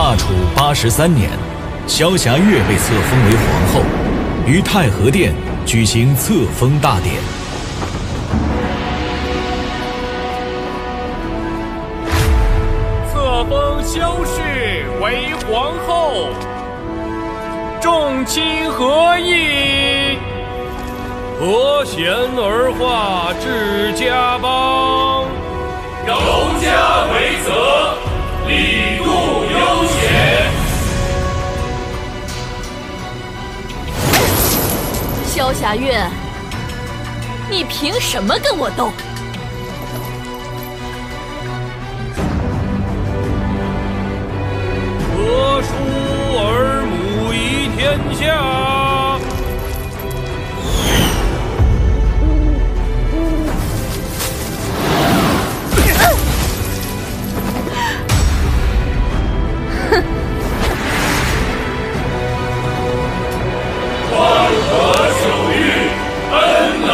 大楚83年，萧霞月被册封为皇后，于太和殿举行册封大典。册封萧氏为皇后，众亲合议，和贤而化治家邦，容家为则，礼度悠闲。萧霞月，你凭什么跟我斗？何叔而母仪天下。宽和守御，恩能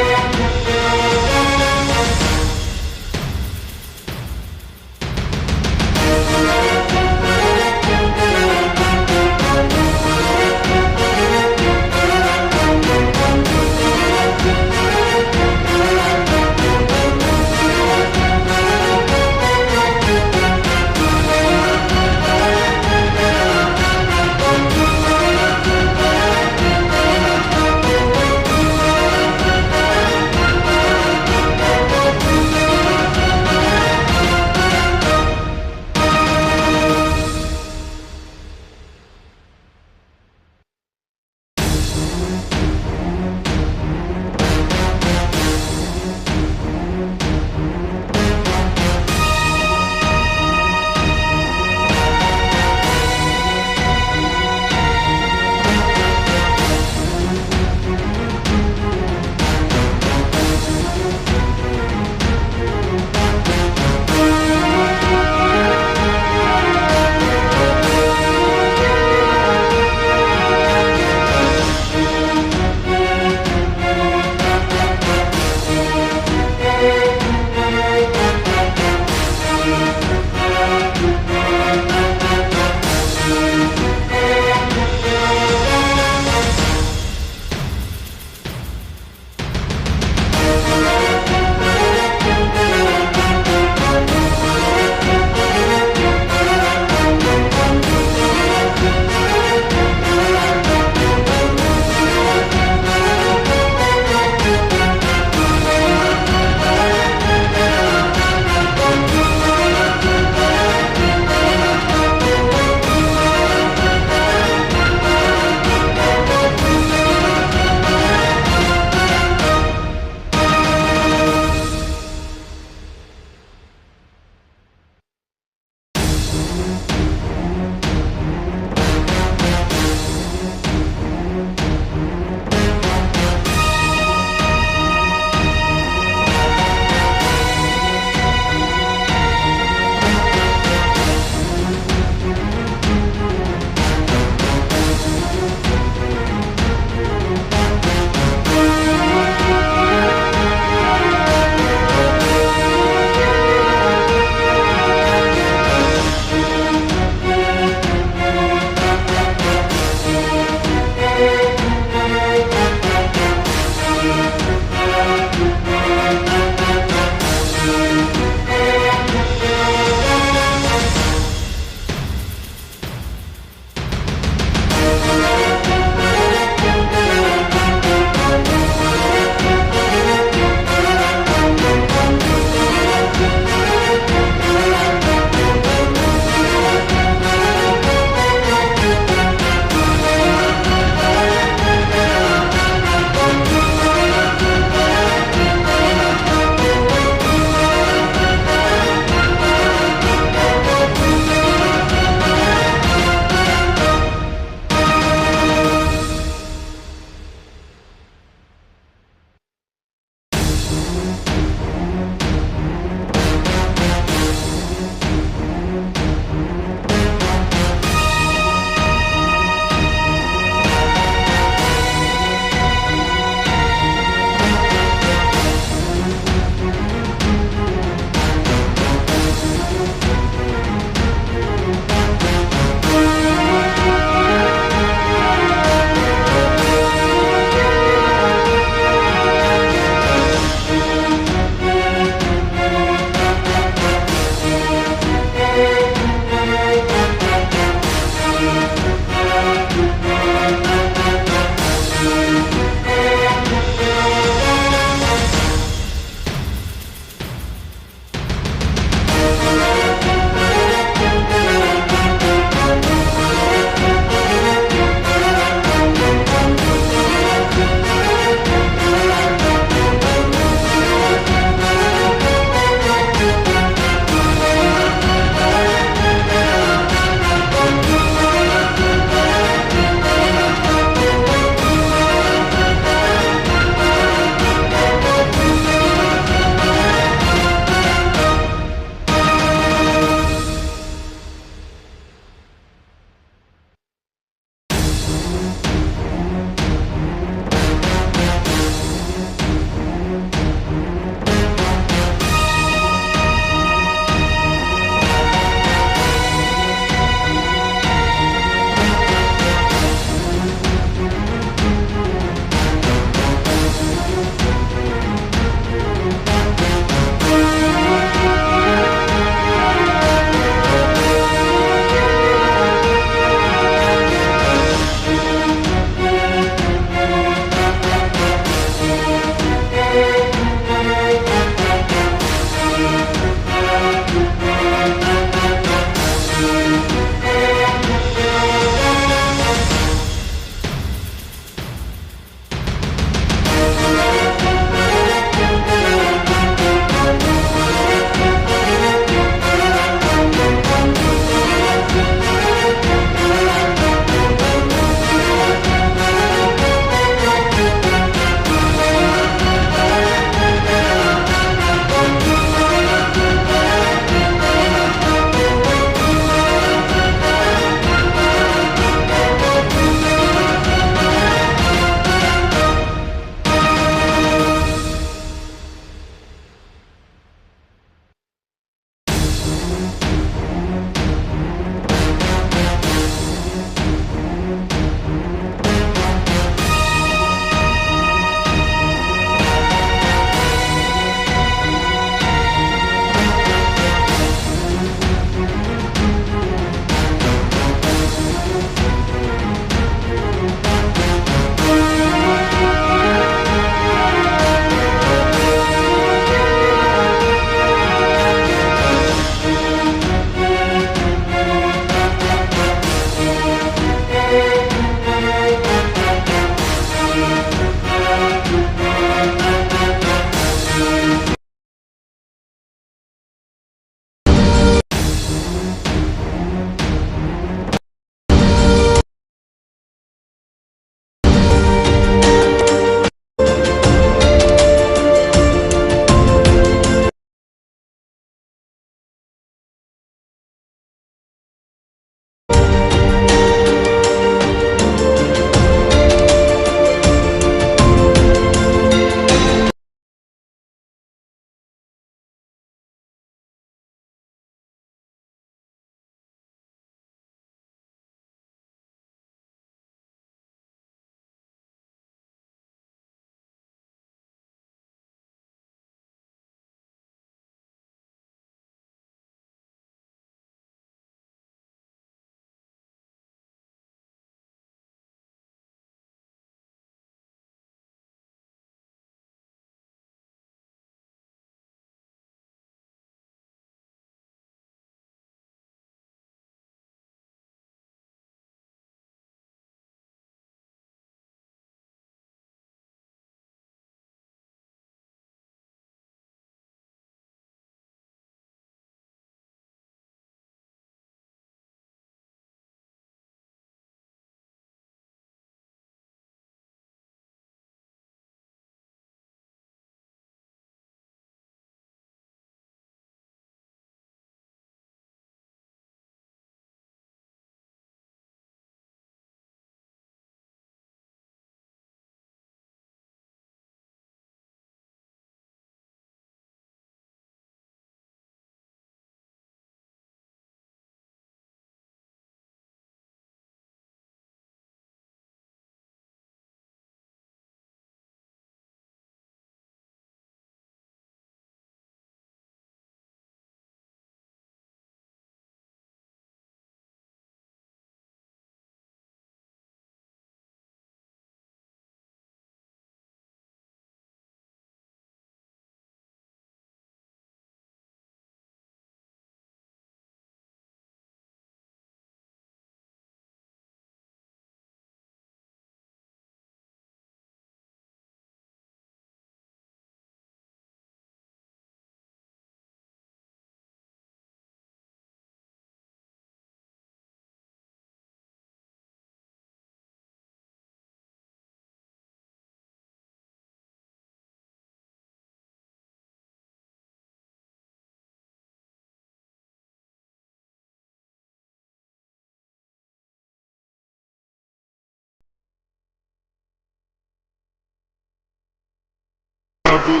Okay.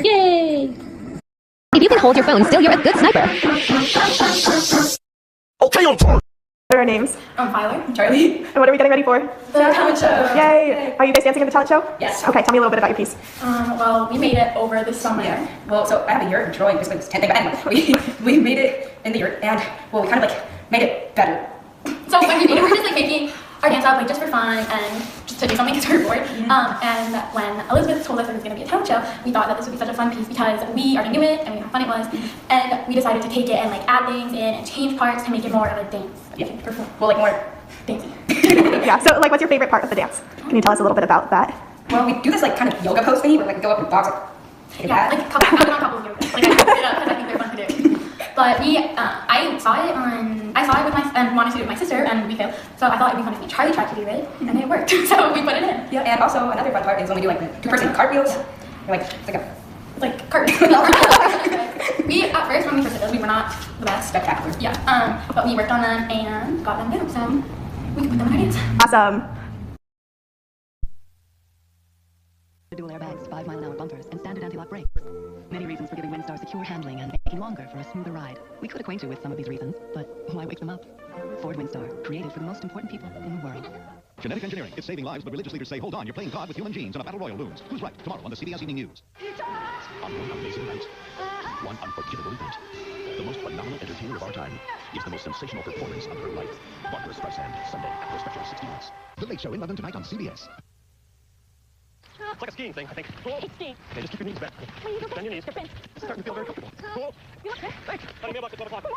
Yay! If you can hold your phone still, you're a good sniper. Okay, on board. What are our names? I'm Tyler. Charlie. And what are we getting ready for? The talent show. Yay! Are you guys dancing in the talent show? Yes. Okay, tell me a little bit about your piece. Well, we made it over the summer. Yeah. Well, so I have a year of drawing because it's 10 thing, but anyway, we made it in the year, and well, we kind of like made it better. So when we made it, we're just like making our dance up like just for fun and just to do something because we're bored. And when Elizabeth told us it was going to be a talent show, we thought that this would be such a fun piece because we already knew it and we knew how fun it was, and we decided to take it and like add things in and change parts to make it more of a dance. Yeah. Well, like more dancey. Yeah. So, like, what's your favorite part of the dance? Can you tell us a little bit about that? Well, we do this like kind of yoga pose thingy where like we go up and box it. Yeah, like couple yoga. Like I looked it up because I think they're fun to do. But I saw it with my and wanted to do it with my sister, and we failed. So I thought it'd be fun if Charlie tried to do it, and it worked. So we put it in. Yeah, and also another fun part is when we do like the two-person cartwheels. Like it's like cartwheels. We at first when we first did those, we were not the best spectacular. Yeah. But we worked on them and got them good. So we can put them in our dance. Awesome. Dual airbags, 5-mile-an-hour bumpers, and standard anti-lock brakes. Many reasons for giving Windstar secure handling and making longer for a smoother ride. We could acquaint you with some of these reasons, but why wake them up? Ford Windstar, created for the most important people in the world. Genetic engineering. It's saving lives, but religious leaders say, hold on, you're playing God with human genes and a battle royal looms. Who's right? Tomorrow on the CBS Evening News. On one amazing night, one unforgettable event, the most phenomenal entertainer of our time gives the most sensational performance of her life. Barbara Streisand, Sunday after a special 60 Minutes. The Late Show in London tonight on CBS. It's like a skiing thing, I think. It's skiing. Okay, just keep your knees back. Bend your knees. It's starting to feel very comfortable. Cool. You look good. Thanks. Honey, mailbox at 12 o'clock.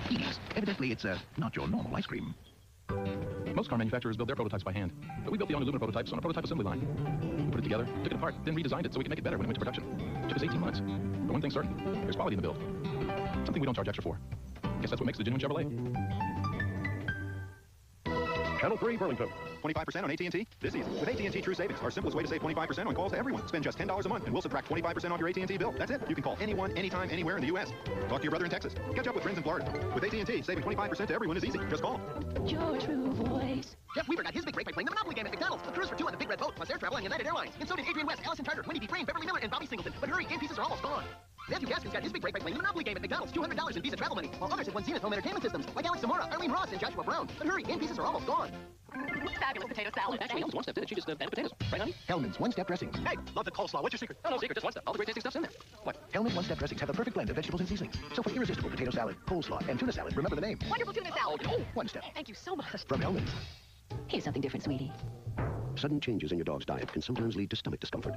Yes, evidently it's not your normal ice cream. Most car manufacturers build their prototypes by hand, but we built the only aluminum prototypes on a prototype assembly line. We put it together, took it apart, then redesigned it so we could make it better when it went to production. It took us 18 months. But one thing's certain, there's quality in the build. Something we don't charge extra for. Guess that's what makes the genuine Chevrolet. Channel 3, Burlington. 25% on AT&T this season. With AT&T True Savings, our simplest way to save 25% on calls to everyone. Spend just $10 a month and we'll subtract 25% off your AT&T bill. That's it. You can call anyone, anytime, anywhere in the U.S. Talk to your brother in Texas. Catch up with friends in Florida. With AT&T, saving 25% to everyone is easy. Just call. Your true voice. Jeff Weaver got his big break by playing the Monopoly game at McDonald's. A cruise for two on the Big Red Boat, plus air travel on United Airlines. And so did Adrian West, Allison Carter, Winnie B. Crane, Beverly Miller, and Bobby Singleton. But hurry, game pieces are almost gone. Matthew Gaskins got his big break by playing the Monopoly game at McDonald's. $200 in Visa travel money, while others had won Zenith Home Entertainment Systems, like Alex Zamora, Arlene Ross, and Joshua Brown. But hurry, game pieces are almost gone. Fabulous potato salad. Actually, Hellman's one step did it. She just added potatoes. Right, honey? Hellman's one-step dressings. Hey, love the coleslaw. What's your secret? No secret, just one step. All the great tasting stuff's in there. What? Hellman's one-step dressings have the perfect blend of vegetables and seasonings. So for irresistible potato salad, coleslaw, and tuna salad, remember the name. Wonderful tuna salad. Oh, One step. thank you so much. From Hellman's. Here's something different, sweetie. Sudden changes in your dog's diet can sometimes lead to stomach discomfort.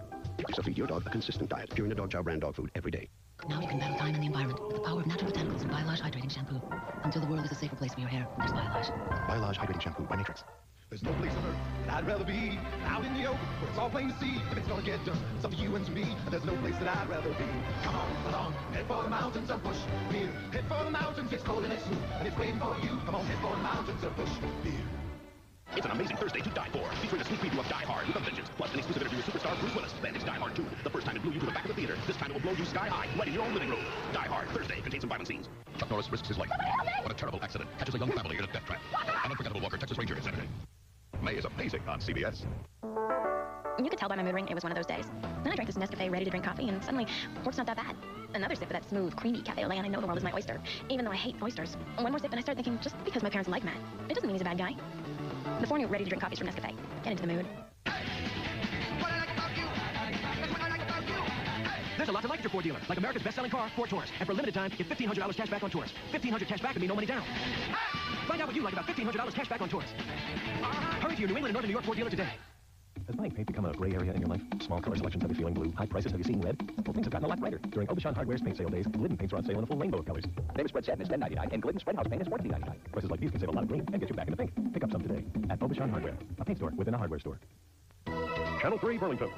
So feed your dog a consistent diet, Purina Dog Chow brand dog food every day. Now you can battle time and the environment with the power of natural botanicals and Biolash Hydrating Shampoo. Until the world is a safer place for your hair, there's Biolash. Biolash Hydrating Shampoo by Matrix. There's no place on earth that I'd rather be. Out in the open, where it's all plain to see. If it's gonna get done, it's up to you and to me. And there's no place that I'd rather be. Come on, along, head for the mountains of Bush Beer. Head for the mountains, it's cold and it's smooth, and it's waiting for you. Come on, head for the mountains of Bush Beer. It's an amazing Thursday to die for, featuring a sneak preview of Die Hard with a Vengeance, plus an exclusive interview with superstar Bruce Willis. Then it's Die Hard 2. The first time it blew you to the back of the theater. This time it will blow you sky high, right in your own living room. Die Hard, Thursday, contains some violent scenes. Chuck Norris risks his life. What a terrible accident. Catches a young family in a death trap. An unforgettable Walker, Texas Ranger, Saturday. May is amazing on CBS. You could tell by my mood ring it was one of those days. Then I drank this Nescafe ready-to-drink coffee, and suddenly, work's not that bad. Another sip of that smooth, creamy cafe au lait, and I know the world is my oyster, even though I hate oysters. One more sip, and I start thinking, just because my parents like Matt, it doesn't mean he's a bad guy. The 4 new ready-to-drink coffees from Nescafe. Get into the mood. lot to like at your Ford dealer, like America's best-selling car, Ford Taurus. And for a limited time, get $1,500 cash back on Taurus. $1,500 cash back and mean no money down. Find out what you like about $1,500 cash back on Taurus. Hurry to your New England and Northern New York Ford dealer today. Has buying paint become a gray area in your life? Small color selections have you feeling blue? High prices have you seen red? Well, things have gotten a lot brighter. During Obashan Hardware's paint sale days, Glidden paints are on sale in a full rainbow of colors. David Spread Satin is $10.99, and Glidden Spread House paint is $14.99. Prices like these can save a lot of green and get you back into pink. Pick up some today at Obashan Hardware, a paint store within a hardware store. Channel 3, Burlington.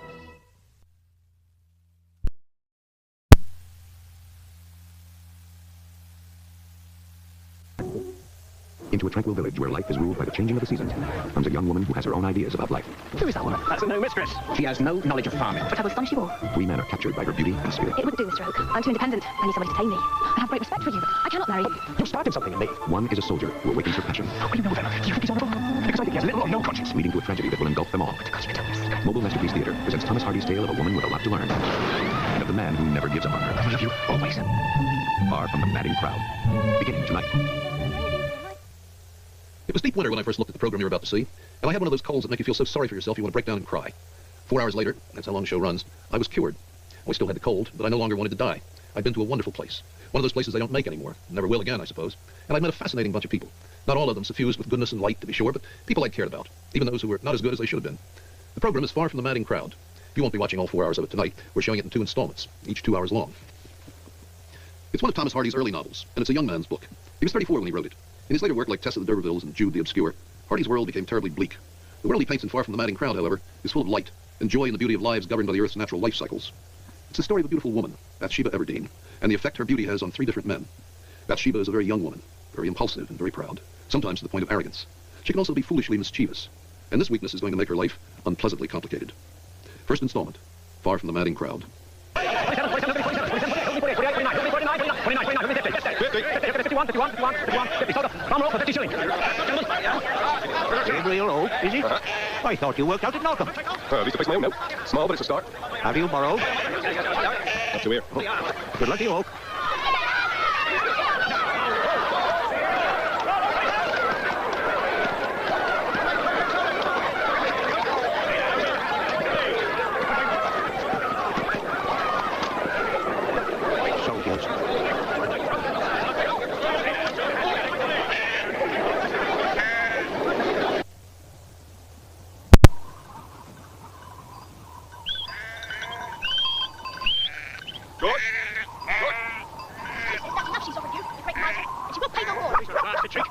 Into a tranquil village where life is ruled by the changing of the seasons comes a young woman who has her own ideas about life. Who is that woman? That's a new mistress. She has no knowledge of farming. But I will astonish you all. 3 men are captured by her beauty and spirit. It wouldn't do, Mr. Oak. I'm too independent. I need somebody to tame me. I have great respect for you, but I cannot marry you. You're starting something in me. One is a soldier who awakens her passion. How do you know that? Do you think he's honorable? Because I think he has little or no conscience. Leading to a tragedy that will engulf them all. Because you tell me. Mobile Masterpiece Theater presents Thomas Hardy's tale of a woman with a lot to learn. And of the man who never gives up on her. I love you always. Far from the madding crowd. Beginning tonight. It was deep winter when I first looked at the program you're about to see, and I had one of those colds that make you feel so sorry for yourself you want to break down and cry. 4 hours later, that's how long the show runs, I was cured. I still had the cold, but I no longer wanted to die. I'd been to a wonderful place. One of those places they don't make anymore. Never will again, I suppose. And I'd met a fascinating bunch of people. Not all of them suffused with goodness and light, to be sure, but people I'd cared about. Even those who were not as good as they should have been. The program is far from the madding crowd. You won't be watching all 4 hours of it tonight. We're showing it in 2 installments, each 2 hours long. It's one of Thomas Hardy's early novels, and it's a young man's book. He was 34 when he wrote it. In his later work like Tess of the D'Urbervilles and Jude the Obscure, Hardy's world became terribly bleak. The world he paints in Far from the Madding Crowd, however, is full of light and joy in the beauty of lives governed by the Earth's natural life cycles. It's the story of a beautiful woman, Bathsheba Everdeen, and the effect her beauty has on 3 different men. Bathsheba is a very young woman, very impulsive and very proud, sometimes to the point of arrogance. She can also be foolishly mischievous, and this weakness is going to make her life unpleasantly complicated. First installment, Far from the Madding Crowd. Gabriel Oak, is it? I thought you worked out at Norcom. At least a place my own now. Small, but it's a start. Have you borrowed? Up to here. Good luck to you, Oak.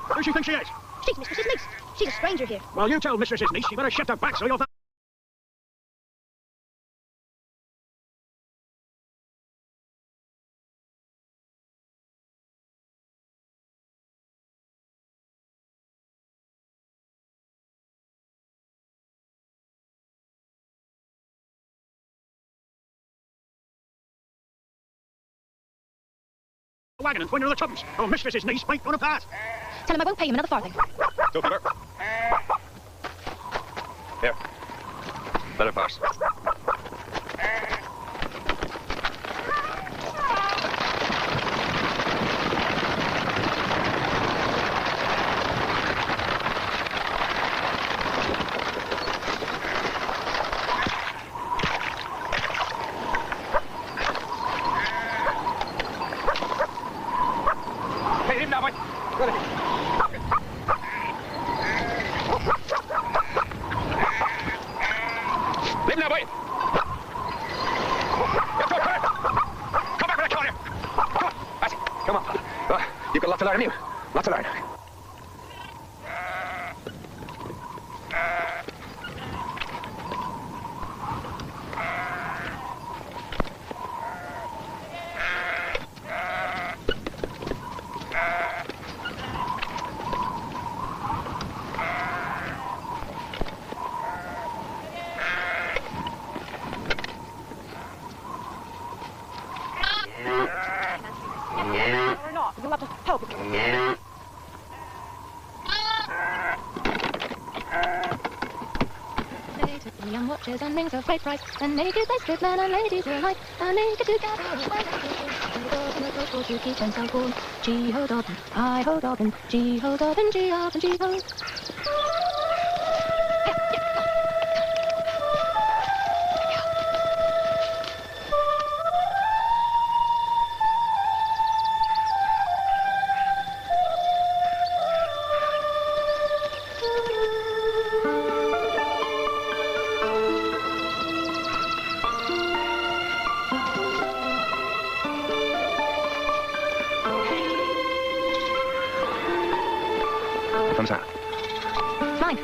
Who do you think she is? She's Mistress's niece. She's a stranger here. Well, you tell Mistress's niece she better shift her back so you'll... wagon and point her the tuppence. Oh, Mistress's niece ain't gonna pass. Tell him I won't pay him another farthing. Don't give her. Here. Let her pass. Hey, leave him now, boy. Go ahead. Leave him now, boy. Come back with that corner. Come on. That's it. Come on. You've got a lot to learn, haven't you? Lot to learn. Or not. You'll have to help it. They took me on watches and rings of great price, and naked they stripped men and ladies alike, and naked together. You keep them so cool. Gee-ho, Dobbin, I-ho, Dobbin, gee-ho, Dobbin, gee-ho, gee-ho. thumb's hat. It's mine.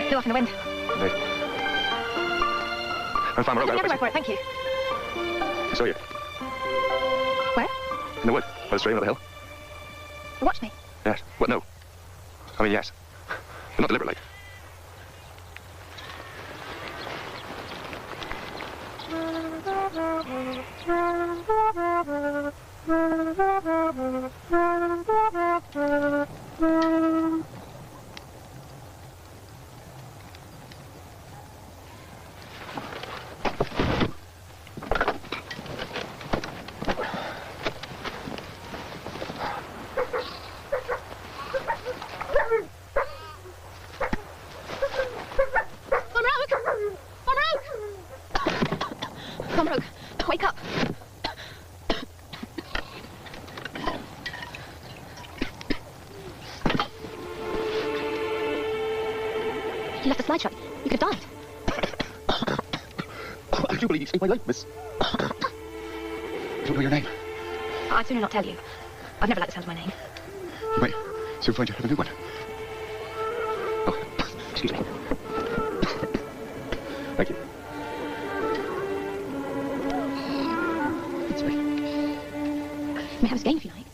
Blew off in the wind. Indeed. I'm Farmer Rogue. I'll take for it, thank you. I saw you. Where? In the wood, by the stream of the hill. You watched me? Yes. What? No. I mean, yes. But not deliberately. Come, Rogue. Wake up. You left the slide shut. You could have died. I do believe you saved my life, miss. I don't know your name. I'd sooner not tell you. I've never liked the sound of my name. You might soon find you have a new one. Oh, excuse me. Thank you. That's right. You may have a game if you like.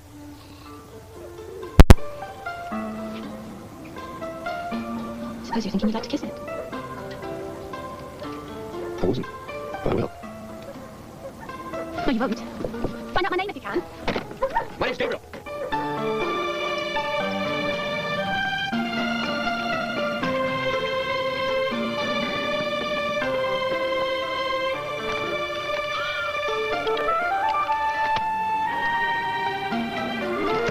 Suppose you're thinking you'd like to kiss it. I wasn't, but I will. No, you won't. Find out my name if you can. My name's Gabriel.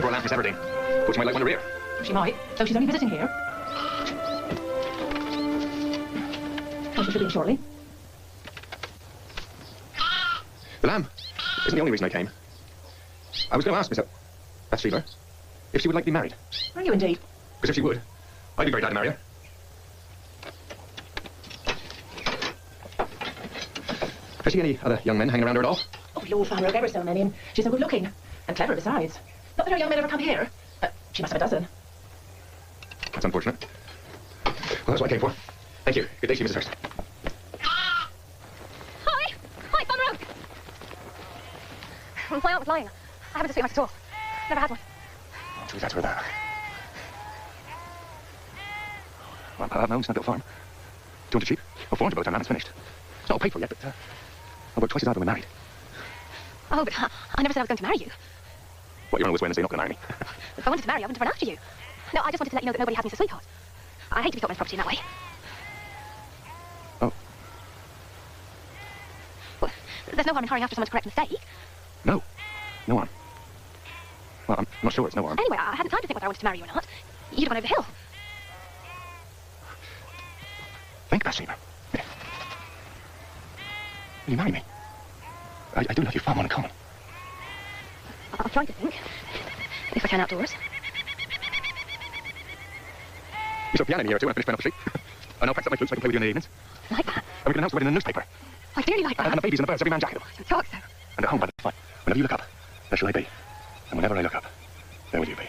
Poor lamb, Miss Everdeen. Thought she might like one to rear. She might, though she's only visiting here. Oh, she should be in shortly. The lamb isn't the only reason I came. I was going to ask Miss Bathsheba if she would like to be married. Are you indeed? Because if she would, I'd be very glad to marry her. Has she any other young men hanging around her at all? Oh, Lord, Farmer, ever so many, and she's so good looking. And clever besides. Not that her young men ever come here, but she must have a dozen. That's unfortunate. Well, that's what I came for. Thank you. Good day to you, Mrs. Hurst. Hi! Hi, Farmer Oak! My aunt was lying. I haven't a sweet mice at all. Never had one. Oh, geez, that's where that. Well, I have my own snug little farm. 200 sheep. Well, 400 by the time that's finished. It's not all paid for yet, but I'll work twice as hard when we're married. Oh, but I never said I was going to marry you. What, you're always when and say you're not going to marry me? If I wanted to marry you, I wouldn't have run after you. No, I just wanted to let you know that nobody had me as a sweetheart. I hate to be thought of property in that way. Oh. Well, there's no harm in hurrying after someone to correct a mistake. No. No harm. Well, I'm not sure it's no harm. Anyway, I hadn't time to think whether I wanted to marry you or not. You'd have gone over the hill. Think, Bathsheba. Will you marry me? I do love you far more than common. I'll try to think. If I can outdoors. You shall piano in a year or two when I finish playing off the street. And I'll practice up my flute so I can play with you in the evenings. Like that? And we can announce the wedding in the newspaper. I really like that. And the babies and the birds, every man jacket. Don't talk so. And at home by the fire, whenever you look up, there shall I be. And whenever I look up, there will you be.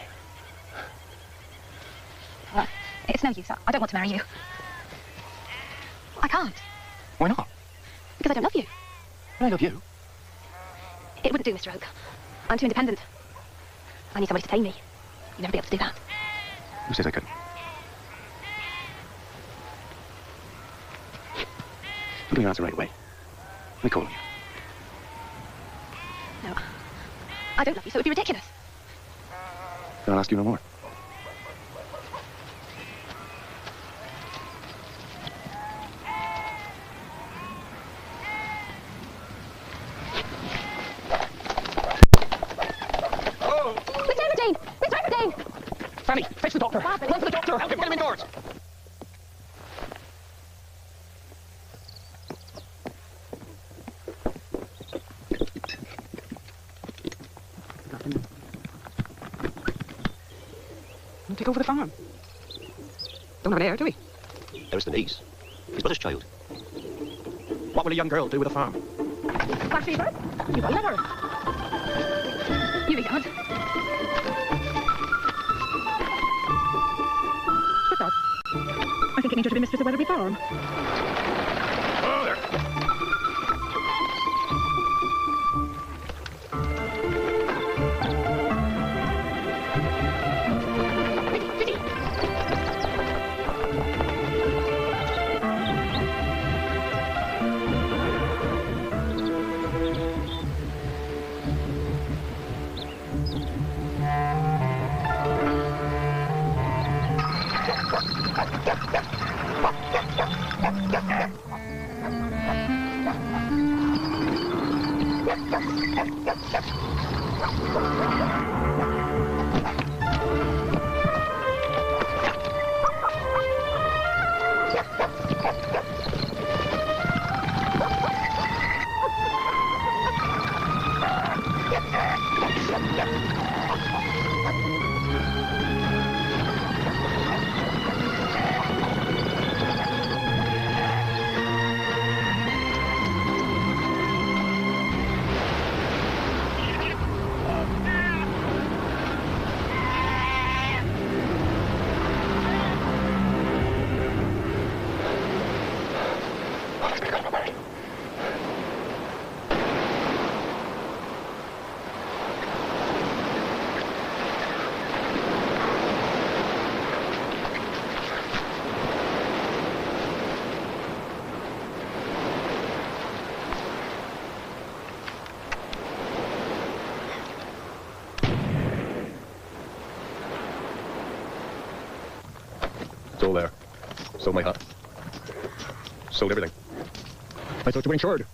It's no use. I don't want to marry you. I can't. Why not? Because I don't love you. I love you. It wouldn't do, Mr. Oak. I'm too independent. I need somebody to tame me. You'd never be able to do that. Who says I couldn't? Put your answer right away. Let me call on you. No. I don't love you, so it would be ridiculous. Then I'll ask you no more. Fanny, fetch the doctor! Run for the doctor! Help him, get him indoors! We'll take over the farm. Don't have an heir, do we? There's the niece. He's but his child. What will a young girl do with a farm? Bathsheba, you got letter. You be gone. taking you to the Mistress of Weatherby Farm. Oh, there. Sold there. Sold my hut. Sold everything. I thought you were insured.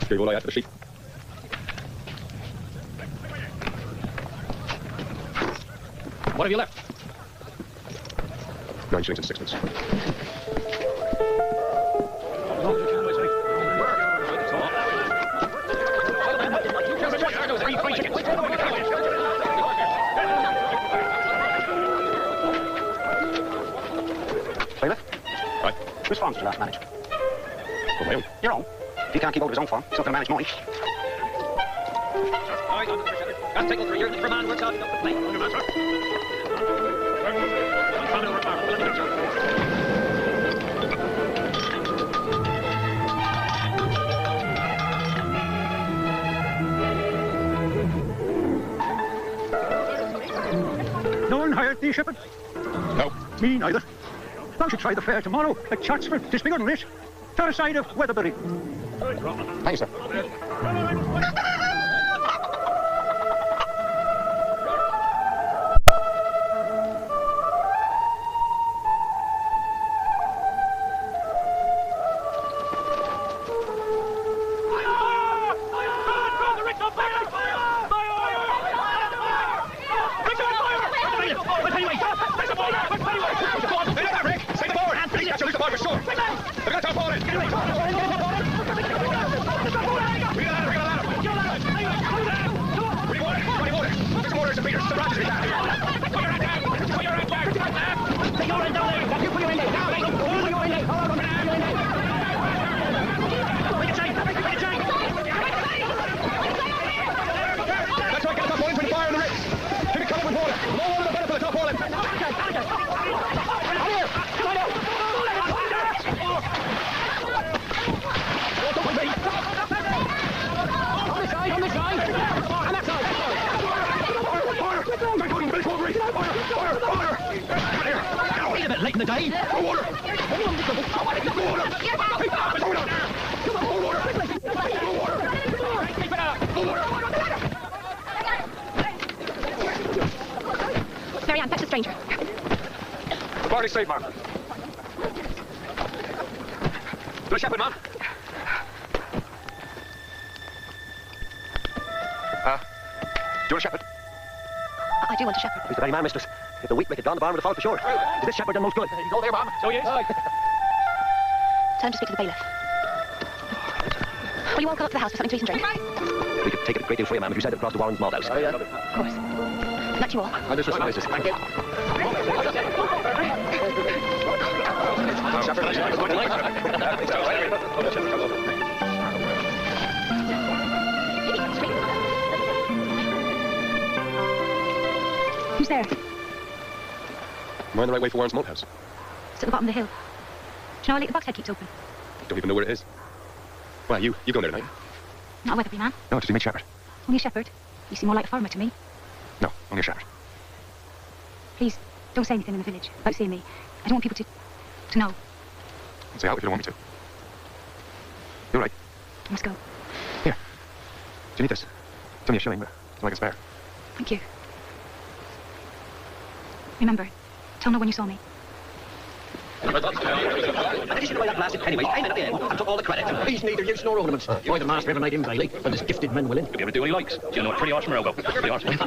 Gave all I had to the sheep. What have you left? 9 shillings and 6 pence. Bailiff? Right. Whose farm did you last manage? Well, my own. Your own? If he can't keep hold of his own farm, he's not going to manage mine. That's taken 3 years for man works out. No one hired thee, shepherd? No. Me neither. Thou should try the fair tomorrow at Chatsford. 'Tis bigger than this. T'other side of Weatherbury. Thank you, sir. Marianne, fetch the stranger. The party's safe, ma'am. The shepherd, ma'am. Do you want a shepherd? I do want a shepherd. He's the very man, mistress. If the wheat make it down, the barn would have fallen for sure. Is this shepherd done most good? You go there, ma'am. So he is. Tell him to speak to the bailiff. Will you all come up to the house for something to eat and drink? We could take it a great deal for you, ma'am, if you said it across the Warren's malt house. Oh, yeah. Of course. Not you all. Mistress. Thank you. Who's there? Am I on the right way for Warren's malt house? It's at the bottom of the hill. Do you know how late the box head keeps open? Don't even know where it is. Well, you go there tonight. Not a Weatherby man. No, just a mate shepherd. Only a shepherd. You seem more like a farmer to me. No, only a shepherd. Please, don't say anything in the village about seeing me. I don't want people to know. Say out if you don't want me to. You're right. I must go. Here. Do you need this? It's only a shilling, but it's all I can spare. Thank you. Remember, tell no one you saw me. In addition to my blasted Pennywise, I ended up there and took all the credit. He's neither use nor ornaments. You're the master every night in Bailey, and there's gifted men willing. He'll be able to do what he likes. You know, a pretty horseman will go. Pretty horseman.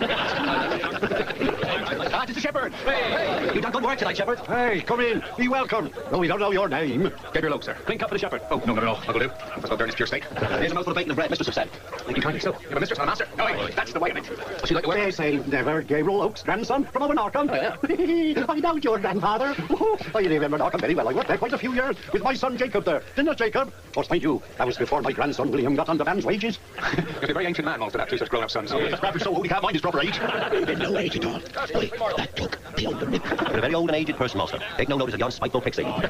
Ah, it's the shepherd. Hey, you done good work tonight, shepherd. Hey, come in. Be welcome. No, we don't know your name. Get your load, sir. Clean cup for the shepherd. Oh, no, I'll go do. Let's go there in his pure state. Here's a mouthful of bacon and bread, mistress have said. Thank you kindly, still. You have a mistress and a master? No, wait, that's the way of it. Does she like the way? They say never Gabriel Oak's grandson from over Narcombe. Oh, yeah. I know your grandfather. I remember Narcombe very well. I worked there quite a few years with my son Jacob there. Didn't it, Jacob? Of course, mind you, that was before my grandson William got on the band's wages. You're a very ancient man, most of that, two such grown-up sons. Perhaps so old he can't mind his proper age. There's no age at all. That took the old one. You're a very old and aged person, master. Take no notice of yon spiteful pixie. I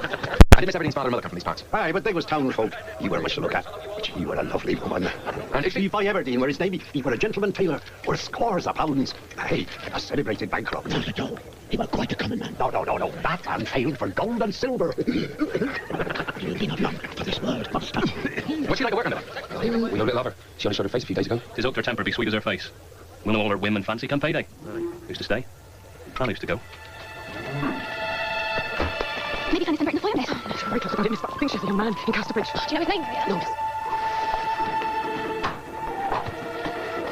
did miss everything's father and mother come from these parts. Aye, but they was town folk. You were much to look at. But you were a lovely woman. And if I Everdeen were his name, he were a gentleman tailor worth scores of pounds. Hey, a celebrated bankrupt. No, he was quite a common man. No. That man failed for gold and silver. You'll be not long for this world, master. What's she like at work on it? We know a little of her. She only showed her face a few days ago. Tis out their temper be sweet as her face. We'll know all her women fancy come payday. Used to stay. Fran used to go. Maybe find somewhere in the fireplace. She's very close to Miss I think she's the young man in Casterbridge. Do you know his name, Maria? No.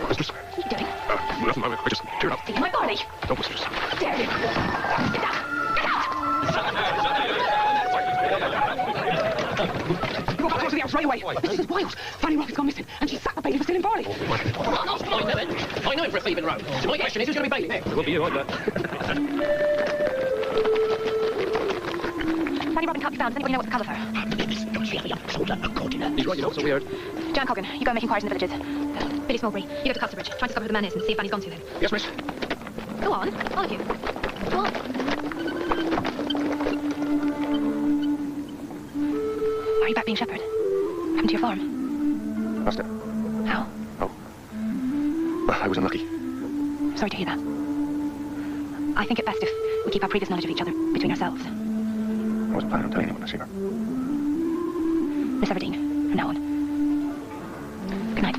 Mistress? What are you doing? Nothing, I just tear it up. Taking my barley. Don't, mistress. Dare you. Get out! Get out! Go back to the house right away. This is wild. Fanny Rock has gone missing, and she's sacked the Bailey for stealing barley. I know him for a thieving rogue. So my question is, who's going to be Bailey? It will be you, I bet. Fanny Robin can't be found. Does anybody know what's become of her? He's right, you know, so weird. Jan Coggan, you go and make inquiries in the villages. Billy Smallbury, you go to Casterbridge. Try and discover who the man is and see if Fanny's gone to him. Yes, miss. Go on, all of you. Go on. Are you back being shepherd? What happened to your farm? Lost it. How? Oh. Well, I was unlucky. Sorry to hear that. I think it best if we keep our previous knowledge of each other between ourselves. I wasn't planning on telling anyone I see her. Miss Everdeen, from now on. Good night.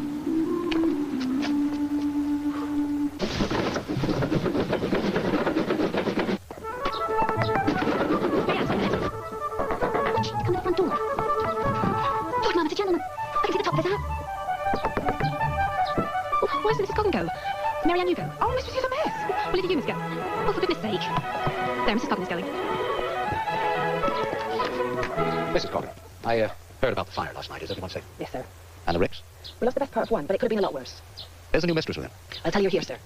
Come to the front door. Lord, Mum, it's a gentleman. I can see the top of his hat. Where's Mrs. Coggan go? Marianne, you go. Oh, Mistress, you're the mess. Well, either you must go. Oh, for goodness sake. There, Mrs. Coggan's going. Mrs. Coggan, I heard about the fire last night. Is everyone safe? Yes, sir. And the Ricks? We lost the best part of one, but it could have been a lot worse. There's a new mistress with him. I'll tell you here, sir.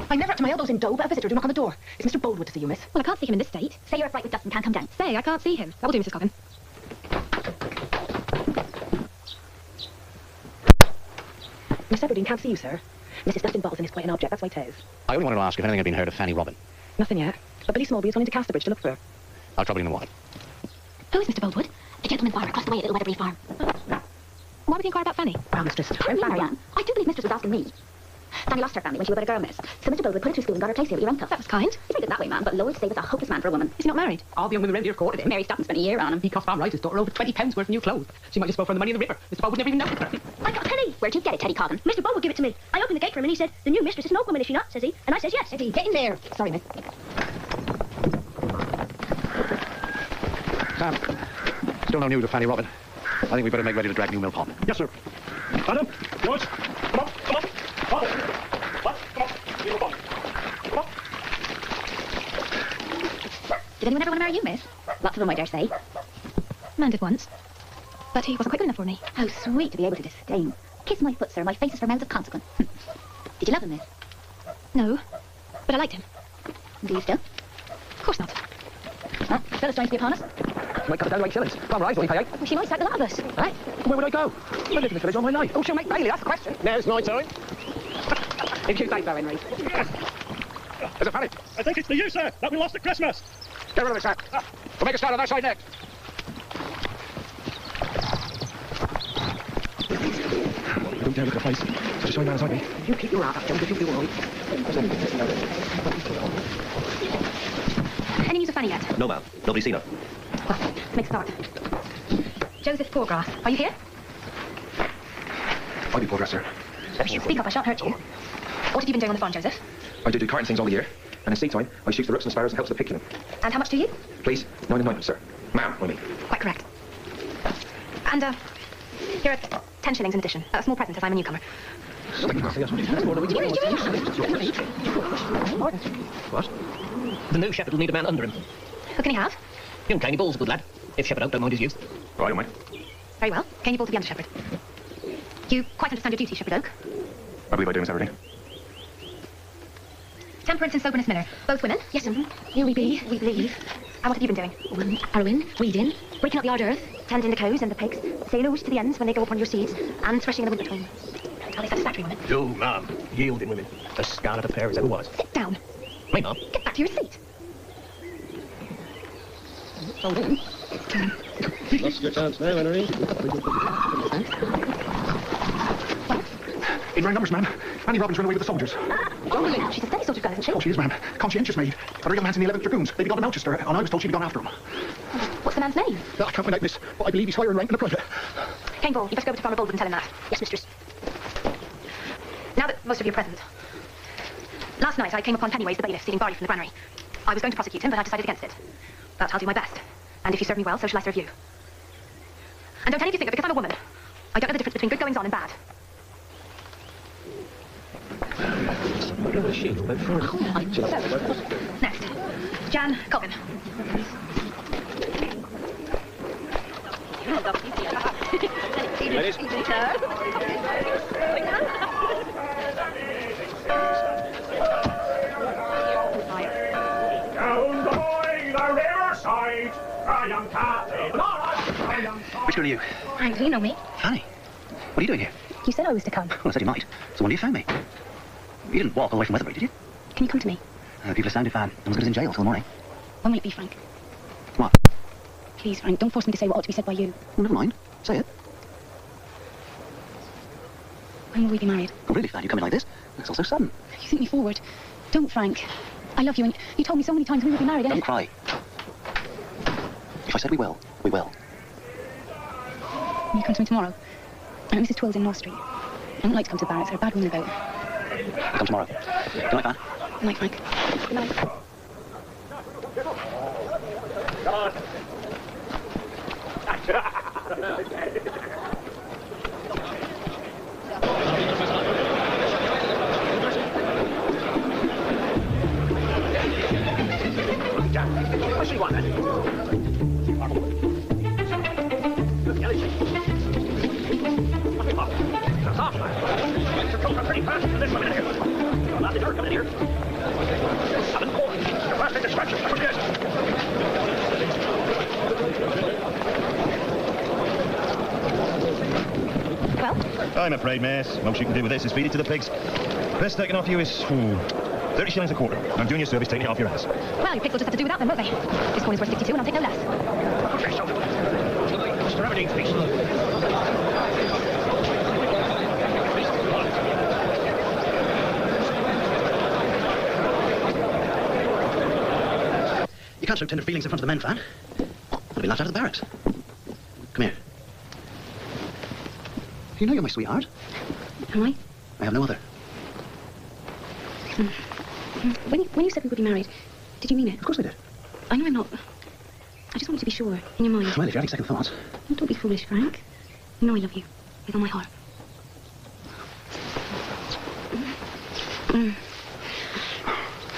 I'm never up to my elbows in dough, but a visitor. Do knock on the door. It's Mr. Boldwood to see you, miss. Well, I can't see him in this state. Say you're a fright with dust and can't come down. Say, I can't see him. That will do, Mrs. Coggan. Miss Everdeen can't see you, sir. Mrs. Dustin Bottleson is quite an object, that's why it is. I only wanted to ask if anything had been heard of Fanny Robin. Nothing yet. But Billy Smallbury is going into Casterbridge to look for her. I'll trouble you in the morning. Who is Mr. Boldwood? The gentleman farmer across the way at Little Weatherby Farm. Why would you inquire about Fanny? Well, mistress. Marianne, I do believe mistress was asking me. Fanny lost her family when she was but a girl, miss. So Mr. Boldwood put her through school and got her place here with your uncle. That was kind. You read it that way, ma'am, but Lord save us, a hopeless man for a woman. Is he not married? All the young women around here courted him. Mary stopped and spent a year on him. He cost Farm Right his daughter over £20 worth of new clothes. She might just spoke for the money in the river. Mr. Bob would never even notice her. I got a penny. Where'd you get it, Teddy Coggan? Mr. Bob would give it to me. I opened the gate for him and he said, the new mistress is an old woman, is she not? Says he. And I says, yes. Eddie, get in there. Sorry, miss. Sam, still no news of Fanny Robin. I think we better make ready to drag New Mill Pond. Yes, sir. Adam, George, come on. What? Come on. New Pond. Come on. Did anyone ever want to marry you, miss? Lots of them, I dare say. Man did once. But he wasn't quite good enough for me. How sweet to be able to disdain. Kiss my foot, sir. My face is for mouths of consequence. Did you love him, miss? No, but I liked him. Do you still? Of course not. Well, fella's trying to be upon us. She might cut it down to 8 shillings. Farm Right only pay 8. Well, she might sack the lot of us. Right? Where would I go? I've lived in this village all my life. Oh, she'll make Bailey, that's the question. Now's my time. If you say so, Henry. Is it Fanny? I think it's the you, sir, that we lost at Christmas. Get rid of it, sir. We'll make a start on that side next. I don't dare look at the face. Such a shy man as I be. You keep your eye up, Jones, if you feel worried. Any news of Fanny yet? No, ma'am. Nobody's seen her. Well, make a start. Joseph Poorgrass, are you here? I'll be Poorgrass, sir. Speak up, I shan't hurt you. What have you been doing on the farm, Joseph? I do carting things all the year. And in seed time, I shoot the rooks and sparrows and helps the pig kill them. And how much do you? Please, 9 and 9, sir. Ma'am, I mean. Quite correct. And, here are 10 shillings in addition. A small present as I'm a newcomer. What? The new shepherd will need a man under him. Who can he have? Young Caney Bull's a good lad. If Shepherd Oak don't mind his youth. Oh, I don't mind. Very well. Caney Bull to be under shepherd. You quite understand your duty, Shepherd Oak. I believe I do, Miss Everdeen. Temperance and soberness Miller. Both women? Yes, here we be, we believe. And what have you been doing? Harrowing, weeding, breaking up the hard earth, tending the cows and the pigs, saying oos to the ends when they go upon your seeds, and threshing in the winter time. Are they satisfactory women? Oh, ma'am. Yielding women. As scarlet a pair as ever was. Sit down. Me, ma'am. Get back to your seat. Lost your chance there, Henry. In round numbers, ma'am. Annie Robbins ran away with the soldiers. Oh, she's a steady sort of girl, isn't she? Oh, she is, ma'am. Conscientious maid. But her young man's in the 11th Dragoons. They'd be gone to Manchester, and I was told she'd be gone after him. What's the man's name? I can't find out, miss, but I believe he's higher in rank than a private. Cane Bull, you best go over to Farmer Bulwood and tell him that. Yes, mistress. Now that most of you are present. Last night I came upon Pennyways the bailiff stealing barley from the granary. I was going to prosecute him, but I've decided against it. But I'll do my best. And if you serve me well, so shall I serve you. And don't any of you think that because I'm a woman, I don't know the difference between good goings on and bad. Next, Jan Colvin. Ladies. Down going the riverside, a young cat, Which girl are you? Frank, do you know me? Fanny. What are you doing here? You said I was to come. Well, I said you might. So when you found me? You didn't walk all the way from Weatherbury, did you? Can you come to me? People are sounded fan. I'm as good as in jail till morning. When will it be, Frank? What? Please, Frank, don't force me to say what ought to be said by you. Well, never mind. Say it. When will we be married? Oh, really, Fan? You come in like this? That's all so sudden. You think me forward. Don't, Frank. I love you, and you told me so many times we would be married, Don't cry. If I said we will, we will. Will you come to me tomorrow? I'm at Mrs. Twill's in North Street. I don't like to come to the barracks. They're a bad woman about. I'll come tomorrow. Good night, Fan. Good night, Frank. Good night. Come on. I see one then. Pretty fast. This one in here. Not the dirt coming in here. I'm in the corner. You're fast in the scratches. That's what it is. Well? I'm afraid, miss. Most you can do with this is feed it to the pigs. Best taken off you is 30 shillings a quarter. I'm doing your service, taking it off your ass. Well, your pigs will just have to do with that then, won't they? This coin is worth 62 and I'll take no less. Okay, so Mr. Everdean, please. You can't show tender feelings in front of the men, Fan. I'll be laughed out of the barracks. Come here. You know you're my sweetheart. Am I? I have no other. When you said we would be married, did you mean it? Of course I did. I know I'm not. I just wanted to be sure, in your mind. Well, if you're having second thoughts. Oh, don't be foolish, Frank. You know I love you, with all my heart.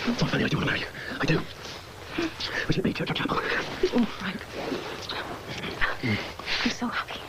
Oh, Fanny, I do want to marry you. I do. Would you let me church or chapel? Oh, Frank. I'm so happy.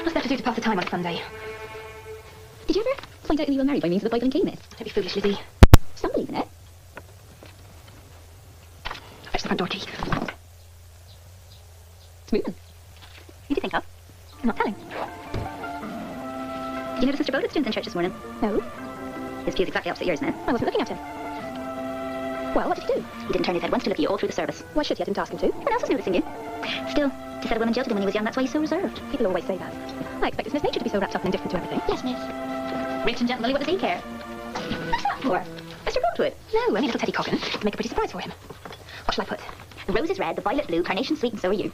What's that to do to pass the time on a Sunday? Did you ever find out that you were married by means of the Bible and Camus? Don't be foolish, Lizzie. Some believe in it. Fetch the front door key. It's moving. Who do you think of? I'm not telling. Did you notice Mr. Bowden's in church this morning? No. His pew's exactly opposite yours, man. I wasn't looking at him. Well, what did he do? He didn't turn his head once to look at you all through the service. Why should he? I didn't ask him to. Everyone else was noticing you. Still, he said a woman jilted him when he was young, that's why he's so reserved. People always say that. I expect it's Miss Nature to be so wrapped up and indifferent to everything. Yes, miss. Rich and gentle, what does he care? What's that for? Mr. Goldwood? No, only a little Teddy Coggin to make a pretty surprise for him. What shall I put? The rose is red, the violet blue, carnation sweet, and so are you.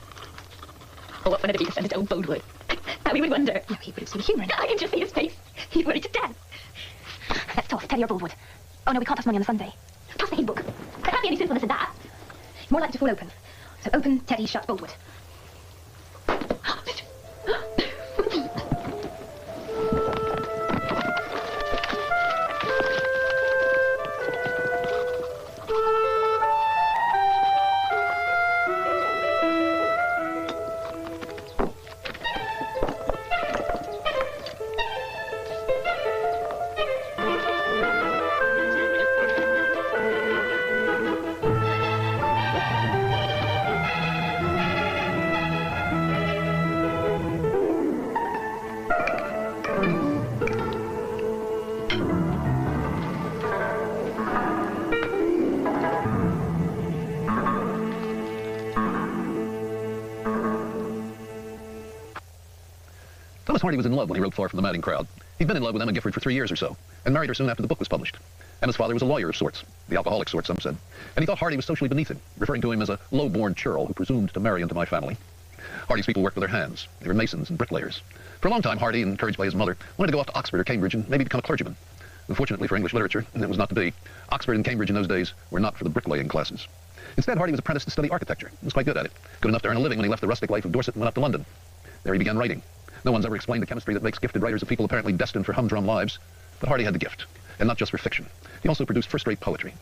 Oh, what fun it'd be to send it to old Boldwood. How he would wonder. No, he wouldn't see the humour in it. I can just see his face. He's worried to death. Let's toss Teddy or Boldwood. Oh no, we can't toss money on the Sunday. Toss the hymn book. There can't be any sinfulness in that. More likely to fall open. So open, Teddy, shut, Boldwood. Thomas Hardy was in love when he wrote Far from the Madding Crowd. He'd been in love with Emma Gifford for 3 years or so, and married her soon after the book was published. Emma's father was a lawyer of sorts, the alcoholic sort, some said, and he thought Hardy was socially beneath him, referring to him as a low-born churl who presumed to marry into my family. Hardy's people worked with their hands. They were masons and bricklayers. For a long time, Hardy, encouraged by his mother, wanted to go off to Oxford or Cambridge and maybe become a clergyman. Unfortunately for English literature, it was not to be. Oxford and Cambridge in those days were not for the bricklaying classes. Instead, Hardy was apprenticed to study architecture. He was quite good at it. Good enough to earn a living when he left the rustic life of Dorset and went up to London. There he began writing. No one's ever explained the chemistry that makes gifted writers of people apparently destined for humdrum lives, but Hardy had the gift, and not just for fiction. He also produced first-rate poetry.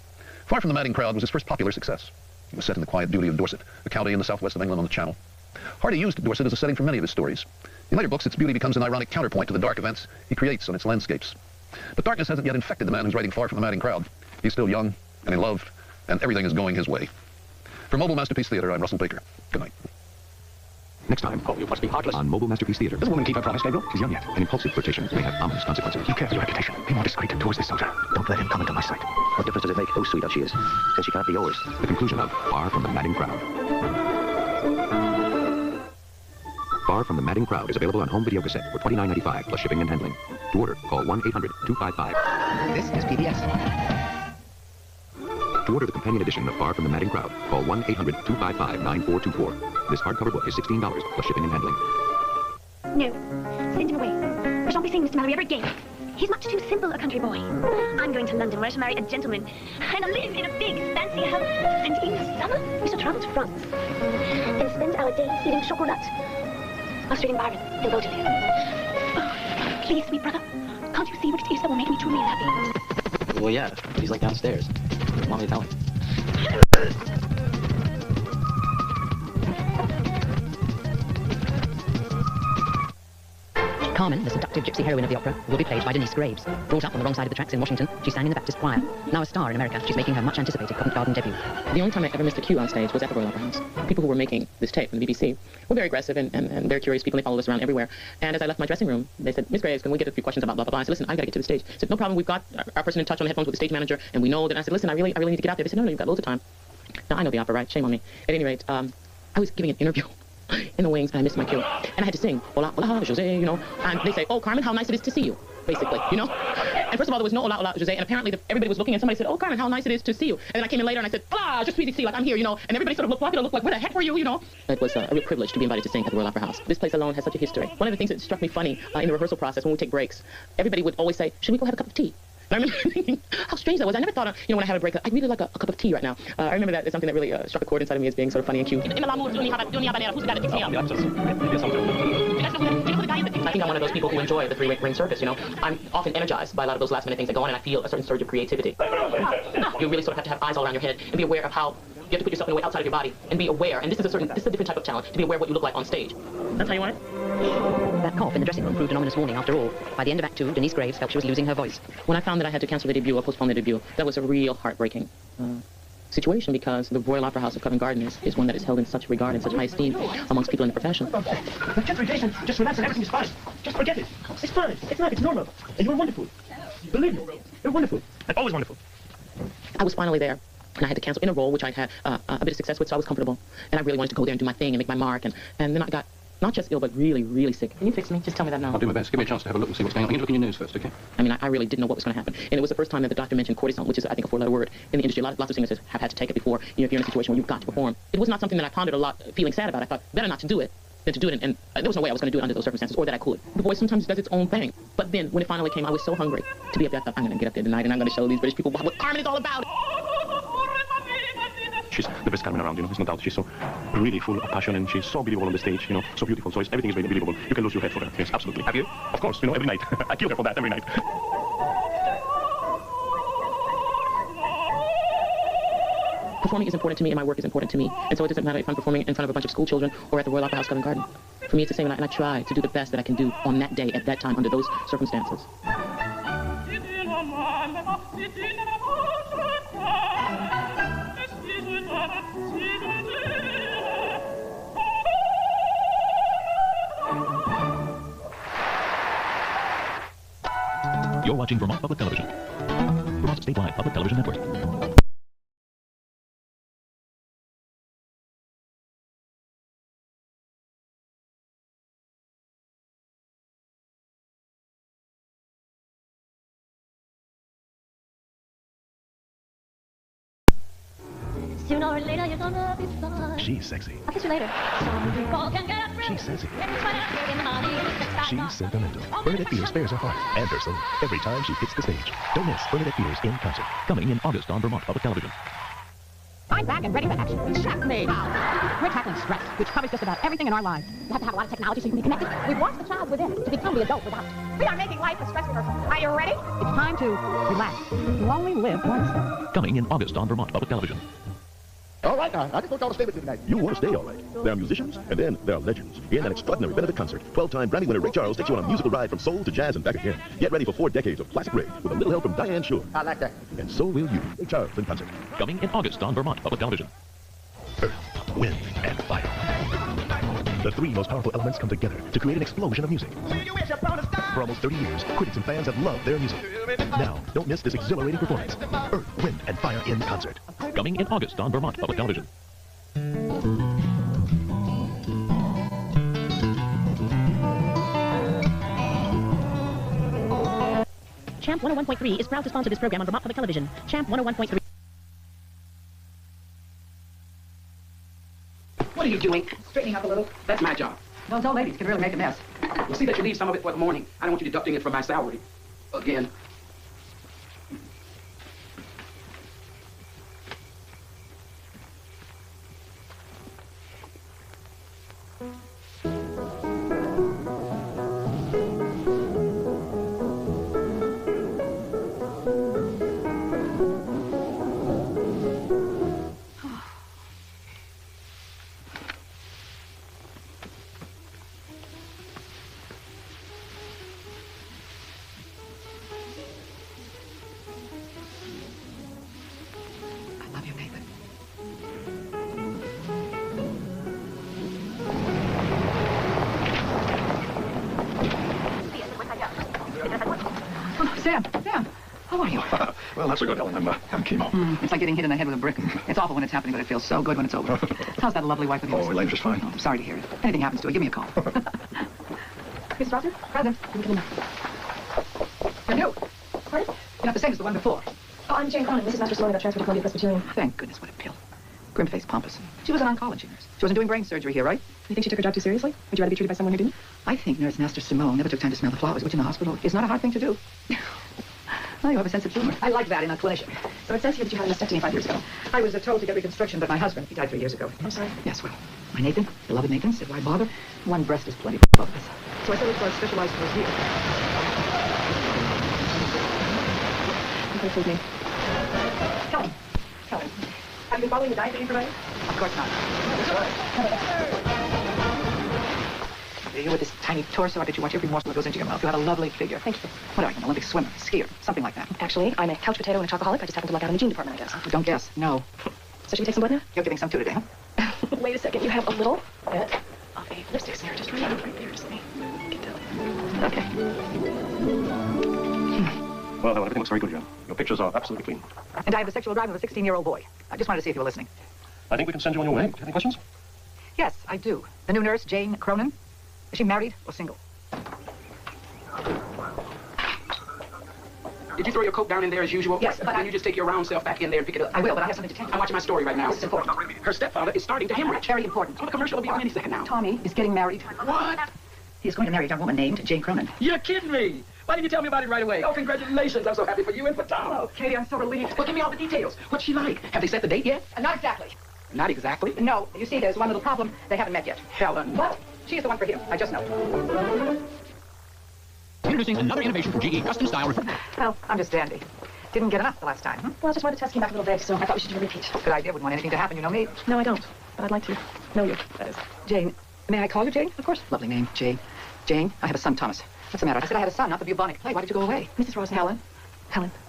Far from the Madding Crowd was his first popular success. It was set in the quiet beauty of Dorset, a county in the southwest of England on the Channel. Hardy used Dorset as a setting for many of his stories. In later books, its beauty becomes an ironic counterpoint to the dark events he creates on its landscapes. But darkness hasn't yet infected the man who's writing Far from the Madding Crowd. He's still young, and in love, and everything is going his way. For Mobile Masterpiece Theater, I'm Russell Baker. Good night. Next time, you must be heartless. On Mobile Masterpiece Theater. Does a woman keep her promise, Gabriel? She's young yet. An impulsive flirtation may have ominous consequences. You care for your reputation. Be more discreet towards this soldier. Don't let him come into my sight. What difference does it make how sweet she is, since she can't be yours? The conclusion of Far from the Madding Crowd. Far from the Madding Crowd is available on home video cassette for $29.95 plus shipping and handling. To order, call 1-800-255. This is PBS. To order the companion edition of Far from the Madding Crowd, call 1-800-255-9424. This hardcover book is $16 plus shipping and handling. No. Send him away. I shan't be seeing Mr. Mallory ever again. He's much too simple a country boy. I'm going to London where I shall marry a gentleman and live in a big, fancy house. And in the summer, we shall travel to France and spend our days eating chocolate. I was reading Byron in Baudelaire. Oh, please, sweet brother, can't you see what it is that will make me truly happy? Well, yeah. He's like downstairs. Want me to tell him? Carmen, the seductive gypsy heroine of the opera, will be played by Denise Graves. Brought up on the wrong side of the tracks in Washington, she sang in the Baptist choir. Now a star in America, she's making her much-anticipated Covent Garden debut. The only time I ever missed a cue on stage was at the Royal Opera House. People who were making this tape from the BBC were very aggressive and very curious people. They followed us around everywhere. And as I left my dressing room, they said, Miss Graves, can we get a few questions about blah, blah, blah? I said, listen, I've got to get to the stage. I said, no problem, we've got our person in touch on the headphones with the stage manager, and we know that. I said, listen, I really need to get out there. They said, no, you've got loads of time. Now, I know the opera, right? Shame on me. At any rate, I was giving an interview in the wings, and I missed my cue. And I had to sing, hola, hola, José, you know. And they say, oh, Carmen, how nice it is to see you, basically, you know. And first of all, there was no hola, hola, José, and apparently everybody was looking, and somebody said, oh, Carmen, how nice it is to see you. And then I came in later, and I said, hola, just sweet to see, like, I'm here, you know. And everybody sort of looked popular, looked like, where the heck were you, you know. It was a real privilege to be invited to sing at the Royal Opera House. This place alone has such a history. One of the things that struck me funny in the rehearsal process when we take breaks, everybody would always say, should we go have a cup of tea? And I remember thinking how strange that was. I never thought, you know, when I have a break, I really like a cup of tea right now. I remember that as something that really struck a chord inside of me as being sort of funny and cute. I think I'm one of those people who enjoy the three-ring circus, you know. I'm often energized by a lot of those last-minute things that go on, and I feel a certain surge of creativity. You really sort of have to have eyes all around your head and be aware of how You have to put yourself in a way outside of your body and be aware. And this is a different type of challenge, to be aware of what you look like on stage. That's how you want it? That cough in the dressing room proved an ominous warning after all. By the end of Act 2, Denise Graves felt she was losing her voice. When I found that I had to cancel the debut or postpone the debut, that was a real heartbreaking situation, because the Royal Opera House of Covent Garden is one that is held in such regard and such high esteem amongst people in the profession. Just relax and everything is fine. Just forget it. It's fine. It's not. It's normal. And you're wonderful. Believe me. You're wonderful. And always wonderful. I was finally there, and I had to cancel in a role which I'd had a bit of success with, so I was comfortable. And I really wanted to go there and do my thing and make my mark. And then I got not just ill, but really, really sick. Can you fix me? Just tell me that now. I'll do my best. Give me a chance to have a look and see what's going on. I need to look in your news first, okay? I mean, I really didn't know what was going to happen. And it was the first time that the doctor mentioned cortisone, which is, I think, a 4-letter word in the industry. Lots of singers have had to take it before, if you're in a situation where you've got to perform. It was not something that I pondered a lot, feeling sad about. I thought, better not to do it than to do it. And there was no way I was going to do it under those circumstances, or that I could. The voice sometimes does its own thing. But then, when it finally came, I was so hungry to be up there. I thought, I'm going to get up there tonight, and I'm going to show these British people what Carmen is all about. She's the best Carmen around, you know, there's no doubt. She's so really full of passion, and she's so believable on the stage, you know, so beautiful. So everything is really believable. You can lose your head for her. Yes, absolutely. Have you? Of course, you know, every night. I kill her for that every night. Performing is important to me, and my work is important to me. And so it doesn't matter if I'm performing in front of a bunch of school children or at the Royal Opera House Covent Garden. For me, it's the same, and I try to do the best that I can do on that day, at that time, under those circumstances. You're watching Vermont Public Television, Vermont's statewide public television network. Sooner or later you're gonna be fine. She's sexy. I'll kiss you later. Some people can get up. She's sassy. She's sentimental. Bernadette Peters bears her heart and her soul every time she hits the stage. Don't miss Bernadette Peters in concert, coming in August on Vermont Public Television. I'm back and ready for action. Checkmate. We're tackling stress, which covers just about everything in our lives. You have to have a lot of technology so you can be connected. We've watched the child within to become the adult without. We are making life a stress rehearsal. Are you ready? It's time to relax. You only live once. Coming in August on Vermont Public Television. All right, now, I just want y'all to stay with me tonight. You want to stay all right. There are musicians, and then there are legends. In an extraordinary benefit concert, 12-time Grammy winner Ray Charles takes you on a musical ride from soul to jazz and back again. Get ready for 4 decades of classic Ray with a little help from Diane Shore. I like that. And so will you. Ray Charles in concert. Coming in August on Vermont Public Television. Earth, wind, and fire. The 3 most powerful elements come together to create an explosion of music. For almost 30 years, critics and fans have loved their music. Now, don't miss this exhilarating performance. Earth, Wind, and Fire in concert. Coming in August on Vermont Public Television. Champ 101.3 is proud to sponsor this program on Vermont Public Television. Champ 101.3. What are you doing? Straightening up a little. That's my job. Those old ladies can really make a mess. You'll see that you leave some of it for the morning. I don't want you deducting it from my salary. Again. Sam, how are you? Well, not so good, Ellen. I'm having chemo. It's like getting hit in the head with a brick. It's awful when it's happening, but it feels so good when it's over. How's that lovely wife of yours? Oh, Elaine's just fine. Oh, I'm sorry to hear it. If anything happens to her, give me a call. Miss Rosser? Present. And you? Pardon? You're not the same as the one before. Oh, I'm Jane Cronin, Mrs. Master Sloan, got transferred to Columbia Presbyterian. Thank goodness, what a pill. Grim-faced, pompous. She was an oncology nurse. She wasn't doing brain surgery here, right? You think she took her job too seriously? Would you rather be treated by someone who didn't? I think Nurse Master Simone never took time to smell the flowers, which in the hospital is not a hard thing to do. Well, you have a sense of humor. I like that in a clinician. So it says here that you had a mastectomy 5 years ago. I was told to get reconstruction, but my husband, he died 3 years ago. I'm sorry? Yes, well, my Nathan, beloved Nathan, said, why bother? One breast is plenty for both of us. So I settled for a specialized procedure. You could have told me. Helen. Have you been following the diet that you provided? Of course not. You with this tiny torso, I bet you watch every morsel that goes into your mouth. You have a lovely figure. Thank you. What are you, an Olympic swimmer, skier, something like that? Actually, I'm a couch potato and a chocoholic. I just happen to luck out in the gene department, I guess. Don't guess. No. So should we take some blood now? You're giving some too today, huh? Wait a second. You have a little bit of a lipstick smear just right there. Just let me get that. Okay. Well, everything looks very good, John. Your pictures are absolutely clean. And I have the sexual drive of a 16-year-old boy. I just wanted to see if you were listening. I think we can send you on your way. Do you have any questions? Yes, I do. The new nurse, Jane Cronin. Is she married or single? Did you throw your coat down in there as usual? Yes, but Can you just take your round self back in there and pick it up? I will, but I have something to tell you. I'm watching my story right now. This is important. Her stepfather is starting to hemorrhage. Very important. Oh, the commercial will be on any second now. Tommy is getting married. What? He is going to marry a young woman named Jane Cronin. You're kidding me. Why didn't you tell me about it right away? Oh, congratulations. I'm so happy for you and for Tom. Oh, Katie, I'm so relieved. Well, give me all the details. What's she like? Have they set the date yet? Not exactly. Not exactly? No. You see, there's one little problem. They haven't met yet. Helen. But she is the one for him. I just know. Introducing another innovation from GE, custom style reform. Well, I'm just dandy. Didn't get enough the last time, huh? Well, I just wanted to test you back a little bit, so I thought we should do a repeat. Good idea. Wouldn't want anything to happen. You know me. No, I don't. But I'd like to know you, that is. Jane. May I call you Jane? Of course. Lovely name, Jane. Jane, I have a son, Thomas. What's the matter? I said I had a son, not the bubonic plague. Why did you go away? Mrs. Rosen. Helen,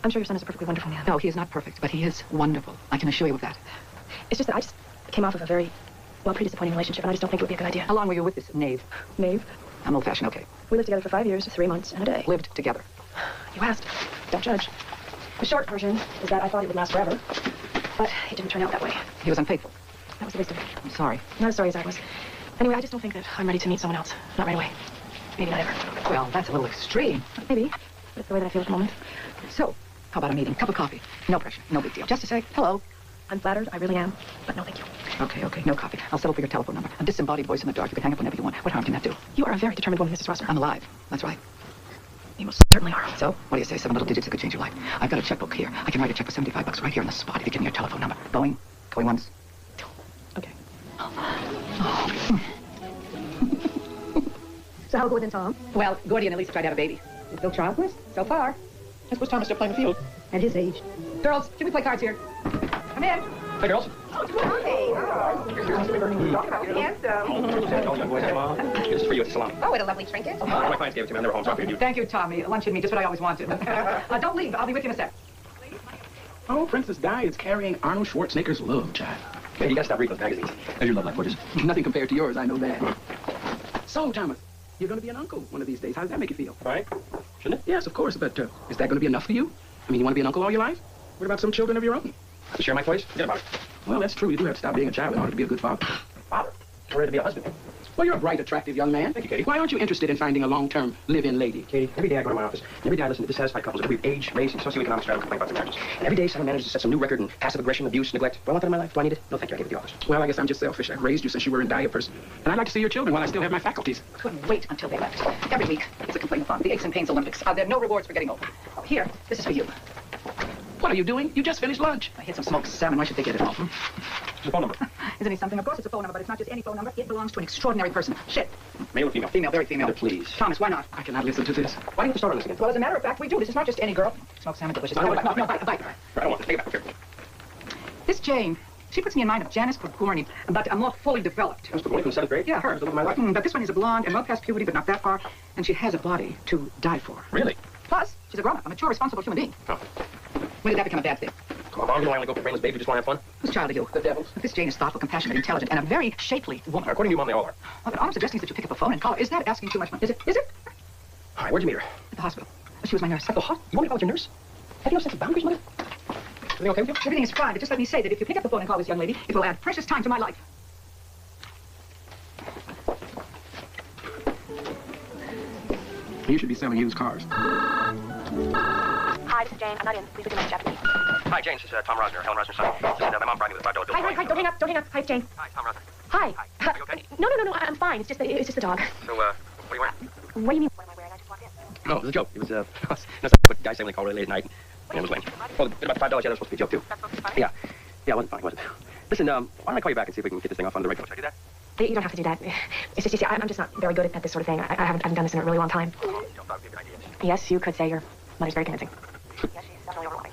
I'm sure your son is a perfectly wonderful man. No, he is not perfect, but he is wonderful. I can assure you of that. It's just that I just came off of a very, well, pretty disappointing relationship, and I just don't think it would be a good idea. How long were you with this knave? Knave? I'm old-fashioned, okay. We lived together for 5 years, 3 months, and a day. Lived together. You asked. Don't judge. The short version is that I thought it would last forever, but it didn't turn out that way. He was unfaithful. That was the least of it. I'm sorry. Not as sorry as I was. Anyway, I just don't think that I'm ready to meet someone else. Not right away. Maybe not ever. Well, that's a little extreme. Maybe. But it's the way that I feel at the moment. So, how about a meeting? Cup of coffee. No pressure. No big deal. Just to say hello. I'm flattered. I really am. But no, thank you. Okay. No coffee. I'll settle for your telephone number. A disembodied voice in the dark. You can hang up whenever you want. What harm can that do? You are a very determined woman, Mrs. Rosser. I'm alive. That's right. You most certainly are. So, what do you say? 7 little digits that could change your life. I've got a checkbook here. I can write a check for $75 right here on the spot if you give me your telephone number. Going once. Okay. So how good and Tom? Well, Gordy and Elisa tried to have a baby. Still childless? So far. I suppose Thomas still playing the field. At his age. Girls, should we play cards here? Come in. Hey, girls. This is for you at the salon. Oh, what a lovely trinket. My clients gave it to me on their home, so I figured you. Thank you, Tommy. Lunch and me, just what I always wanted. Don't leave. I'll be with you in a sec. Oh, Princess Di is carrying Arnold Schwarzenegger's love child. Hey, you gotta stop reading those magazines. There's your love life, gorgeous. Nothing compared to yours, I know that. So, Thomas, you're gonna be an uncle one of these days. How does that make you feel? All right. Shouldn't it? Yes, of course, but is that gonna be enough for you? I mean, you wanna be an uncle all your life? What about some children of your own? To share my toys? Forget about it. Well, that's true. You do have to stop being a child in order to be a good father. Father? I'm ready to be a husband. Well, you're a bright, attractive young man. Thank you, Katie. Why aren't you interested in finding a long-term live-in lady? Katie, every day I go to my office, and every day I listen to dissatisfied couples of every age, race, and socioeconomic strata complain about their marriages. And every day someone manages to set some new record in passive aggression, abuse, neglect. Do I want that in my life? Do I need it? No, thank you. I give it the office. Well, I guess I'm just selfish. I've raised you since you were in diapers. And I'd like to see your children while I still have my faculties. Couldn't wait until they left. Every week, it's a complete fun. The Aches and Pains Olympics. There are no rewards for getting old. Oh, here, this is for you. What are you doing? You just finished lunch. I hit some smoked salmon. Why should they get it all? The phone number. Isn't he something? Of course it's a phone number, but it's not just any phone number. It belongs to an extraordinary person. Shit. Male or female? Female, very female. Mother, please. Thomas, why not? I cannot listen to this. Why do you have to start on this again? Well, as a matter of fact, we do. This is not just any girl. Smoked salmon, delicious. No, bite. I don't want this. Take it back. Here. This Jane, she puts me in mind of Janice Pogorny, but a more fully developed. Janice Pogorny from 7th grade? Yeah, her. The love of my life. But this one is a blonde and well past puberty, but not that far. And she has a body to die for. Really? Plus, she's a grown-up, a mature, responsible human being. Oh. When did that become a bad thing? Come on, you don't only go for brainless baby, you just want to have fun? Whose child are you? The devil's. This Jane is thoughtful, compassionate, intelligent, and a very shapely woman. According to you, Mom, they all are. Well, but all I'm suggesting is that you pick up the phone and call her. Is that asking too much money? Is it? Is it? All right, where'd you meet her? At the hospital. She was my nurse. At the hospital? You want me to call your nurse? Have you no sense of boundaries, Mother? Everything okay with you? Everything is fine, but just let me say that if you pick up the phone and call this young lady, it will add precious time to my life. You should be selling used cars. Hi, this is Jane. I'm not in. Please leave a message after me. Hi, Jane. This is Tom Rosner, Helen Rosner's son. Listen, my mom brought me with a $5 bill. Hi. Don't hang up. Don't hang up. Hi, it's Jane. Hi, Tom Rosner. Hi. Are you okay? No. I'm fine. It's just the dog. So, what are you wearing? What do you mean? What am I wearing? I just walked in. No, it was a joke. It was, what guys say when they call really late at night. And it was lame. Oh, the bit about the $5, yeah, that was supposed to be a joke, too. Yeah, it wasn't funny, was it? Listen, why don't I call you back and see if we can get this thing off on the radio? Should I do that? You don't have to do that. It's just, you see, I'm just not very good at this sort of thing. I haven't done this in a really long time. You don't thought it would be a good idea. Yes, you could say your mother's very convincing. Yes, she's definitely overwhelming.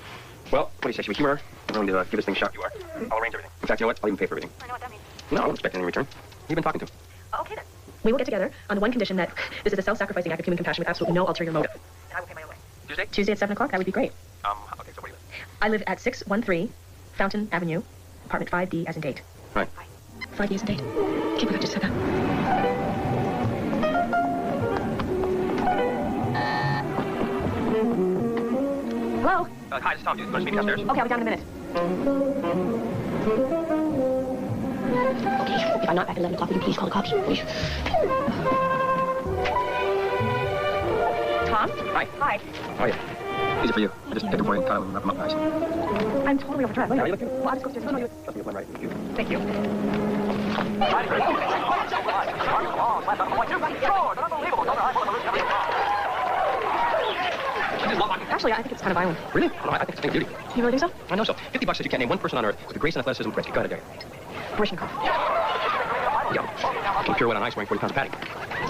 Well, what do you say? Should we humor her? willing to give this thing a shot, you are. I'll arrange everything. In fact, you know what? I'll even pay for everything. I know what that means. No, I won't expect anything in return. Who you been talking to? Oh, okay then. We will get together on the one condition that this is a self-sacrificing act of human compassion with absolutely no ulterior motive. And I will pay my own way. Tuesday? Tuesday at 7 o'clock, that would be great. Okay, so where do you live? I live at 613 Fountain Avenue, apartment 5D as in date. Right. 5D as in date. Can't believe I just said that. Hello? Hi, this is Tom. Do you want to meet me downstairs? Okay, I'll be down in a minute. Okay, if I'm not back at 11 o'clock, will you please call the cops? Please. Tom? Hi. Hi. Oh, yeah. Easy for you. I just picked up for you and cut him and wrap him up nice. I'm totally overdrawn. Yeah, you look good. Well, I'll just go upstairs. No, you... Trust me, you'll blend right. Thank you. Actually, I think it's kind of violent. Really? No, I think it's a thing of beauty. You really think so? I know so. $50 says you can't name one person on earth with the grace and athleticism of Gretzky. Go ahead, Derek. Baryshnikov. Yeah. I can pirouette on ice wearing 40 pounds of padding.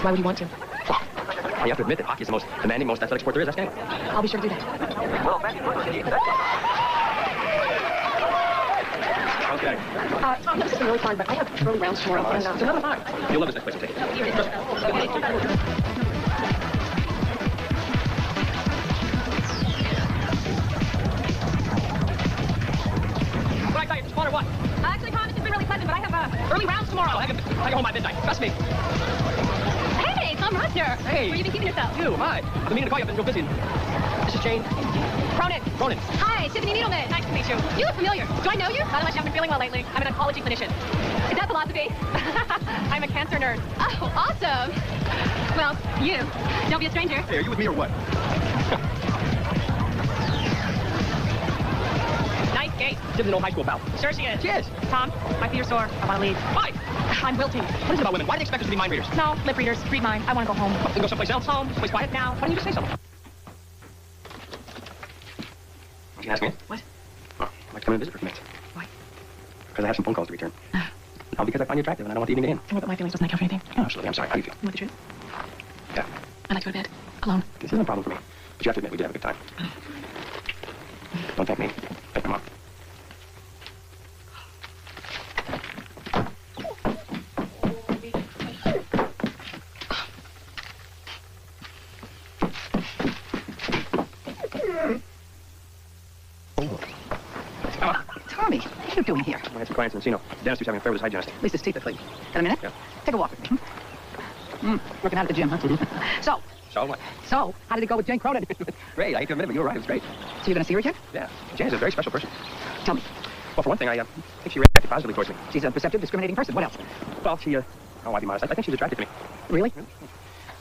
Why would you want to? Well, you have to admit that hockey is the most demanding, most athletic sport there is. That's standing. I'll be sure to do that. Okay. Tom, this has been really fun, but I have early rounds tomorrow. And, it's another time. You'll love this next place you take it. Trust me. What I tell you, just fun or what? Actually, Tom, this has been really pleasant, but I have early rounds tomorrow. I can go home by midnight. Trust me. Hey, Tom Roster. Hey. Where you been keeping yourself? You, hi. I've been meaning to call you. I've been real busy. This is Jane. Cronin. Cronin. Hi, Tiffany Needleman. Nice to meet you. You look familiar. Do I know you? Not unless you haven't been feeling well lately. I'm an oncology clinician. Is that philosophy? I'm a cancer nerd. Oh, awesome. Well, you. Don't be a stranger. Hey, are you with me or what? Nice gate. Tim's an old high school pal. Sure she is. She is. Tom, my feet are sore. I want to leave. Why? I'm wilting. What is it about women? Why do they expect us to be mind readers? No, lip readers. Read mine. I want to go home. Then go someplace else. Home. Someplace quiet. Now. Why don't you just say something? You can ask me. What? Well, I'd like to come and visit for a few minutes. Why? Because I have some phone calls to return. No, because I find you attractive and I don't want the evening to end. Don't worry about my feelings. Doesn't that count for anything? No, absolutely. I'm sorry. How do you feel? You want the truth? Yeah. I'd like to go to bed. Alone. This isn't a problem for me. But you have to admit we did have a good time. Don't thank me. Thank your mom. Tommy, what are you doing here? I had some clients in Encino. Dennis was having an affair with his hygienist. At least his teeth are clean. Got a minute? Yeah. Take a walk with me. Working out at the gym, huh? So what? So, how did it go with Jane Cronin? Great. I hate to admit it, but you were right. It was great. So you're going to see her again? Yeah. Jane is a very special person. Tell me. Well, for one thing, I think she reacted positively towards me. She's a perceptive, discriminating person. What else? Well, she, I'll be modest. I think she's attracted to me. Really? And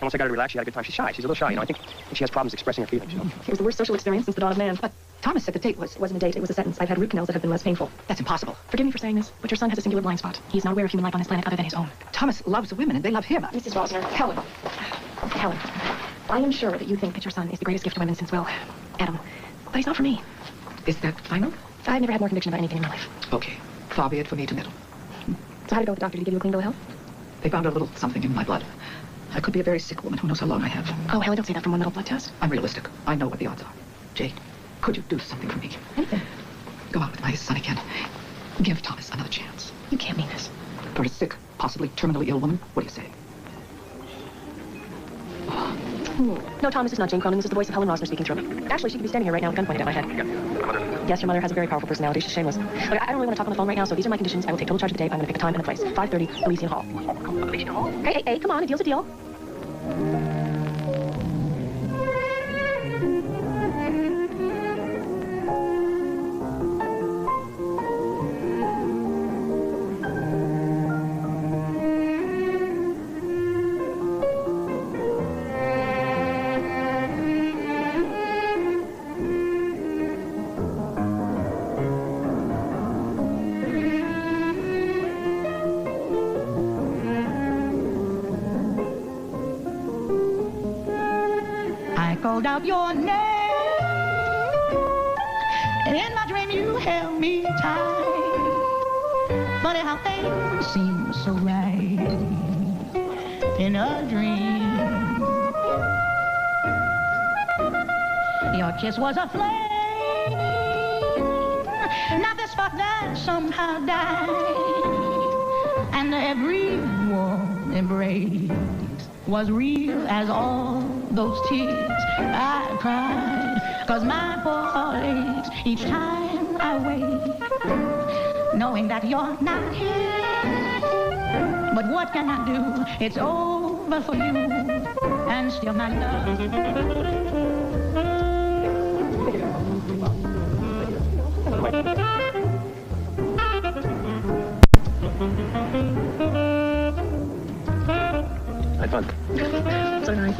once I got her to relax, she had a good time. She's shy. She's a little shy, you know. I think she has problems expressing her feelings, you know. It was the worst social experience since the dawn of man. But Thomas said the date wasn't a date. It was a sentence. I've had root canals that have been less painful. That's impossible. Forgive me for saying this, but your son has a singular blind spot. He's not aware of human life on this planet other than his own. Thomas loves women, and they love him. Mrs. Rosner, Helen, I am sure that you think that your son is the greatest gift to women since, well, Adam. But he's not for me. Is that final? I've never had more conviction about anything in my life. Okay. Far be it for me to meddle. So how did it go with the doctor? Did he give you a clean bill of health? They found a little something in my blood. I could be a very sick woman. Who knows how long I have. Oh, Helen, don't say that from one little blood test. I'm realistic. I know what the odds are. Jane, could you do something for me? Anything. Go out with my son again. Give Thomas another chance. You can't mean this. For a sick, possibly terminally ill woman? What do you say? No, Tom, this is not Jane Cronin. This is the voice of Helen Rosner speaking through me. Actually, she could be standing here right now with a gun pointed at my head. Yes, your mother has a very powerful personality. She's shameless. Look, I don't really want to talk on the phone right now, so these are my conditions. I will take total charge of the tape. I'm going to pick a time and a place. 5:30, Elysian Hall. Elysian Hall? Hey, come on. A deal's a deal. Called out your name, and in my dream you held me tight. Funny how things seem so right in a dream. Your kiss was a flame, not heart that somehow died, and every warm embrace was real as all those tears I cried. 'Cause my poor heart aches each time I wake, knowing that you're not here. But what can I do? It's over for you, and still my love. Had fun. So nice.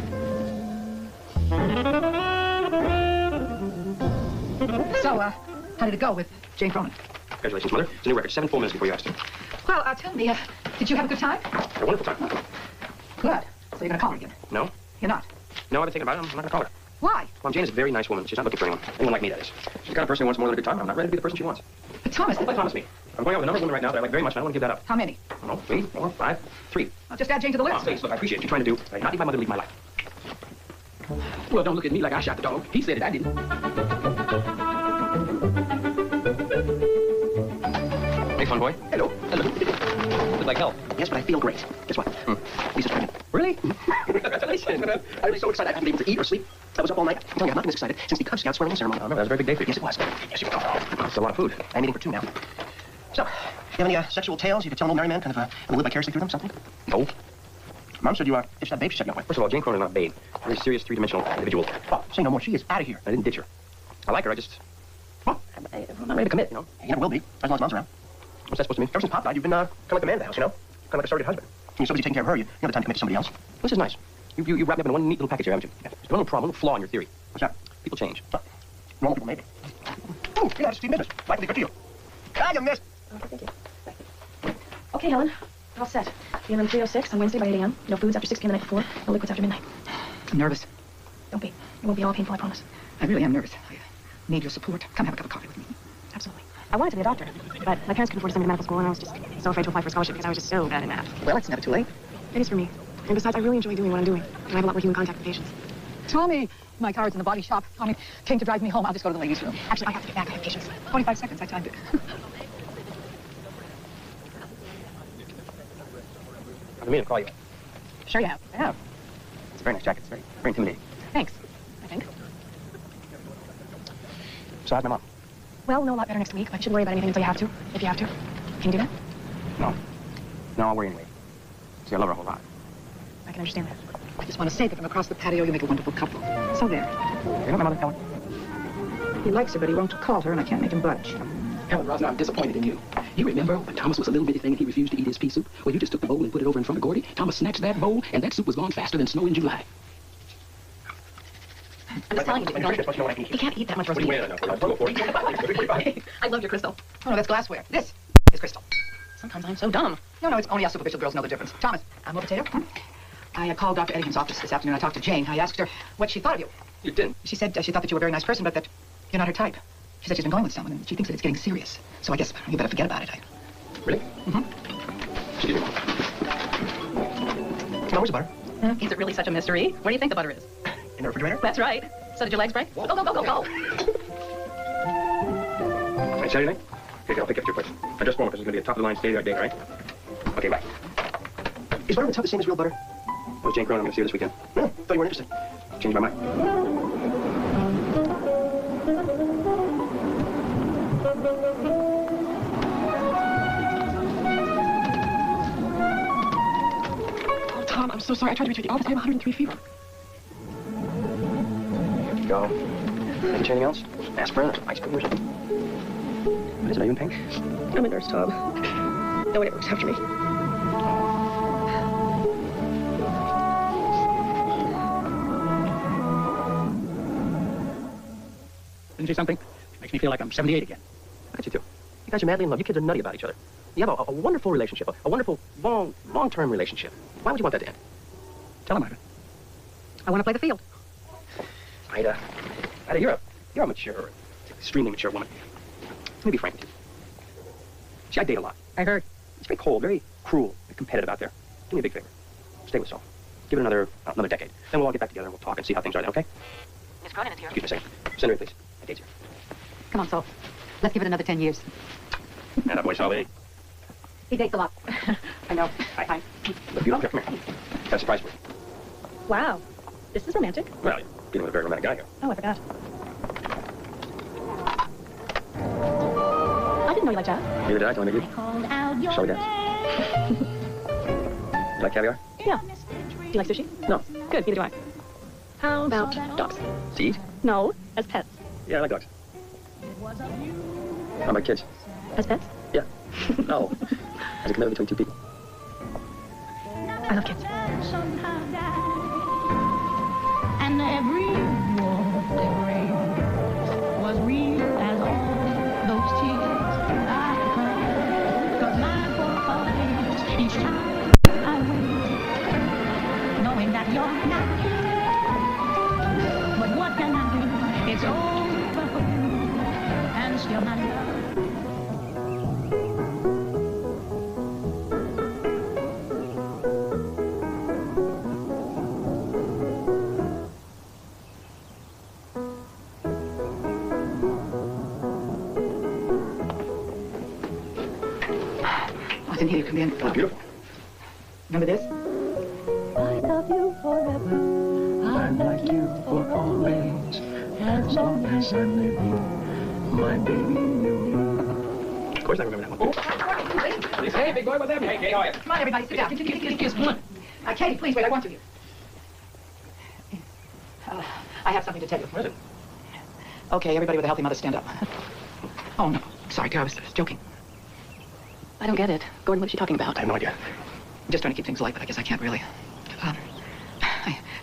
So, how did it go with Jane Cronin? Congratulations, Mother. It's a new record. 7 full minutes before you asked her. Well, tell me, did you have a good time? A wonderful time. Good. So you're gonna call her again? No? You're not? No, I've been thinking about it. I'm not gonna call her. Why? Well, Jane is a very nice woman. She's not looking for anyone. Anyone like me, that is. She's the kind of person who wants more than a good time. I'm not ready to be the person she wants. But Thomas... Don't promise me. I'm going out with a number of women right now that I like very much, and I don't want to give that up. How many? I don't know, 3, 4, 5, 3. I'll just add Jane to the list. Oh, please, look, I appreciate what you're trying to do, but I did not need my mother to leave my life. Well, don't look at me like I shot the dog. He said it, I didn't. Hey, fun boy. Hello. Hello. It's like hell. Yes, but I feel great. Guess what? Lisa's pregnant. Really? Congratulations. I was so excited I couldn't be able to eat or sleep. I was up all night. I'm telling you, I've not been this excited since the Cub Scout swearing-in ceremony. I remember, that was a very big day for you. Yes, it was. Yes, it was. That's a lot of food. I'm eating for 2 now. So, you have any sexual tales you could tell an old married man, kind of live vicariously through them, something? No. Mom said you ditched that babe she set you up with. First of all, Jane Cronin is not a babe. A very serious, three-dimensional individual. Well, say no more. She is out of here. I didn't ditch her. I like her, I just... Well, I'm not ready to commit, you know? You never will be, as long as Mom's around. What's that supposed to mean? Ever since Pop died, you've been kind of like the man of the house, you know? Kind of like a surrogate husband. When you're so busy taking care of her, you don't have time to commit to somebody else. This is nice. You wrap me up in one neat little package here, haven't you? Yeah. There's one little problem, one little flaw in your theory. What's that? People change. Normal people, maybe. Oh, yeah, that's team business. Life will be good to you. Ah, you missed. Thank you. Okay, Helen. All set. Be in room 306 on Wednesday by 8 a.m. No foods after 6 p.m. the night before. No liquids after midnight. I'm nervous. Don't be. It won't be all painful, I promise. I really am nervous. I need your support. Come have a cup of coffee with me. Absolutely. I wanted to be a doctor, but my parents couldn't afford to send me to medical school, and I was just so afraid to apply for a scholarship because I was just so bad in math. Well, it's never too late. It is for me. And besides, I really enjoy doing what I'm doing. And I have a lot more human contact with patients. Tommy! My car's in the body shop. Tommy came to drive me home. I'll just go to the ladies' room. Actually, I have to get back. I have patients. 25 seconds. I timed it. I've been meaning to call you. Sure you have. I have. It's a very nice jacket. It's very, very intimidating. Thanks, I think. So how's my mom? Well, know a lot better next week, but you shouldn't worry about anything until you have to. If you have to. Can you do that? No. No, I'll worry anyway. See, I love her a whole lot. I can understand that. I just want to say that from across the patio, you make a wonderful couple. So there. You know my mother, Helen? He likes her, but he won't call her, and I can't make him budge. Helen Rosner, I'm disappointed in you. You remember when Thomas was a little bitty thing and he refused to eat his pea soup? Well, you just took the bowl and put it over in front of Gordy. Thomas snatched that bowl, and that soup was gone faster than snow in July. I'm just telling you, he can't eat that much roast beef. I love your crystal. Oh, no, that's glassware. This is crystal. Sometimes I'm so dumb. No, it's only us superficial girls know the difference. Thomas, more potato? I called Dr. Eddington's office this afternoon. I talked to Jane. I asked her what she thought of you. You didn't? She said she thought that you were a very nice person, but that you're not her type. She said she's been going with someone, and she thinks that it's getting serious. So I guess you better forget about it. Really? Mm-hmm. Excuse me. Now, where's the butter? Is it really such a mystery? Where do you think the butter is? In the refrigerator? That's right. So did your legs break? Go, go, go, go, go. Can I tell you anything? Okay, I'll pick up your place. I just want because it's going to be a top-of-the-line, state-of-the-art day, all right? Okay, bye. Is butter the top the same as real butter? Oh, Jane Cronin, I'm going to see her this weekend. No, thought you weren't interested. Changed my mind. Oh, Tom, I'm so sorry. I tried to reach you at the office. I have 103 fever. Here we go. Anything else? Aspirin, ice cream or something? What is it? Are you in pain? I'm a nurse, Tom. No one ever looks after me. Didn't you say something? Makes me feel like I'm 78 again. Look at you two. You guys are madly in love. You kids are nutty about each other. You have a wonderful relationship, a wonderful, long-term relationship. Why would you want that to end? Tell him, Ida. I want to play the field. Ida, you're a mature, extremely mature woman. Let me be frank with you. See, I date a lot. I heard. It's very cold, very cruel, very competitive out there. Do me a big favor. Stay with Saul. Give it another decade. Then we'll all get back together and we'll talk and see how things are then, okay? Miss Cronin is here. Excuse me a second. Send her in, please. My date's here. Come on, Saul. Let's give it another 10 years. And that boy Charlie. He dates a lot. I know. Hi. Look beautiful. Come here. Got a surprise for you. Wow. This is romantic. Well, you're dealing with a very romantic guy here. Oh, I forgot. I didn't know you liked jazz. Neither did I till I met you. Shall we dance? You like caviar? Yeah. Do you like sushi? No. Good, neither do I. How about dogs? To eat? No, as pets. Yeah, I like dogs. How about kids? As pets? Yeah. No. As a commitment between two people. I love kids. And every war they raised was real as all those tears I cried. 'Cause my forefathers, each time I wait, knowing that you're not here. But what can I do? It's over for you, and still my love. In here, you come in. Oh, beautiful. Remember this? I love you forever. I'm like you for always, as long as I'm living, my baby you. Of course I remember that one. Hey, big boy, what's happening? Hey, how are you? Come on, everybody, sit down. Kiss. Katie, please wait. I want to. I have something to tell you. What is it? Okay, everybody with a healthy mother, stand up. Oh, no. Sorry, dear, I was joking. I don't get it. Gordon, what is she talking about? I have no idea. I'm just trying to keep things light, but I guess I can't really. I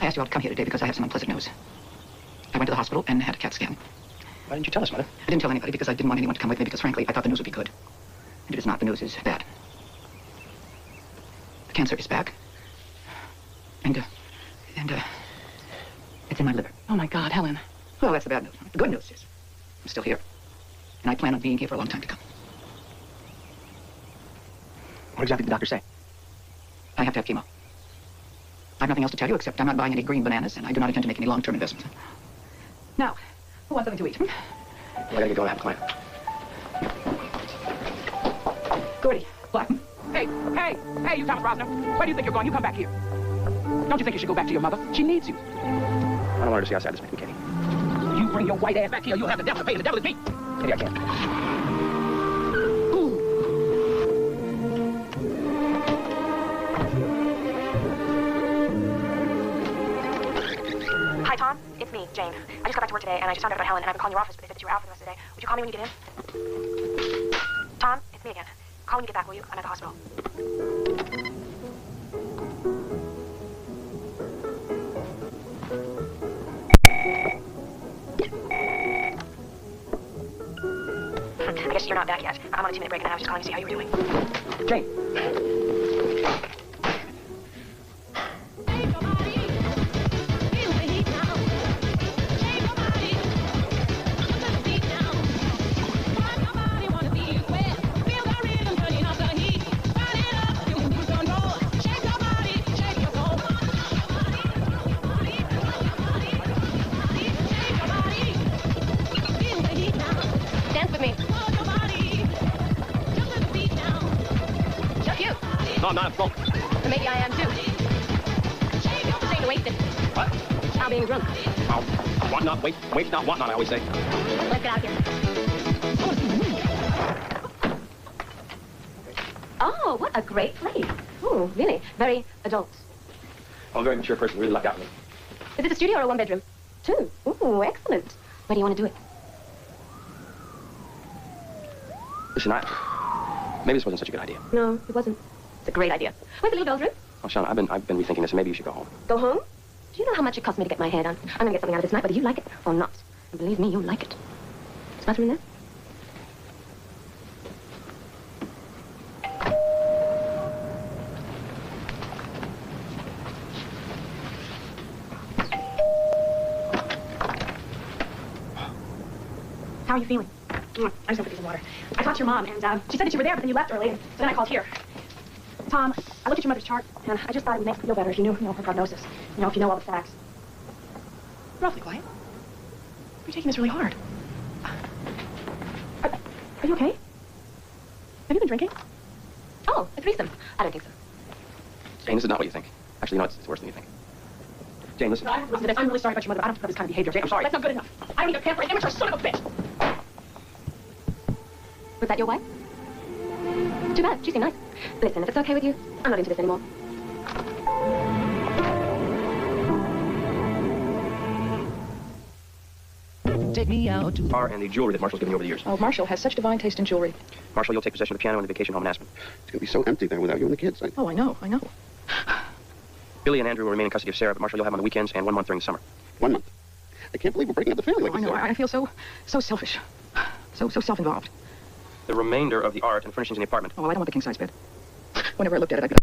asked you all to come here today because I have some unpleasant news. I went to the hospital and had a CAT scan. Why didn't you tell us, Mother? I didn't tell anybody because I didn't want anyone to come with me because, frankly, I thought the news would be good. And it is not. The news is bad. The cancer is back. And it's in my liver. Oh, my God, Helen. Well, that's the bad news. The good news is I'm still here. And I plan on being here for a long time to come. What exactly did the doctor say? I have to have chemo. I have nothing else to tell you except I'm not buying any green bananas and I do not intend to make any long-term investments. Now, who wants something to eat? Well, I gotta get going. I have a client. Gordy, what? Hey, you Thomas Rosner. Where do you think you're going? You come back here. Don't you think you should go back to your mother? She needs you. I don't want her to see how sad this makes me, Katie. You bring your white ass back here, you'll have the devil to pay. The devil is me. Katie, I can't. Hi, Tom. It's me, Jane. I just got back to work today, and I just found out about Helen, and I've been calling your office, but they said that you were out for the rest of the day. Would you call me when you get in? Tom, it's me again. Call when you get back, will you? I'm at the hospital. I guess you're not back yet. I'm on a 2-minute break, and I was just calling to see how you were doing. Jane. Dance with me. Just you. No, I'm not. I'm smoke. Or maybe I am too. Saying to waste it. What? How being drunk. Oh, want not, waste not, want not, I always say. Let's get out of here. Oh, what a great place. Oh, really? Very adult. I'm a very mature person. Really lucked out with me. Is it a studio or a one-bedroom? 2. Ooh, excellent. Where do you want to do it? Listen, maybe this wasn't such a good idea. No, it wasn't. It's a great idea. Where's the little girl's room? Oh, Sean, I've been rethinking this, and maybe you should go home. Go home? Do you know how much it cost me to get my hair done? I'm gonna get something out of this night, whether you like it or not. And believe me, you'll like it. Is the bathroom in there? How are you feeling? I just want to get some water. I talked to your mom, and she said that you were there, but then you left early, and so then I called here. Tom, I looked at your mother's chart, and I just thought it would make her feel better if you knew, her prognosis. If you know all the facts. You're awfully quiet. You're taking this really hard. Are you okay? drinking? Oh, a threesome. I don't think so. Jane, this is not what you think. Actually, you know, it's worse than you think. Jane, listen. I'm really sorry about your mother, but I don't put up this kind of behavior. Jane, I'm sorry. That's not good enough. I don't even care for an immature son of a bitch. Was that your wife? Too bad. She seemed nice. Listen, if it's okay with you, I'm not into this anymore. Take me out to bar and the jewelry that Marshall's given you over the years. Oh, Marshall has such divine taste in jewelry. Marshall, you'll take possession of the piano and the vacation home in Aspen. It's going to be so empty there without you and the kids. Oh, I know. Billy and Andrew will remain in custody of Sarah, but Marshall, you'll have them on the weekends and 1 month during the summer. 1 month. I can't believe we're breaking up the family like I know. this. I feel so selfish. So self-involved. The remainder of the art and furnishings in the apartment. Oh, well, I don't want the king-size bed. Whenever I looked at it, I could...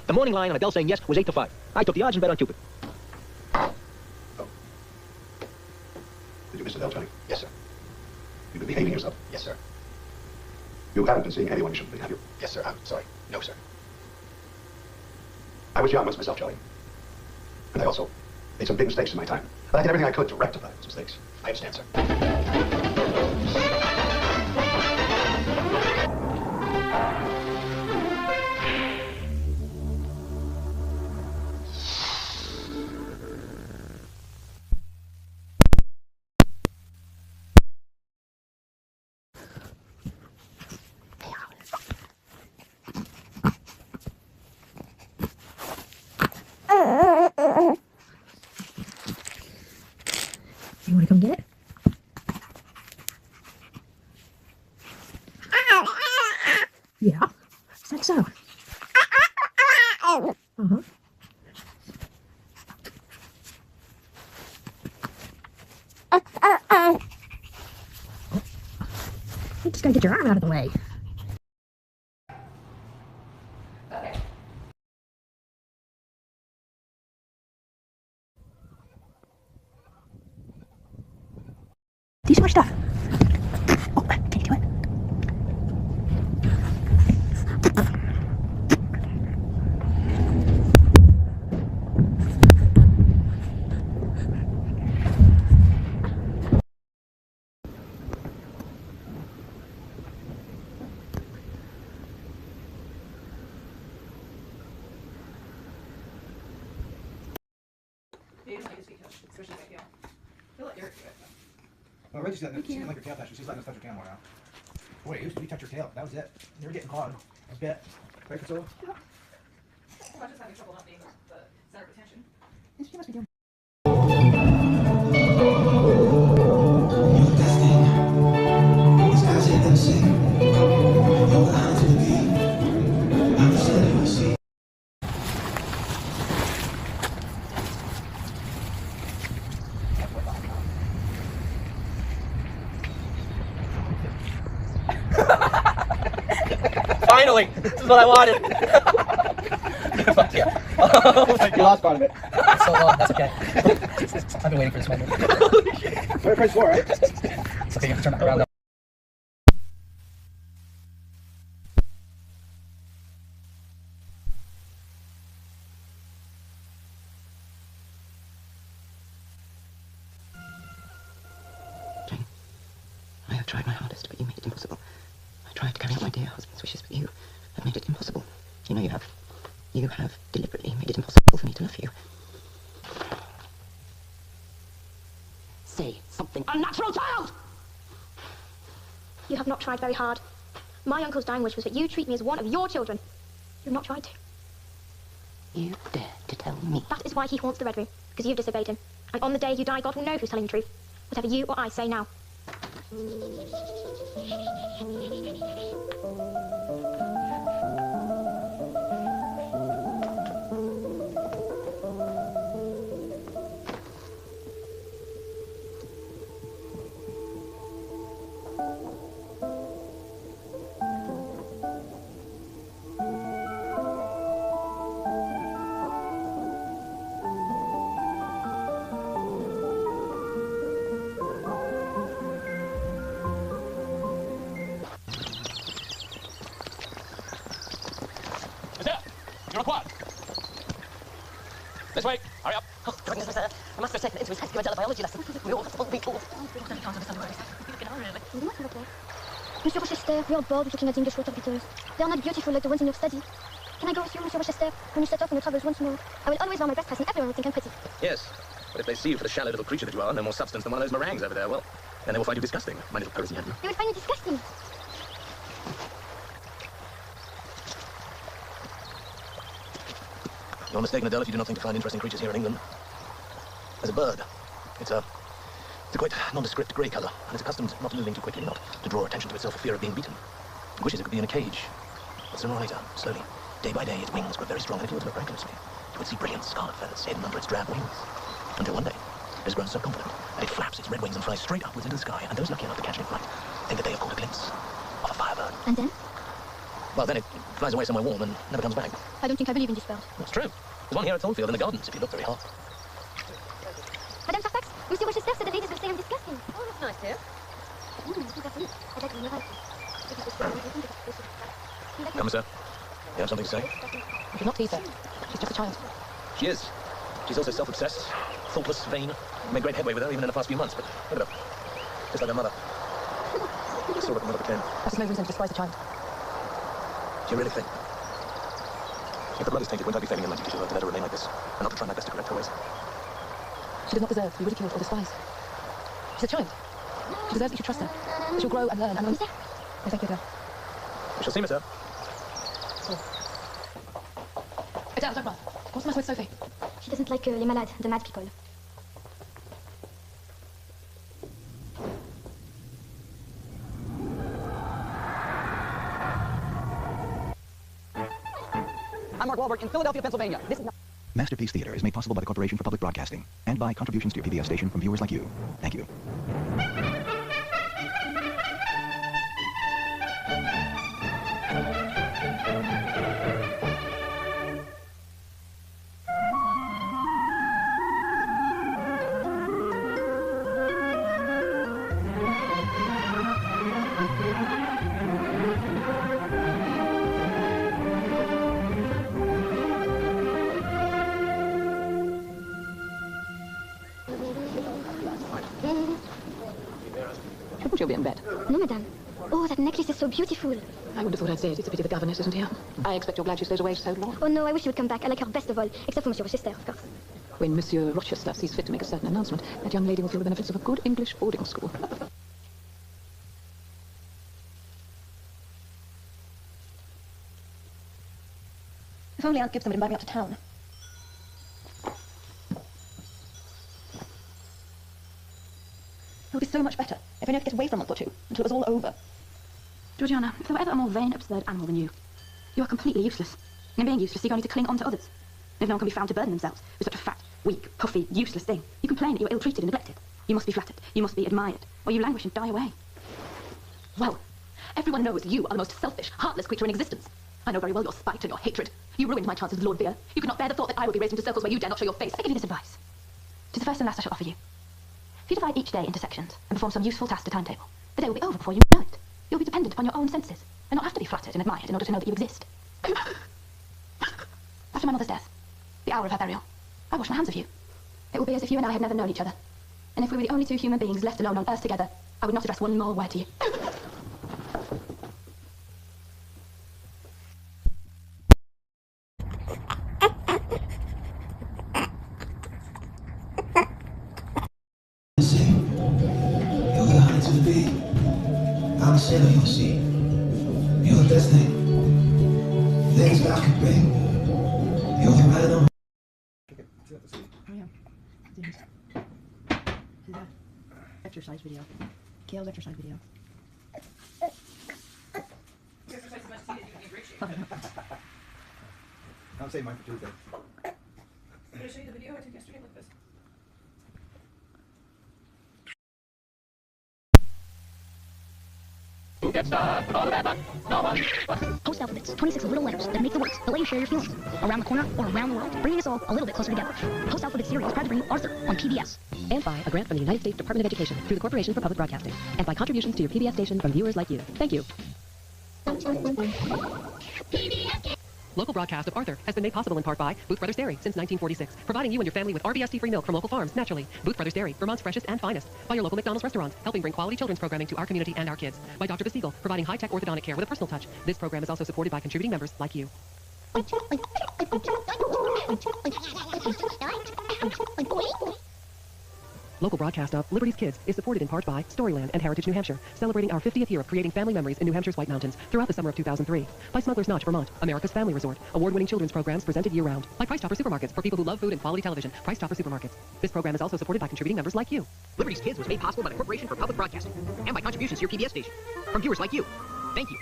The morning line on a bell saying yes was 8 to 5. I took the odds and bet on Cupid. Did you miss the bell, Johnny? Yes, sir. You've been behaving yourself? Yes, sir. You haven't been seeing anyone you shouldn't be, have you? Yes, sir. I'm sorry. No, sir. I was young once myself, Johnny. And I also made some big mistakes in my time. But I did everything I could to rectify those mistakes. I understand, sir. You want to come get it? Yeah. Is that so? Uh-huh. You just gotta get your arm out of the way. Do so much stuff. Oh, can you do it? Well, Reggie's letting she didn't like her tail touch. She's letting us touch her tail more now. Boy, it used to be touch her tail. That was it. They were getting clogged. I bet. Right, Priscilla? I'm just having trouble not being the center of attention. She must be doing. Finally! This is what I wanted! Fuck yeah. Oh, you lost part of it. That's so long, that's okay. I've been waiting for this moment. Holy shit! We're press 4, right? It's okay, you have to turn back around now. Jane, I have tried my hardest, but you made it impossible. I tried to carry out my dear husband's wishes, but you have made it impossible. You know you have. You have deliberately made it impossible for me to love you. Say something, unnatural child! You have not tried very hard. My uncle's dying wish was that you treat me as one of your children. You have not tried to. You dare to tell me? That is why he haunts the Red Room, because you've disobeyed him. And on the day you die, God will know who's telling the truth. Whatever you or I say now. You're a quad. This way. Hurry up. Oh, goodness, sir. I must have taken it into his rescue and done a biology lesson. We all have to be cool. Monsieur Rochester, we are bored of looking at the English water beetles. They are not beautiful like the ones in your study. Can I go with you, Monsieur Rochester, when you set off on your travels once more? I will always wear my best dress and everyone will think I'm pretty. Yes, but if they see you for the shallow little creature that you are, no more substance than one of those meringues over there, well, then they will find you disgusting, my little posy animal. They will find me disgusting. You're mistaken, Adele, if you do not think to find interesting creatures here in England. There's a bird. It's a quite nondescript grey colour, and it's accustomed not to moving too quickly, not to draw attention to itself for fear of being beaten. It wishes it could be in a cage. But sooner or later, slowly, day by day, its wings grow very strong, and if you were to look very closely, you would see brilliant scarlet feathers hidden under its drab wings. Until one day, it has grown so confident that it flaps its red wings and flies straight upwards into the sky, and those lucky enough to catch it in flight think that they have caught a glimpse of a firebird. And then? Well, then it flies away somewhere warm and never comes back. I don't think I believe in this bird. That's true. There's one here at Thornfield in the gardens, if you look very hard. Madame Fairfax, Monsieur Rochester said the ladies will say I'm disgusting. Oh, that's nice, dear. I'd like to hear Come, sir. You have something to say? She's not tease her. She's just a child. She is. She's also self-obsessed, thoughtless, vain. Made great headway with her even in the past few months, but look at her. Just like her mother. Just saw what the mother became. That's no reason to despise the child. Do you really think? If the blood is tainted, won't I be failing in my duty to her to let her remain like this, and not to try my best to correct her ways? She does not deserve to be ridiculed or despised. She's a child. She deserves that you should trust her. That she'll grow and learn and learn. Oh, thank you, dear. We shall see, Miss Earl. Adele, don't run. What's the matter with Sophie? She doesn't like les malades, the mad people. I'm Mark Wahlberg in Philadelphia, Pennsylvania. This is not... Masterpiece Theater is made possible by the Corporation for Public Broadcasting and by contributions to your PBS station from viewers like you. Thank you. Shouldn't you be in bed? No, madame. Oh, that necklace is so beautiful. I would have thought I'd say it. It's a pity the governess isn't here. I expect you're glad she stays away so long. Oh, no, I wish you would come back. I like her best of all, except for Monsieur Rochester, of course. When Monsieur Rochester sees fit to make a certain announcement, that young lady will feel the benefits of a good English boarding school. If only Aunt Gibson would invite me up to town. It would be so much better if I knew I could get away for a month or two, until it was all over. Georgiana, if there were ever a more vain, absurd animal than you are completely useless. And in being useless, you only to cling on to others. And if no one can be found to burden themselves with such a fat, weak, puffy, useless thing, you complain that you are ill-treated and neglected. You must be flattered, you must be admired, or you languish and die away. Well, everyone knows you are the most selfish, heartless creature in existence. I know very well your spite and your hatred. You ruined my chances with Lord Vere. You could not bear the thought that I would be raised into circles where you dare not show your face. I give you this advice. It is the first and last I shall offer you. If you divide each day into sections and perform some useful task to timetable, the day will be over before you know it. You'll be dependent upon your own senses, and not have to be flattered and admired in order to know that you exist. After my mother's death, the hour of her burial, I wash my hands of you. It will be as if you and I had never known each other. And if we were the only two human beings left alone on earth together, I would not address one more word to you. You're the honey to the bee. I'm the sailor you'll see. You're the best thing. Things God can bring. You're the right on. Exercise video. Kale's exercise video. I'll save mine for Tuesday. Did I show you the video I took yesterday like this? Who gets stuck? All the bad luck. No one. Post alphabets, 26 little letters that make the words that let you share your feelings. Around the corner or around the world, bringing us all a little bit closer together. Post alphabet series proud to bring Arthur on PBS. And by a grant from the United States Department of Education through the Corporation for Public Broadcasting. And by contributions to your PBS station from viewers like you. Thank you. Local broadcast of Arthur has been made possible in part by Booth Brothers Dairy since 1946, providing you and your family with RBST-free milk from local farms naturally. Booth Brothers Dairy, Vermont's freshest and finest. By your local McDonald's restaurants, helping bring quality children's programming to our community and our kids. By Dr. Basiegel, providing high-tech orthodontic care with a personal touch. This program is also supported by contributing members like you. Local broadcast of Liberty's Kids is supported in part by Storyland and Heritage New Hampshire, celebrating our 50th year of creating family memories in New Hampshire's White Mountains throughout the summer of 2003. By Smuggler's Notch, Vermont, America's family resort, award-winning children's programs presented year-round. By Price Chopper Supermarkets, for people who love food and quality television. Price Chopper Supermarkets. This program is also supported by contributing members like you. Liberty's Kids was made possible by the Corporation for Public Broadcasting and by contributions to your PBS station from viewers like you. Thank you.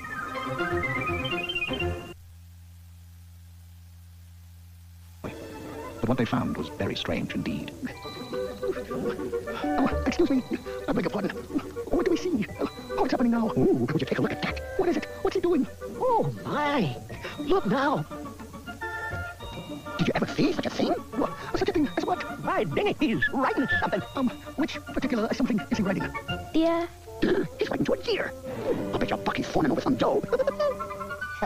But what they found was very strange indeed. Oh, excuse me. I beg your pardon. What do we see? What's happening now? Ooh, would you take a look at that? What is it? What's he doing? Oh, my. Look now. Did you ever see such a thing? What? Such a thing as what? My dang it, he's writing something. Which particular something is he writing? Dear. He's writing to a deer. I'll bet your Bucky's fawning over some dough.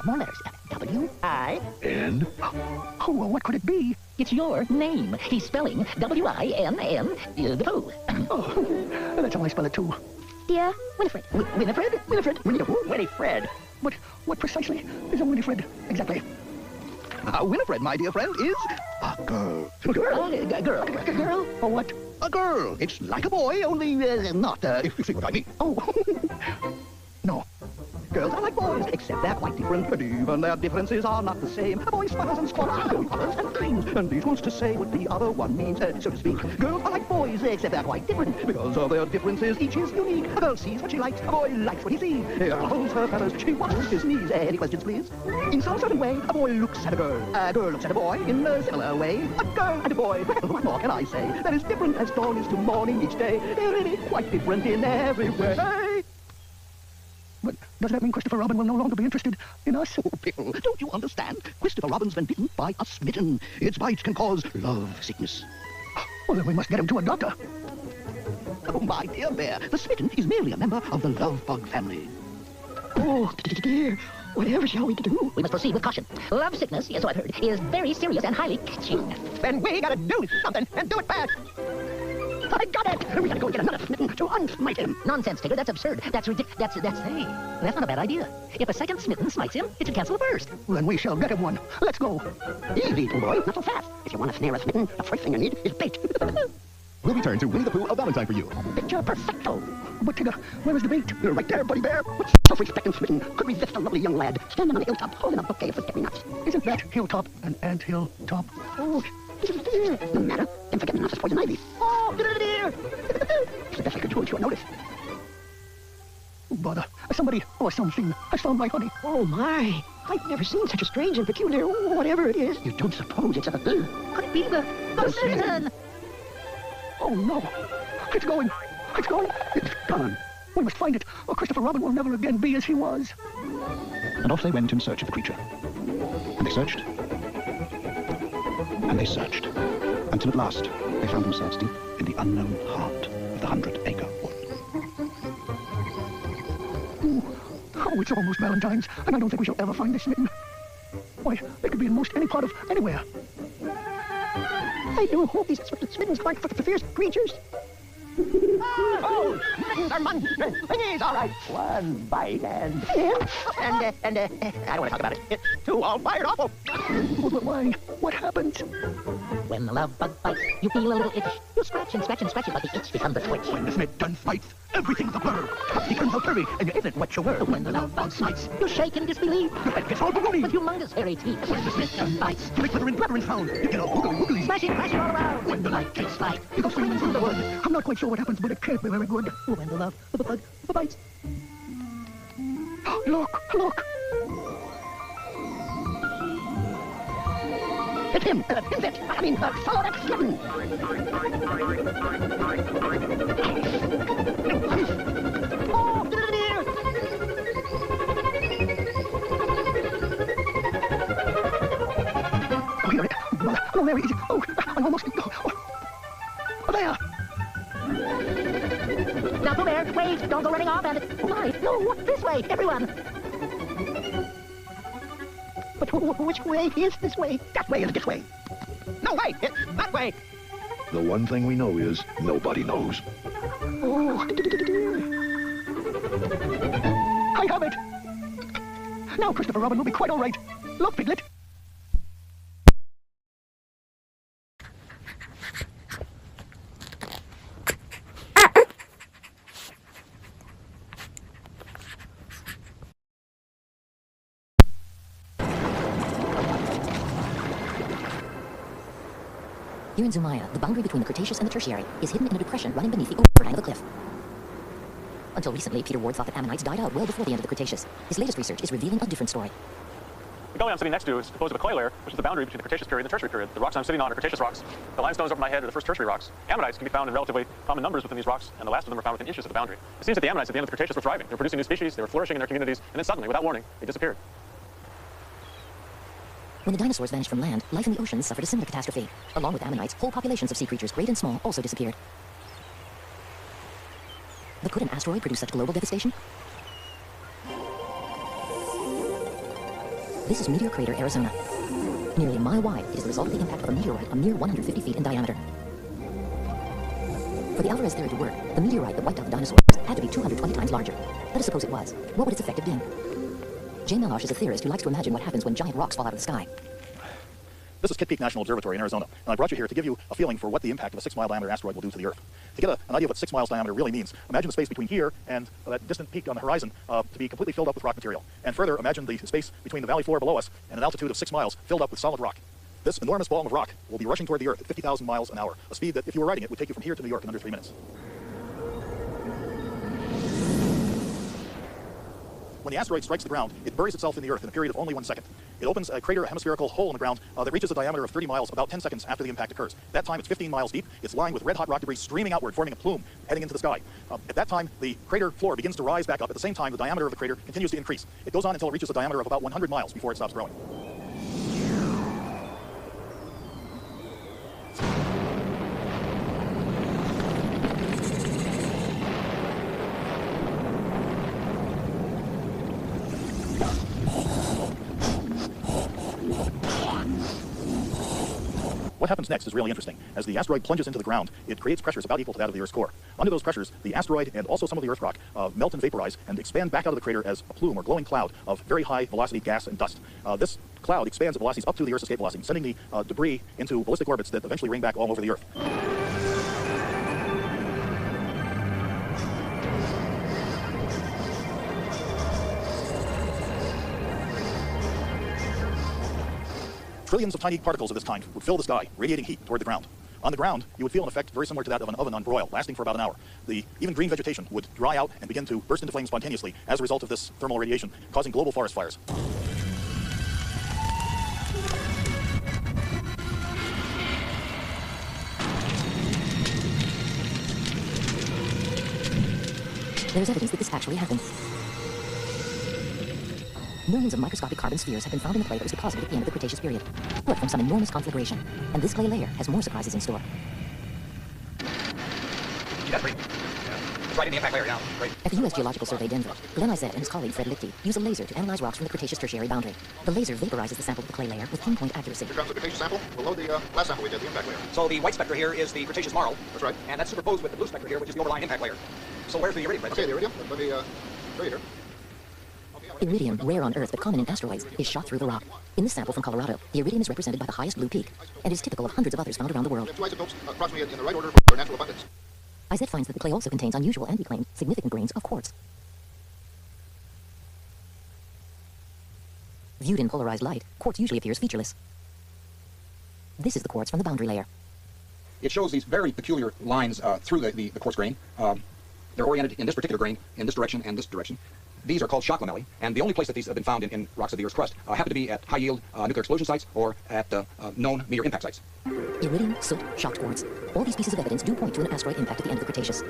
More letters. W-I-N. Oh, well, what could it be? It's your name. He's spelling W-I-N-N, the poo. Oh, that's how I spell it, too. Dear Winifred. Winifred? Winifred? Winifred. What precisely is a Winifred exactly? Winifred, my dear friend, is a girl. A girl? A girl. A girl? Or what? A girl. It's like a boy, only not, if you see what I mean. Oh. No. Girls are like boys, except they're quite different. And even their differences are not the same. A boy smiles and squats, a girl colors and dreams. And each wants to say what the other one means, so to speak. Girls are like boys, except they're quite different. Because of their differences, each is unique. A girl sees what she likes, a boy likes what he sees. He holds her feathers, she washes his knees. Any questions, please? In some certain way, a boy looks at a girl looks at a boy in a similar way. A girl and a boy, well, what more can I say? They're as different as dawn is to morning each day. They're really quite different in every way. But does that mean Christopher Robin will no longer be interested in us? Oh, Bill, don't you understand? Christopher Robin's been bitten by a smitten. Its bites can cause love sickness. Well, then we must get him to a doctor. Oh, my dear bear, the smitten is merely a member of the love bug family. Oh, dear. Whatever shall we do? We must proceed with caution. Love sickness, so I've heard, is very serious and highly catching. Then we gotta do something, and do it fast. I got it! We gotta go get another smitten to unsmite him. Nonsense, Tigger. That's absurd. That's ridiculous. That's not a bad idea. If a second smitten smites him, it should cancel the first. Well, then we shall get him one. Let's go. Easy, boy. Not so fast. If you want to snare a smitten, the first thing you need is bait. We'll return to Winnie the Pooh, a Valentine for you. Picture perfecto. But, Tigger, where is the bait? You're right there, buddy bear. What self-respecting smitten could resist a lovely young lad standing on the hilltop holding a bouquet of forget-me-nots? Isn't that hilltop an ant hill top? Oh, it's a deer. No matter. Then forget-me-nots is poison ivy. Oh, get it, dear. It's the best I could do at short notice. Oh, bother. Somebody or something has found my honey. Oh, my. I've never seen such a strange and peculiar whatever it is. You don't suppose it's a... Could it be the smitten? Oh, no. It's going. It's going. It's gone. We must find it, or Christopher Robin will never again be as he was. And off they went in search of the creature. And they searched. And they searched. Until at last they found themselves deep in the unknown heart of the 100-acre wood. Oh, it's almost Valentine's, and I don't think we shall ever find this smitten. Why, it could be in most any part of anywhere. I do hope these smittens aren't for fierce creatures. Oh, mittens are monsters. Thingies, all right. One bite and I don't want to talk about it. It's too all fired awful. But why? What happened? When the love bug bites, you feel a little itch. You scratch and scratch and scratch it, but the itch becomes a twitch. When the smitten bites, everything's a blur. Topsy turns out curvy, and you isn't what you were. When the love bug smites, you shake in disbelief. Your head gets all balloony. With humongous hairy teeth. When the smitten bites, you make glittering blabbering sound. You get all woogly. Smashing all around. When the light takes flight, you go swinging through the wood. I'm not quite sure what happens, but it can't be very good. When the love bug Look! It's him! Is it? I mean, follow that skeleton! Oh, get in here! Oh, here it is. Oh, there he is. Oh, I'm almost... Oh, there! Now, go there. Wait. Don't go running off and... Oh, my. No, this way, everyone. But which way is this way? That way is this way. No way! It's that way! The one thing we know is nobody knows. Oh. I have it! Now Christopher Robin will be quite all right. Look, Piglet. Here in Zumaya, the boundary between the Cretaceous and the Tertiary is hidden in a depression running beneath the overhang of a cliff. Until recently, Peter Ward thought that ammonites died out well before the end of the Cretaceous. His latest research is revealing a different story. The gully I'm sitting next to is composed of a clay layer, which is the boundary between the Cretaceous period and the Tertiary period. The rocks I'm sitting on are Cretaceous rocks. The limestones over my head are the first Tertiary rocks. Ammonites can be found in relatively common numbers within these rocks, and the last of them are found within inches of the boundary. It seems that the ammonites at the end of the Cretaceous were thriving. They were producing new species, they were flourishing in their communities, and then suddenly, without warning, they disappeared. When the dinosaurs vanished from land, life in the oceans suffered a similar catastrophe. Along with ammonites, whole populations of sea creatures, great and small, also disappeared. But could an asteroid produce such global devastation? This is Meteor Crater, Arizona. Nearly a mile wide, it is the result of the impact of a meteorite a mere 150 feet in diameter. For the Alvarez theory to work, the meteorite that wiped out the dinosaurs had to be 220 times larger. Let us suppose it was. What would its effect have been? Jay Melosh is a theorist who likes to imagine what happens when giant rocks fall out of the sky. This is Kitt Peak National Observatory in Arizona, and I brought you here to give you a feeling for what the impact of a 6-mile diameter asteroid will do to the Earth. To get an idea of what 6 miles diameter really means, imagine the space between here and that distant peak on the horizon to be completely filled up with rock material. And further, imagine the space between the valley floor below us and an altitude of 6 miles filled up with solid rock. This enormous ball of rock will be rushing toward the Earth at 50,000 miles an hour, a speed that, if you were riding it, would take you from here to New York in under 3 minutes. When the asteroid strikes the ground, it buries itself in the Earth in a period of only 1 second. It opens a crater, a hemispherical hole in the ground that reaches a diameter of 30 miles about 10 seconds after the impact occurs. That time, it's 15 miles deep. It's lined with red-hot rock debris streaming outward, forming a plume heading into the sky. At that time, the crater floor begins to rise back up. At the same time, the diameter of the crater continues to increase. It goes on until it reaches a diameter of about 100 miles before it stops growing. What happens next is really interesting. As the asteroid plunges into the ground, it creates pressures about equal to that of the Earth's core. Under those pressures, the asteroid and also some of the Earth rock melt and vaporize and expand back out of the crater as a plume or glowing cloud of very high velocity gas and dust. This cloud expands at velocities up to the Earth's escape velocity, sending the debris into ballistic orbits that eventually ring back all over the Earth. Trillions of tiny particles of this kind would fill the sky, radiating heat toward the ground. On the ground, you would feel an effect very similar to that of an oven on broil, lasting for about an hour. Even green vegetation would dry out and begin to burst into flame spontaneously as a result of this thermal radiation, causing global forest fires. There is evidence that this actually happened. Millions of microscopic carbon spheres have been found in the clay that was deposited at the end of the Cretaceous period, but from some enormous conflagration. And this clay layer has more surprises in store. That's great. It's right in the impact layer now. Great. At the U.S. Geological Survey Denver, Glenn Isett and his colleague Fred Lichty use a laser to analyze rocks from the Cretaceous-Tertiary boundary. The laser vaporizes the sample of the clay layer with pinpoint accuracy. Here comes the Cretaceous sample. We'll load the last sample we did, the impact layer. So the white spectra here is the Cretaceous marl. That's right. And that's superposed with the blue spectra here, which is the overlying impact layer. So where's the iridium? Okay, the iridium. Let me show you here. Iridium, rare on Earth but common in asteroids, is shot through the rock. In this sample from Colorado, the iridium is represented by the highest blue peak, and is typical of hundreds of others found around the world. Two isotopes approximately in the right order for natural abundance. Isett finds that the clay also contains unusual and, we claim, significant grains of quartz. Viewed in polarized light, quartz usually appears featureless. This is the quartz from the boundary layer. It shows these very peculiar lines through the quartz grain that They're oriented in this particular grain, in this direction and this direction. These are called shock lamellae, and the only place that these have been found in rocks of the Earth's crust happen to be at high-yield nuclear explosion sites or at known meteor impact sites. Iridium, silt, shocked quartz. All these pieces of evidence do point to an asteroid impact at the end of the Cretaceous.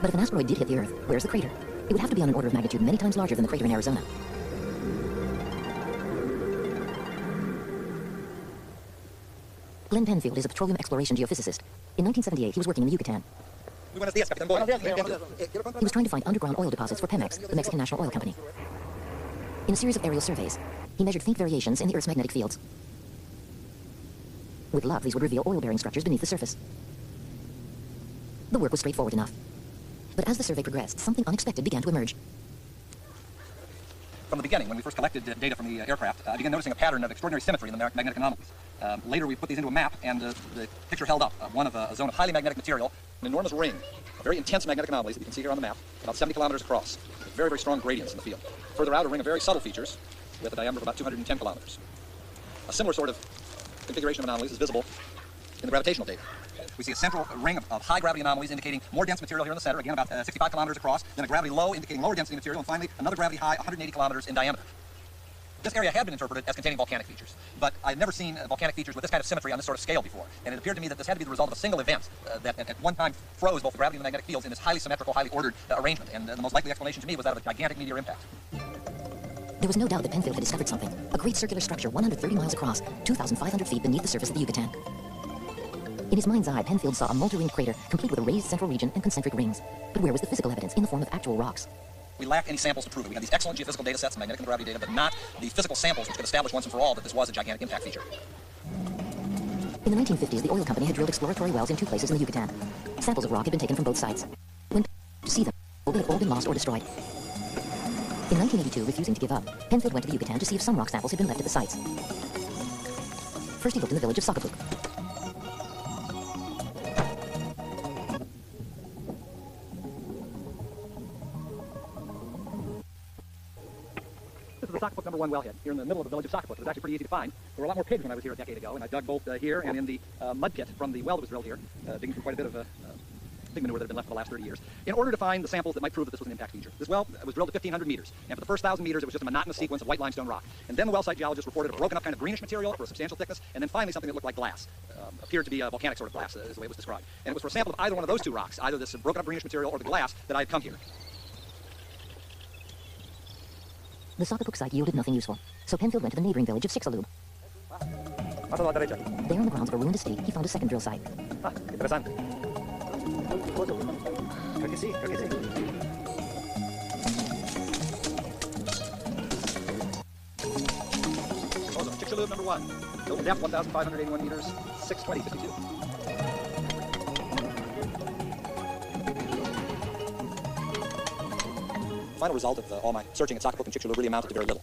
But if an asteroid did hit the Earth, where's the crater? It would have to be on an order of magnitude many times larger than the crater in Arizona. Glenn Penfield is a petroleum exploration geophysicist. In 1978, he was working in the Yucatan. He was trying to find underground oil deposits for Pemex, the Mexican National Oil Company. In a series of aerial surveys, he measured faint variations in the Earth's magnetic fields. With luck, these would reveal oil-bearing structures beneath the surface. The work was straightforward enough. But as the survey progressed, something unexpected began to emerge. From the beginning, when we first collected data from the aircraft, I began noticing a pattern of extraordinary symmetry in the magnetic anomalies. Later, we put these into a map, and the picture held up one of a zone of highly magnetic material, an enormous ring of very intense magnetic anomalies that you can see here on the map, about 70 kilometers across, with very, very strong gradients in the field. Further out, a ring of very subtle features with a diameter of about 210 kilometers. A similar sort of configuration of anomalies is visible in the gravitational data. We see a central ring of high gravity anomalies indicating more dense material here in the center, again about 65 kilometers across, then a gravity low indicating lower density material, and finally another gravity high 180 kilometers in diameter. This area had been interpreted as containing volcanic features, but I've never seen volcanic features with this kind of symmetry on this sort of scale before, and it appeared to me that this had to be the result of a single event that at one time froze both the gravity and the magnetic fields in this highly symmetrical, highly ordered arrangement, and the most likely explanation to me was that of a gigantic meteor impact. There was no doubt that Penfield had discovered something, a great circular structure 130 miles across, 2,500 feet beneath the surface of the Yucatan. In his mind's eye, Penfield saw a multi-ringed crater, complete with a raised central region and concentric rings. But where was the physical evidence in the form of actual rocks? We lacked any samples to prove it. We had these excellent geophysical data sets, magnetic and gravity data, but not the physical samples which could establish once and for all that this was a gigantic impact feature. In the 1950s, the oil company had drilled exploratory wells in 2 places in the Yucatan. Samples of rock had been taken from both sites. When to see them, they had all been lost or destroyed. In 1982, refusing to give up, Penfield went to the Yucatan to see if some rock samples had been left at the sites. First, he looked in the village of Socapuk. This is the Socapuk #1 wellhead here in the middle of the village of Socapuk. It was actually pretty easy to find. There were a lot more pigs when I was here a decade ago, and I dug both here and in the mud pit from the well that was drilled here, digging through quite a bit of pig manure that had been left for the last 30 years, in order to find the samples that might prove that this was an impact feature. This well was drilled to 1,500 meters, and for the first 1,000 meters, it was just a monotonous sequence of white limestone rock. And then the well site geologist reported a broken up kind of greenish material for a substantial thickness, and then finally something that looked like glass. Appeared to be a volcanic sort of glass, is the way it was described. And it was for a sample of either one of those 2 rocks, either this broken up greenish material or the glass, that I had come here. The Socapuk site yielded nothing useful, so Penfield went to the neighboring village of Sixalub. There on the grounds of a ruined estate, he found a second drill site. Interesante. Creo que sí, creo que sí. Chicxulub #1. Total depth 1,581 meters, 620.52. The final result of all my searching at Socapuk and Chicxulub really amounted to very little.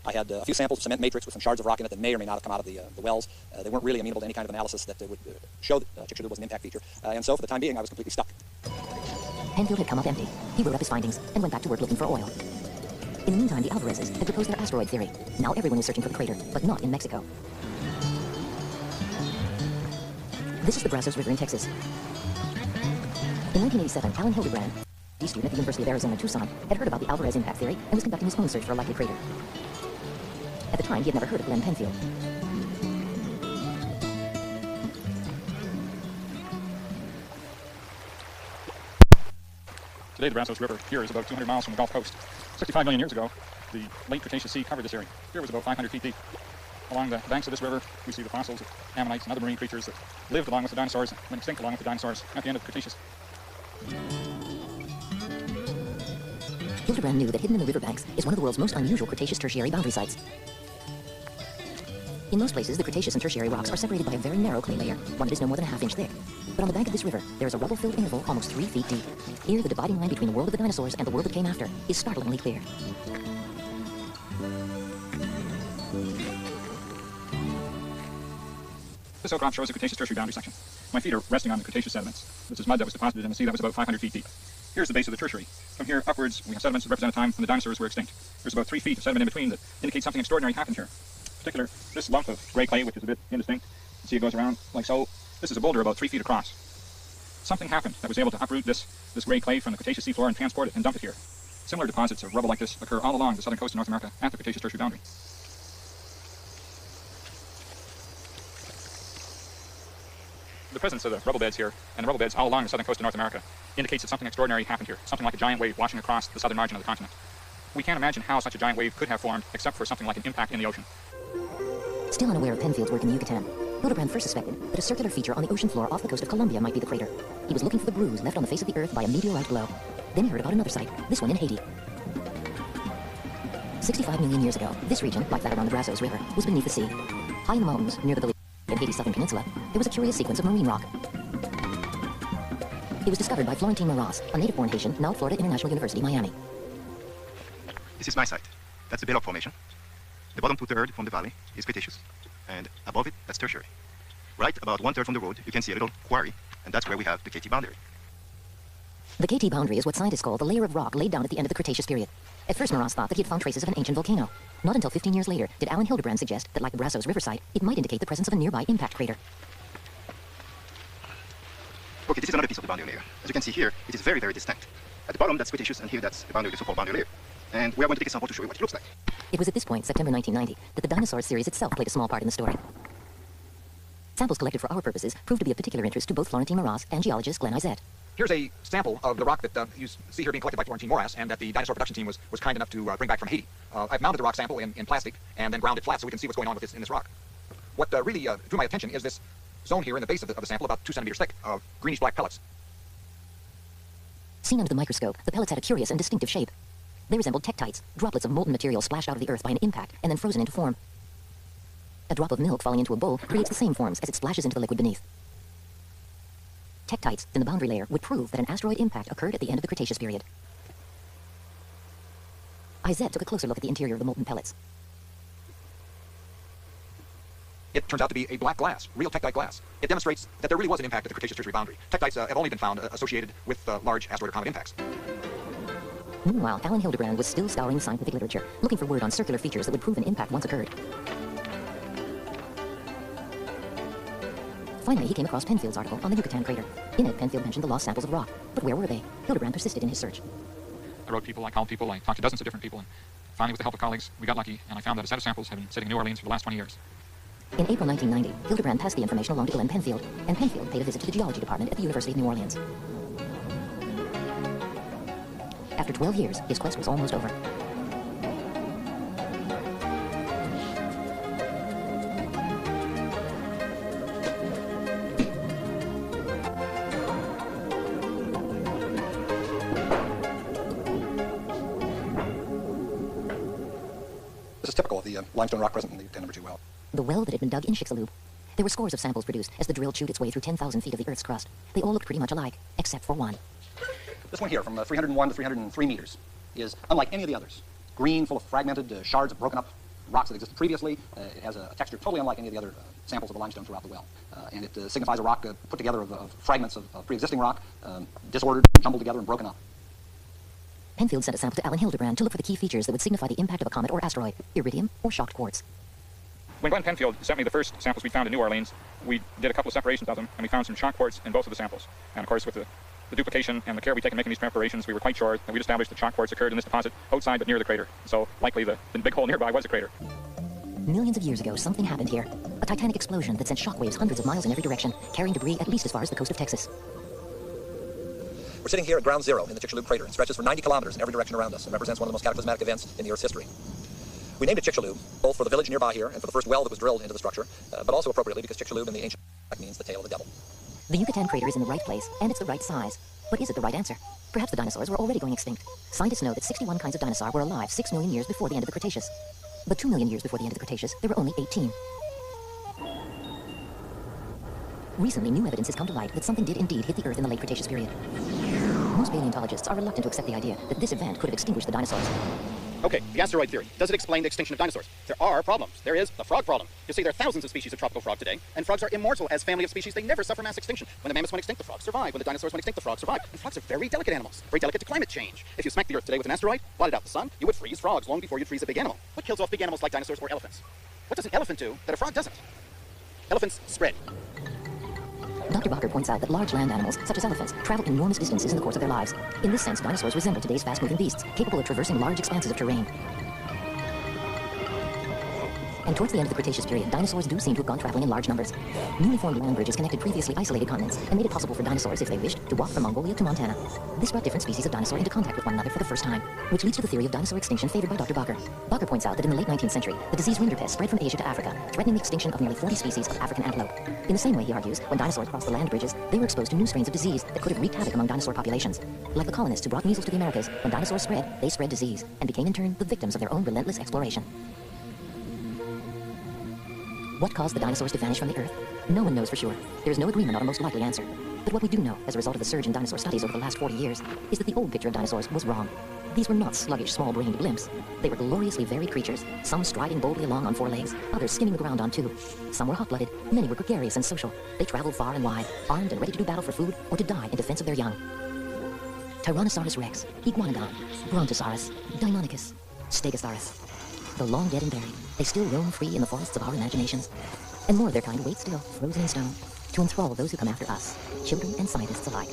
I had a few samples of cement matrix with some shards of rock in it that may or may not have come out of the wells. They weren't really amenable to any kind of analysis that would show that Chicxulub was an impact feature. And so, for the time being, I was completely stuck. Penfield had come up empty. He wrote up his findings and went back to work looking for oil. In the meantime, the Alvarezes had proposed their asteroid theory. Now everyone was searching for the crater, but not in Mexico. This is the Brazos River in Texas. In 1987, Alan Hildebrand, a student at the University of Arizona, Tucson, had heard about the Alvarez impact theory and was conducting his own search for a likely crater. At the time, he had never heard of Glenn Penfield. Today, the Brazos River here is about 200 miles from the Gulf Coast. 65 million years ago, the late Cretaceous Sea covered this area. Here was about 500 feet deep. Along the banks of this river, we see the fossils of ammonites and other marine creatures that lived along with the dinosaurs, went extinct along with the dinosaurs at the end of the Cretaceous. Hildebrand knew that hidden in the riverbanks is one of the world's most unusual Cretaceous tertiary boundary sites. In most places, the Cretaceous and tertiary rocks are separated by a very narrow clay layer, one that is no more than a half-inch thick. But on the bank of this river, there is a rubble-filled interval almost 3 feet deep. Here, the dividing line between the world of the dinosaurs and the world that came after is startlingly clear. This outcrop shows the Cretaceous tertiary boundary section. My feet are resting on the Cretaceous sediments. This is mud that was deposited in the sea that was about 500 feet deep. Here's the base of the tertiary. From here upwards, we have sediments that represent a time when the dinosaurs were extinct. There's about 3 feet of sediment in between that indicates something extraordinary happened here. In particular, this lump of gray clay, which is a bit indistinct, you see it goes around like so. This is a boulder about 3 feet across. something happened that was able to uproot this gray clay from the Cretaceous seafloor and transport it and dump it here. Similar deposits of rubble like this occur all along the southern coast of North America at the Cretaceous tertiary boundary. The presence of the rubble beds here, and the rubble beds all along the southern coast of North America, indicates that something extraordinary happened here, something like a giant wave washing across the southern margin of the continent. We can't imagine how such a giant wave could have formed except for something like an impact in the ocean. Still unaware of Penfield's work in the Yucatan, Hildebrand first suspected that a circular feature on the ocean floor off the coast of Colombia might be the crater. He was looking for the bruise left on the face of the Earth by a meteorite blow. Then he heard about another site, this one in Haiti. 65 million years ago, this region, like that around the Brazos River, was beneath the sea. High in the mountains, near the village in Haiti's southern peninsula, there was a curious sequence of marine rock. It was discovered by Florentine Maras, a native-born Haitian, now at Florida International University, Miami. This is my site. That's the Baylock Formation. The bottom two-thirds from the valley is Cretaceous, and above it, that's Tertiary. Right about one-third from the road, you can see a little quarry, and that's where we have the KT boundary. The KT boundary is what scientists call the layer of rock laid down at the end of the Cretaceous period. At first, Maras thought that he had found traces of an ancient volcano. Not until 15 years later did Alan Hildebrand suggest that, like the Brazos River site, it might indicate the presence of a nearby impact crater. Okay, this is another piece of the boundary layer. As you can see here, it is very, very distinct. At the bottom, that's Cretaceous, and here that's the boundary, the so-called boundary layer. And we are going to take a sample to show you what it looks like. It was at this point, September 1990, that the dinosaurs series itself played a small part in the story. Samples collected for our purposes proved to be of particular interest to both Florentine Maras and geologist Glenn Izett. Here's a sample of the rock that you see here being collected by Florentine Maras and that the dinosaur production team was kind enough to bring back from Haiti. I've mounted the rock sample in plastic and then ground it flat so we can see what's going on with this in this rock. What really drew my attention is this zone here in the base of the sample, about 2 centimeters thick, of greenish-black pellets. Seen under the microscope, the pellets had a curious and distinctive shape. They resembled tektites, droplets of molten material splashed out of the earth by an impact and then frozen into form. A drop of milk falling into a bowl creates the same forms as it splashes into the liquid beneath. Tektites in the boundary layer would prove that an asteroid impact occurred at the end of the Cretaceous period. Izett took a closer look at the interior of the molten pellets. It turns out to be a black glass, real tektite glass. It demonstrates that there really was an impact at the Cretaceous tertiary boundary. Tektites have only been found associated with large asteroid or comet impacts. Meanwhile, Alan Hildebrand was still scouring the scientific literature, looking for word on circular features that would prove an impact once occurred. Finally, he came across Penfield's article on the Yucatan crater. In it, Penfield mentioned the lost samples of rock. But where were they? Hildebrand persisted in his search. I wrote people, I called people, I talked to dozens of different people, and finally, with the help of colleagues, we got lucky, and I found that a set of samples had been sitting in New Orleans for the last 20 years. In April 1990, Hildebrand passed the information along to Glenn Penfield, and Penfield paid a visit to the geology department at the University of New Orleans. After 12 years, his quest was almost over. This is typical of the limestone rock present in the Yucatan #2 well. The well that had been dug in Chicxulub. There were scores of samples produced as the drill chewed its way through 10,000 feet of the Earth's crust. They all looked pretty much alike, except for one. This one here, from 301 to 303 meters, is unlike any of the others. Green, full of fragmented shards of broken up rocks that existed previously. It has a texture totally unlike any of the other samples of the limestone throughout the well. And it signifies a rock put together of fragments of pre-existing rock, disordered, jumbled together, and broken up. Penfield sent a sample to Alan Hildebrand to look for the key features that would signify the impact of a comet or asteroid, iridium or shocked quartz. When Glenn Penfield sent me the first samples we found in New Orleans, we did a couple of separations of them, and we found some shock quartz in both of the samples. And of course, with the duplication and the care we take in making these preparations, we were quite sure that we'd established that shock quartz occurred in this deposit outside but near the crater. So likely the big hole nearby was a crater. Millions of years ago, something happened here. A titanic explosion that sent shockwaves hundreds of miles in every direction, carrying debris at least as far as the coast of Texas. We're sitting here at ground zero in the Chicxulub crater and stretches for 90 kilometers in every direction around us and represents one of the most cataclysmic events in the Earth's history. We named it Chicxulub, both for the village nearby here and for the first well that was drilled into the structure, but also appropriately because Chicxulub in the ancient means the tail of the devil. The Yucatan crater is in the right place, and it's the right size. But is it the right answer? Perhaps the dinosaurs were already going extinct. Scientists know that 61 kinds of dinosaur were alive 6 million years before the end of the Cretaceous. But 2 million years before the end of the Cretaceous, there were only 18. Recently, new evidence has come to light that something did indeed hit the Earth in the late Cretaceous period. Most paleontologists are reluctant to accept the idea that this event could have extinguished the dinosaurs. Okay, the asteroid theory. Does it explain the extinction of dinosaurs? There are problems. There is the frog problem. You see, there are thousands of species of tropical frog today, and frogs are immortal as family of species. They never suffer mass extinction. When the mammoths went extinct, the frogs survived. When the dinosaurs went extinct, the frogs survived. And frogs are very delicate animals, very delicate to climate change. If you smacked the Earth today with an asteroid, blotted out the sun, you would freeze frogs long before you'd freeze a big animal. What kills off big animals like dinosaurs or elephants? What does an elephant do that a frog doesn't? Elephants spread. Dr. Bacher points out that large land animals, such as elephants, travel enormous distances in the course of their lives. In this sense, dinosaurs resemble today's fast-moving beasts, capable of traversing large expanses of terrain. And towards the end of the Cretaceous period, dinosaurs do seem to have gone traveling in large numbers. Newly formed land bridges connected previously isolated continents and made it possible for dinosaurs, if they wished, to walk from Mongolia to Montana. This brought different species of dinosaur into contact with one another for the first time, which leads to the theory of dinosaur extinction favored by Dr. Bacher. Bacher points out that in the late 19th century, the disease rinderpest spread from Asia to Africa, threatening the extinction of nearly 40 species of African antelope. In the same way, he argues, when dinosaurs crossed the land bridges, they were exposed to new strains of disease that could have wreaked havoc among dinosaur populations. Like the colonists who brought measles to the Americas, when dinosaurs spread, they spread disease, and became in turn the victims of their own relentless exploration. What caused the dinosaurs to vanish from the Earth? No one knows for sure. There is no agreement on a most likely answer. But what we do know, as a result of the surge in dinosaur studies over the last 40 years, is that the old picture of dinosaurs was wrong. These were not sluggish, small-brained blimps. They were gloriously varied creatures, some striding boldly along on 4 legs, others skimming the ground on 2. Some were hot-blooded, many were gregarious and social. They traveled far and wide, armed and ready to do battle for food or to die in defense of their young. Tyrannosaurus rex, Iguanodon, Brontosaurus, Deinonychus, Stegosaurus. Though long dead and buried, they still roam free in the forests of our imaginations. And more of their kind wait still, frozen in stone, to enthrall those who come after us, children and scientists alike.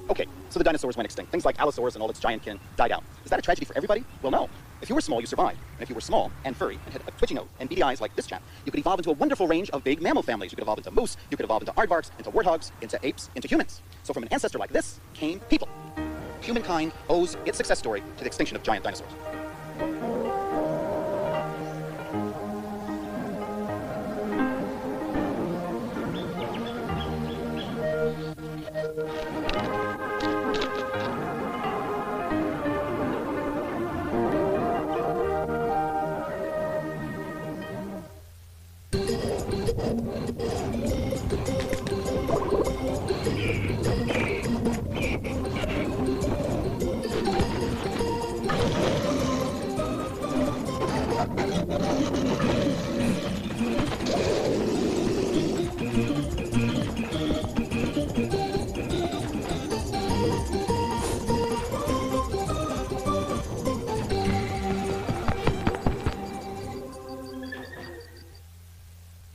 Okay, so the dinosaurs went extinct. Things like Allosaurus and all its giant kin died out. Is that a tragedy for everybody? Well, no. If you were small, you survived. And if you were small and furry and had a twitchy nose and beady eyes like this chap, you could evolve into a wonderful range of big mammal families. You could evolve into moose, you could evolve into aardvarks, into warthogs, into apes, into humans. So from an ancestor like this came people. Humankind owes its success story to the extinction of giant dinosaurs.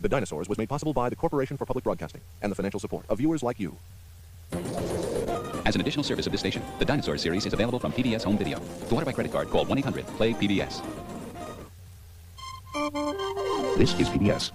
The Dinosaurs was made possible by the Corporation for Public Broadcasting and the financial support of viewers like you. As an additional service of this station, the Dinosaurs series is available from PBS Home Video. To order by credit card, call 1-800-PLAY-PBS. This is PBS.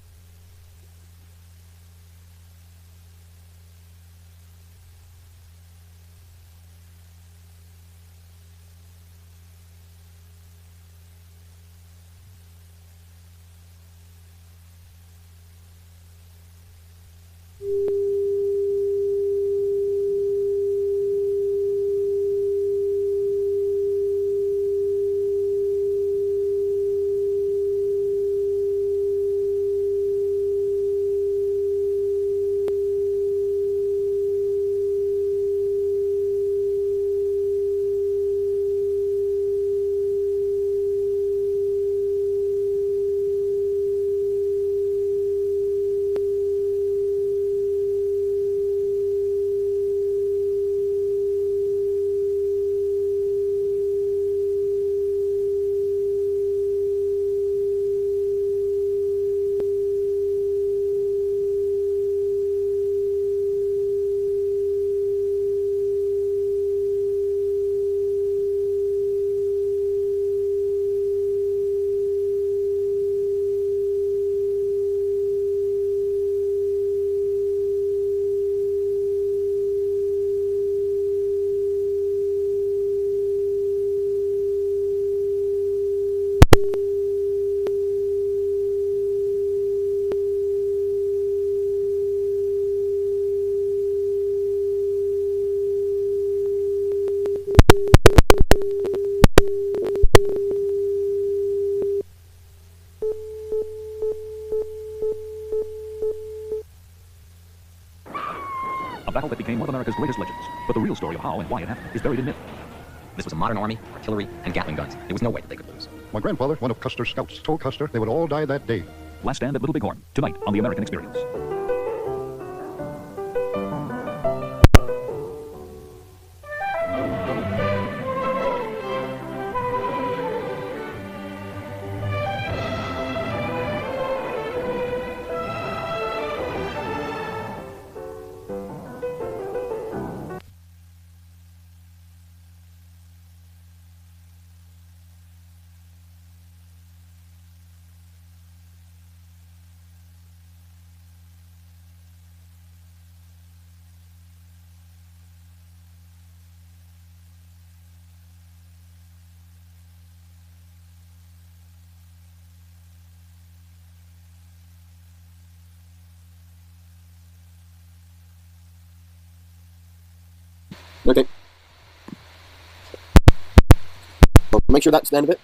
battle that became one of America's greatest legends. But the real story of how and why it happened is buried in myth. This was a modern army, artillery, and Gatling guns. There was no way that they could lose. My grandfather, one of Custer's scouts, told Custer they would all die that day. Last Stand at Little Bighorn, tonight on The American Experience. Okay. Well, make sure that's the end of it.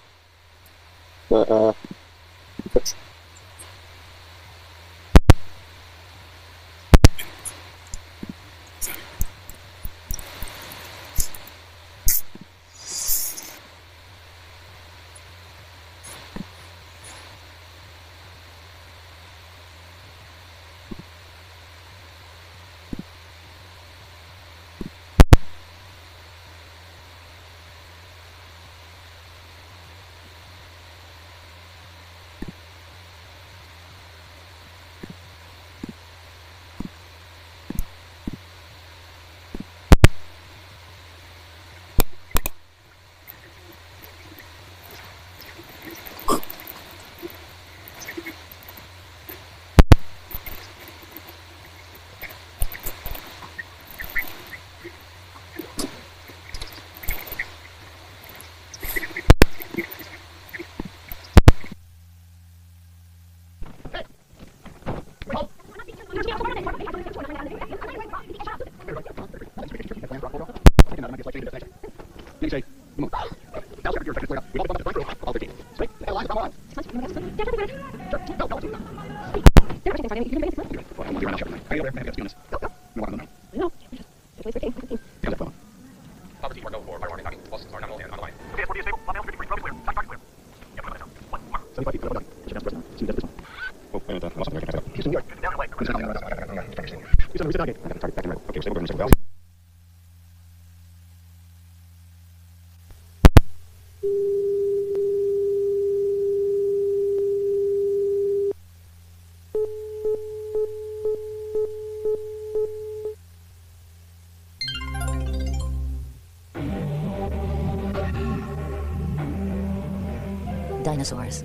Dinosaurs.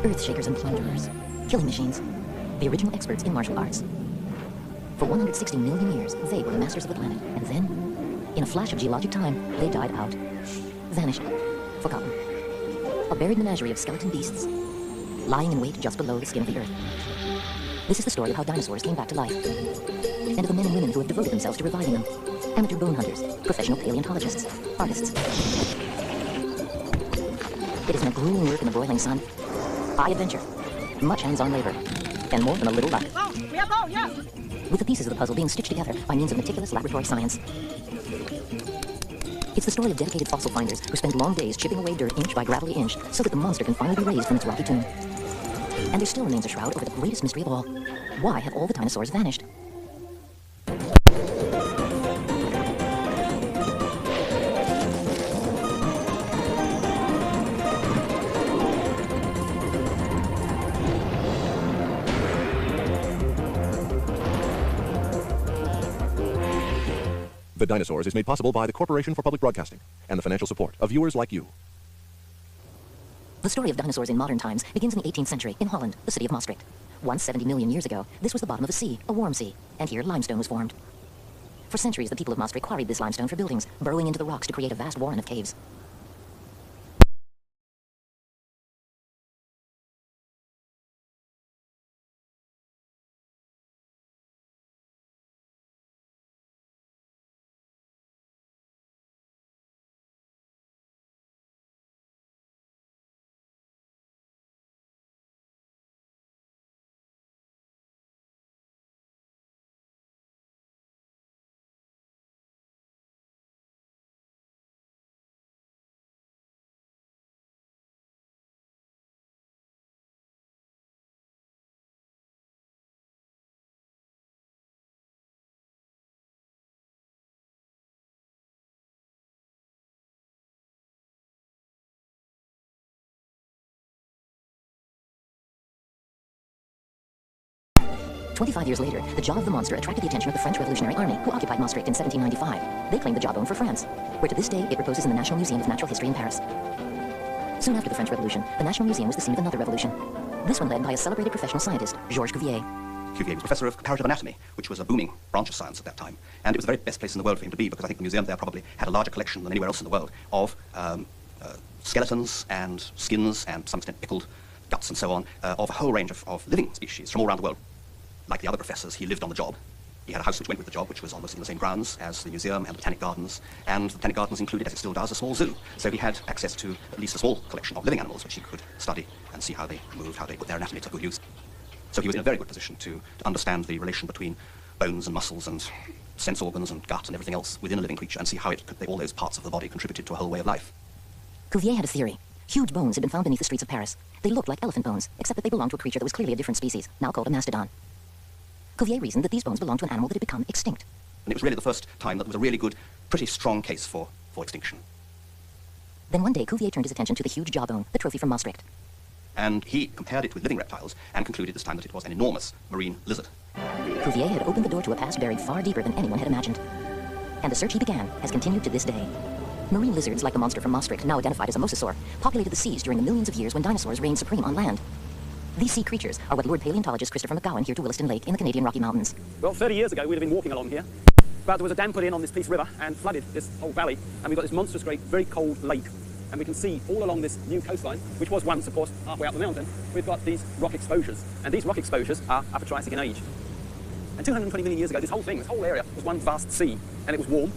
Earth shakers and plunderers. Killing machines. The original experts in martial arts. For 160 million years, they were the masters of the planet. And then, in a flash of geologic time, they died out. Vanished. Forgotten. A buried menagerie of skeleton beasts, lying in wait just below the skin of the earth. This is the story of how dinosaurs came back to life. And of the men and women who have devoted themselves to reviving them. Amateur bone hunters, professional paleontologists, artists. It is a grueling work in the broiling sun. High adventure, much hands-on labor, and more than a little luck. We have bone, yeah. With the pieces of the puzzle being stitched together by means of meticulous laboratory science. It's the story of dedicated fossil finders who spend long days chipping away dirt inch by gravelly inch so that the monster can finally be raised from its rocky tomb. And there still remains a shroud over the greatest mystery of all. Why have all the dinosaurs vanished? The Dinosaurs is made possible by the Corporation for Public Broadcasting and the financial support of viewers like you. The story of dinosaurs in modern times begins in the 18th century in Holland, the city of Maastricht. Once 70 million years ago, this was the bottom of a sea, a warm sea, and here limestone was formed. For centuries, the people of Maastricht quarried this limestone for buildings, burrowing into the rocks to create a vast warren of caves. 25 years later, the jaw of the monster attracted the attention of the French Revolutionary Army, who occupied Maastricht in 1795. They claimed the jawbone for France, where to this day it reposes in the National Museum of Natural History in Paris. Soon after the French Revolution, the National Museum was the scene of another revolution. This one led by a celebrated professional scientist, Georges Cuvier. Cuvier was professor of comparative anatomy, which was a booming branch of science at that time. And it was the very best place in the world for him to be, because I think the museum there probably had a larger collection than anywhere else in the world of skeletons and skins and, to some extent, pickled guts and so on, of a whole range of living species from all around the world. Like the other professors, he lived on the job. He had a house which went with the job, which was almost in the same grounds as the museum and the botanic gardens. And the botanic gardens included, as it still does, a small zoo. So he had access to at least a small collection of living animals, which he could study and see how they moved, how they put their anatomy to good use. So he was in a very good position to understand the relation between bones and muscles and sense organs and gut and everything else within a living creature, and see how all those parts of the body contributed to a whole way of life. Cuvier had a theory. Huge bones had been found beneath the streets of Paris. They looked like elephant bones, except that they belonged to a creature that was clearly a different species, now called a mastodon. Cuvier reasoned that these bones belonged to an animal that had become extinct. And it was really the first time that there was a really good, pretty strong case for extinction. Then one day, Cuvier turned his attention to the huge jawbone, the trophy from Maastricht. And he compared it with living reptiles and concluded this time that it was an enormous marine lizard. Cuvier had opened the door to a past buried far deeper than anyone had imagined. And the search he began has continued to this day. Marine lizards, like the monster from Maastricht, now identified as a mosasaur, populated the seas during the millions of years when dinosaurs reigned supreme on land. These sea creatures are what lured paleontologist Christopher McGowan here to Williston Lake in the Canadian Rocky Mountains. Well, 30 years ago, we'd have been walking along here, but there was a dam put in on this Peace River and flooded this whole valley, and we've got this monstrous, great, very cold lake. And we can see all along this new coastline, which was once, of course, halfway up the mountain, we've got these rock exposures. And these rock exposures are Upper Triassic in age. And 220 million years ago, this whole area was one vast sea, and it was warm,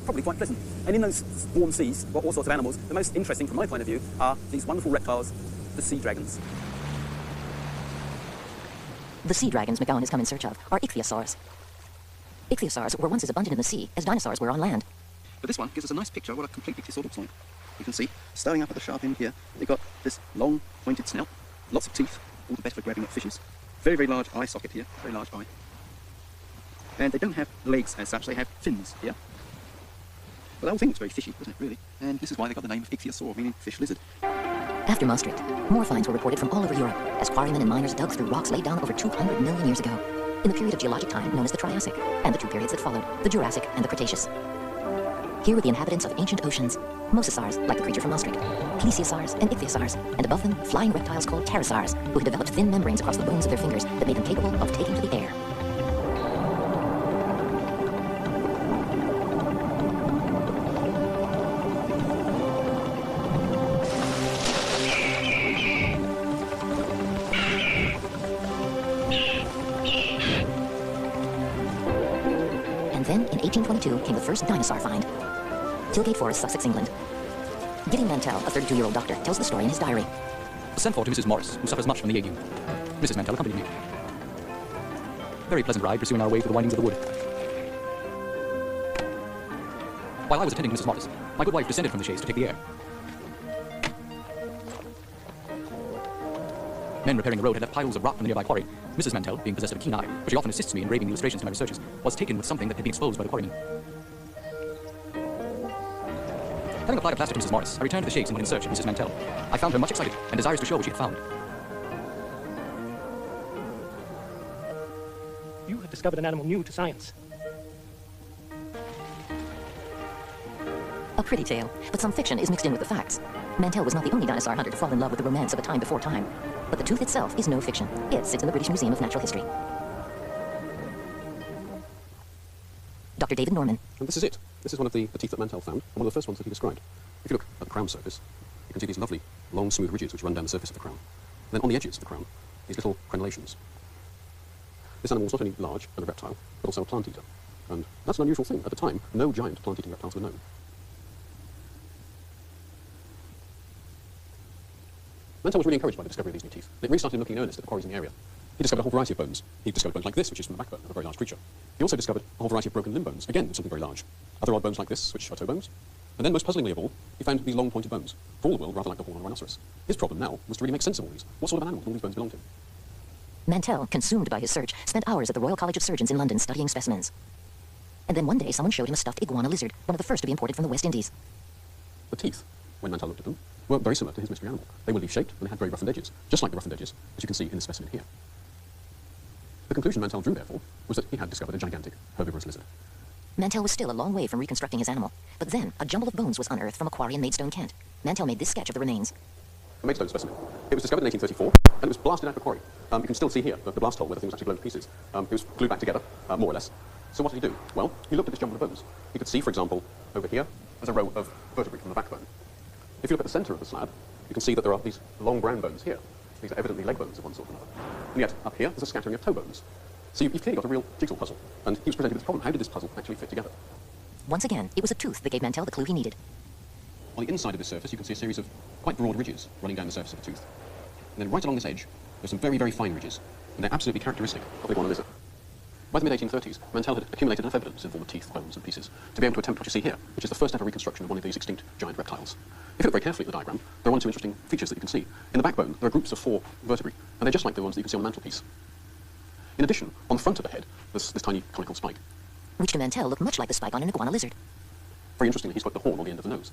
probably quite pleasant. And in those warm seas were all sorts of animals. The most interesting, from my point of view, are these wonderful reptiles, the sea dragons. The sea dragons McGowan has come in search of are ichthyosaurs. Ichthyosaurs were once as abundant in the sea as dinosaurs were on land. But this one gives us a nice picture of what a complete ichthyosaur looks like. You can see, starting up at the sharp end here, they've got this long, pointed snout, lots of teeth, all the best for grabbing at fishes. Very, very large eye socket here, very large eye. And they don't have legs as such, they have fins here. But the whole thing looks very fishy, doesn't it, really? And this is why they got the name of ichthyosaur, meaning fish lizard. After Maastricht, more finds were reported from all over Europe, as quarrymen and miners dug through rocks laid down over 200 million years ago, in the period of geologic time known as the Triassic, and the two periods that followed, the Jurassic and the Cretaceous. Here were the inhabitants of ancient oceans, mosasaurs, like the creature from Maastricht, plesiosaurs and ichthyosaurs, and above them, flying reptiles called pterosaurs, who had developed thin membranes across the bones of their fingers that made them capable of taking to the air. And then, in 1822, came the first dinosaur find. Tilgate Forest, Sussex, England. Gideon Mantell, a 32-year-old doctor, tells the story in his diary. Sent for to Mrs. Morris, who suffers much from the ague. Mrs. Mantell accompanied me. Very pleasant ride, pursuing our way through the windings of the wood. While I was attending to Mrs. Morris, my good wife descended from the chaise to take the air. Men repairing the road had left piles of rock from the nearby quarry. Mrs. Mantell, being possessed of a keen eye, but she often assists me in engraving illustrations to my researches, was taken with something that had been exposed by the quarrymen. Having applied a plaster to Mrs. Morris, I returned to the chaise and went in search of Mrs. Mantell. I found her much excited and desirous to show what she had found. You have discovered an animal new to science. A pretty tale, but some fiction is mixed in with the facts. Mantell was not the only dinosaur hunter to fall in love with the romance of a time before time. But the tooth itself is no fiction. It sits in the British Museum of Natural History. Dr. David Norman. And this is it. This is one of the teeth that Mantell found, and one of the first ones that he described. If you look at the crown surface, you can see these lovely, long, smooth ridges which run down the surface of the crown. And then on the edges of the crown, these little crenellations. This animal was not only large and a reptile, but also a plant eater. And that's an unusual thing. At the time, no giant plant-eating reptiles were known. Mantell was really encouraged by the discovery of these new teeth. It really started looking in earnest at the quarries in the area. He discovered a whole variety of bones. He discovered bones like this, which is from the backbone of a very large creature. He also discovered a whole variety of broken limb bones, again, something very large. Other odd bones like this, which are toe bones. And then, most puzzlingly of all, he found these long pointed bones, for all the world rather like the horn of a rhinoceros. His problem now was to really make sense of all these. What sort of an animal do all these bones belong to? Mantell, consumed by his search, spent hours at the Royal College of Surgeons in London studying specimens. And then one day, someone showed him a stuffed iguana lizard, one of the first to be imported from the West Indies. The teeth, when Mantell looked at them, were very similar to his mystery animal. They were leaf-shaped, and they had very roughened edges, just like the roughened edges, as you can see in this specimen here. The conclusion Mantell drew, therefore, was that he had discovered a gigantic herbivorous lizard. Mantell was still a long way from reconstructing his animal, but then a jumble of bones was unearthed from a quarry in Maidstone, Kent. Mantell made this sketch of the remains. A Maidstone specimen. It was discovered in 1834, and it was blasted out of the quarry. You can still see here the blast hole where the thing was actually blown to pieces. It was glued back together, more or less. So what did he do? Well, he looked at this jumble of bones. He could see, for example, over here, there's a row of vertebrae from the backbone. If you look at the center of the slab, you can see that there are these long brown bones here. These are evidently leg bones of one sort or another. And yet, up here, there's a scattering of toe bones. So you've clearly got a real jigsaw puzzle. And he was presented with this problem. How did this puzzle actually fit together? Once again, it was a tooth that gave Mantell the clue he needed. On the inside of this surface, you can see a series of quite broad ridges running down the surface of the tooth. And then right along this edge, there's some very, very fine ridges. And they're absolutely characteristic of the iguana lizard. By the mid-1830s, Mantell had accumulated enough evidence in the form of teeth, bones, and pieces to be able to attempt what you see here, which is the first ever reconstruction of one of these extinct giant reptiles. If you look very carefully at the diagram, there are one or two interesting features that you can see. In the backbone, there are groups of 4 vertebrae, and they're just like the ones that you can see on the mantelpiece. In addition, on the front of the head, there's this tiny conical spike. Which to Mantell looked much like the spike on an iguana lizard. Very interestingly, he's put the horn on the end of the nose.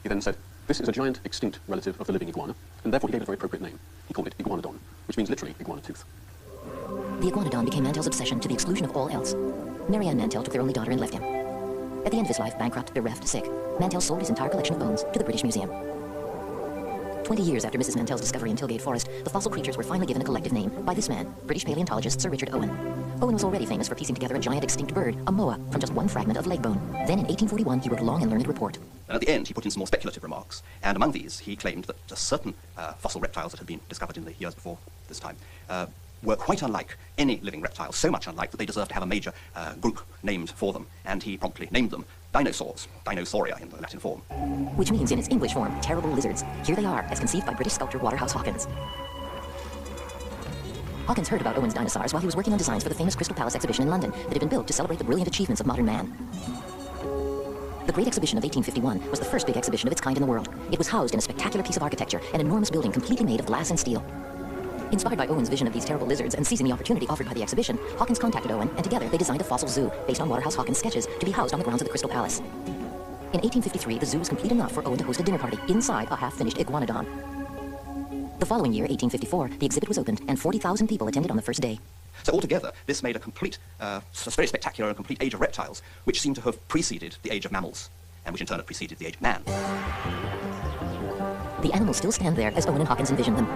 He then said, this is a giant extinct relative of the living iguana, and therefore he gave it a very appropriate name. He called it iguanodon, which means literally iguana tooth. The iguanodon became Mantell's obsession to the exclusion of all else. Mary Ann Mantell took their only daughter and left him. At the end of his life, bankrupt, bereft, sick, Mantell sold his entire collection of bones to the British Museum. 20 years after Mrs. Mantell's discovery in Tilgate Forest, the fossil creatures were finally given a collective name by this man, British paleontologist Sir Richard Owen. Owen was already famous for piecing together a giant extinct bird, a moa, from just one fragment of leg bone. Then in 1841, he wrote a long and learned report. And at the end, he put in some more speculative remarks, and among these, he claimed that certain fossil reptiles that had been discovered in the years before this time were quite unlike any living reptile, so much unlike that they deserved to have a major group named for them, and he promptly named them dinosaurs, Dinosauria in the Latin form. Which means in its English form, terrible lizards. Here they are, as conceived by British sculptor Waterhouse Hawkins. Hawkins heard about Owen's dinosaurs while he was working on designs for the famous Crystal Palace exhibition in London that had been built to celebrate the brilliant achievements of modern man. The Great Exhibition of 1851 was the first big exhibition of its kind in the world. It was housed in a spectacular piece of architecture, an enormous building completely made of glass and steel. Inspired by Owen's vision of these terrible lizards and seizing the opportunity offered by the exhibition, Hawkins contacted Owen, and together they designed a fossil zoo based on Waterhouse Hawkins' sketches to be housed on the grounds of the Crystal Palace. In 1853, the zoo was complete enough for Owen to host a dinner party inside a half-finished iguanodon. The following year, 1854, the exhibit was opened, and 40,000 people attended on the first day. So altogether, this made a complete, very spectacular and complete age of reptiles, which seemed to have preceded the age of mammals, and which in turn had preceded the age of man. The animals still stand there as Owen and Hawkins envisioned them.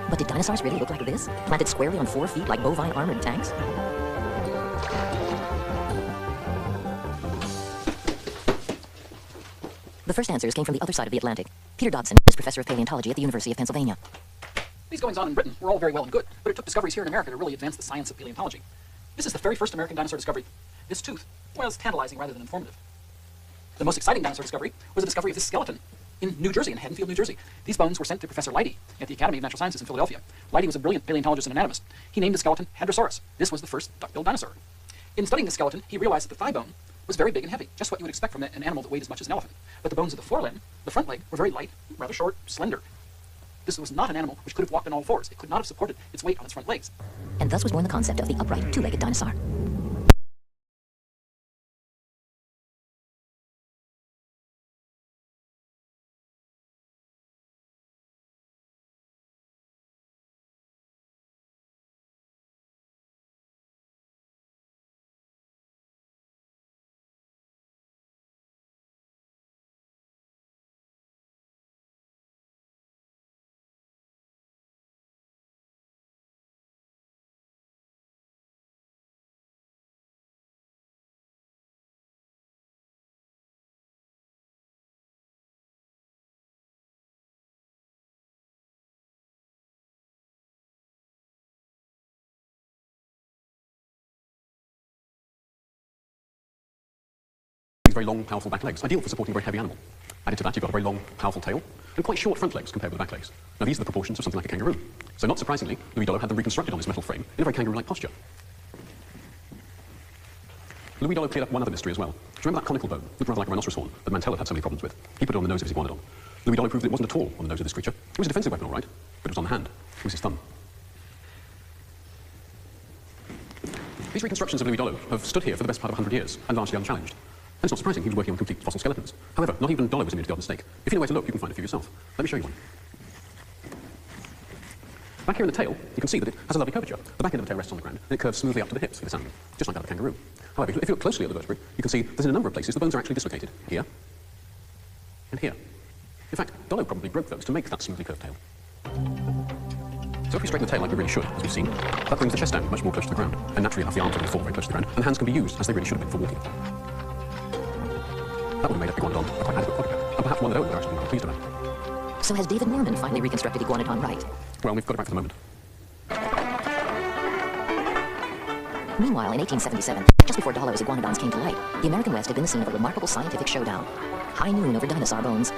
But did dinosaurs really look like this? Planted squarely on 4 feet like bovine armored tanks? The first answers came from the other side of the Atlantic. Peter Dodson is professor of paleontology at the University of Pennsylvania. These goings-on in Britain were all very well and good, but it took discoveries here in America to really advance the science of paleontology. This is the very first American dinosaur discovery. This tooth was tantalizing rather than informative. The most exciting dinosaur discovery was the discovery of this skeleton in New Jersey, in Haddonfield, New Jersey. These bones were sent to Professor Leidy at the Academy of Natural Sciences in Philadelphia. Leidy was a brilliant paleontologist and anatomist. He named the skeleton Hadrosaurus. This was the first duck-billed dinosaur. In studying the skeleton, he realized that the thigh bone was very big and heavy, just what you would expect from an animal that weighed as much as an elephant. But the bones of the forelimb, the front leg, were very light, rather short, slender. This was not an animal which could have walked on all fours. It could not have supported its weight on its front legs. And thus was born the concept of the upright, two-legged dinosaur. Very long, powerful back legs, ideal for supporting a very heavy animal. Added to that, you've got a very long, powerful tail, and quite short front legs compared with the back legs. Now, these are the proportions of something like a kangaroo. So, not surprisingly, Louis Dollo had them reconstructed on this metal frame in a very kangaroo-like posture. Louis Dollo cleared up one other mystery as well. Do you remember that conical bone, looked rather like a rhinoceros horn, that Mantell had so many problems with? He put it on the nose of his iguanodon. Louis Dollo proved that it wasn't at all on the nose of this creature. It was a defensive weapon, all right, but it was on the hand. It was his thumb. These reconstructions of Louis Dollo have stood here for the best part of 100 years and largely unchallenged. And it's not surprising he was working on complete fossil skeletons. However, not even Dollo was immune to the odd mistake. If you know where to look, you can find a few yourself. Let me show you one. Back here in the tail, you can see that it has a lovely curvature. The back end of the tail rests on the ground, and it curves smoothly up to the hips with its angle, just like that of a kangaroo. However, if you look closely at the vertebrae, you can see that in a number of places the bones are actually dislocated. Here, and here. In fact, Dollo probably broke those to make that smoothly curved tail. So if we straighten the tail like we really should, as we've seen, that brings the chest down much more close to the ground, and naturally you'll have the arms are going to fall very close to the ground, and the hands can be used as they really should have been for walking. That would have made Iguanodon a quite adequate quadruped, and perhaps one that owners are actually rather pleased about. So has David Norman finally reconstructed Iguanodon right? Well, we've got it right for the moment. Meanwhile, in 1877, just before Dollo's Iguanodons came to light, the American West had been the scene of a remarkable scientific showdown. High noon over dinosaur bones.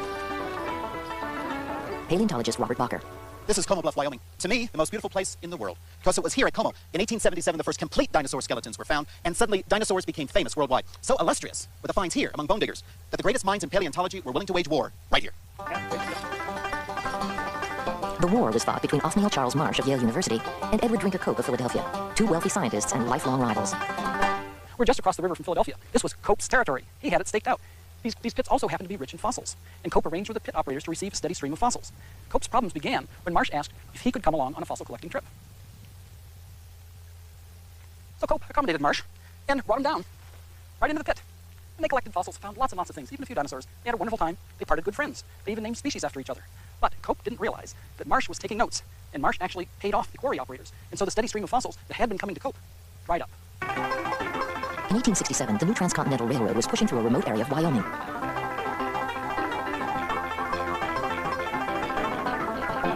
Paleontologist Robert Bacher. This is Como Bluff, Wyoming. To me, the most beautiful place in the world. Because it was here at Como, in 1877, the first complete dinosaur skeletons were found, and suddenly dinosaurs became famous worldwide. So illustrious were the finds here among bone diggers, that the greatest minds in paleontology were willing to wage war right here. The war was fought between Othniel Charles Marsh of Yale University and Edward Drinker Cope of Philadelphia, two wealthy scientists and lifelong rivals. We're just across the river from Philadelphia. This was Cope's territory. He had it staked out. These pits also happened to be rich in fossils, and Cope arranged with the pit operators to receive a steady stream of fossils. Cope's problems began when Marsh asked if he could come along on a fossil collecting trip. So Cope accommodated Marsh and brought him down, right into the pit. And they collected fossils, found lots and lots of things, even a few dinosaurs. They had a wonderful time. They parted good friends. They even named species after each other. But Cope didn't realize that Marsh was taking notes, and Marsh actually paid off the quarry operators. And so the steady stream of fossils that had been coming to Cope dried up. In 1867, the new Transcontinental Railroad was pushing through a remote area of Wyoming.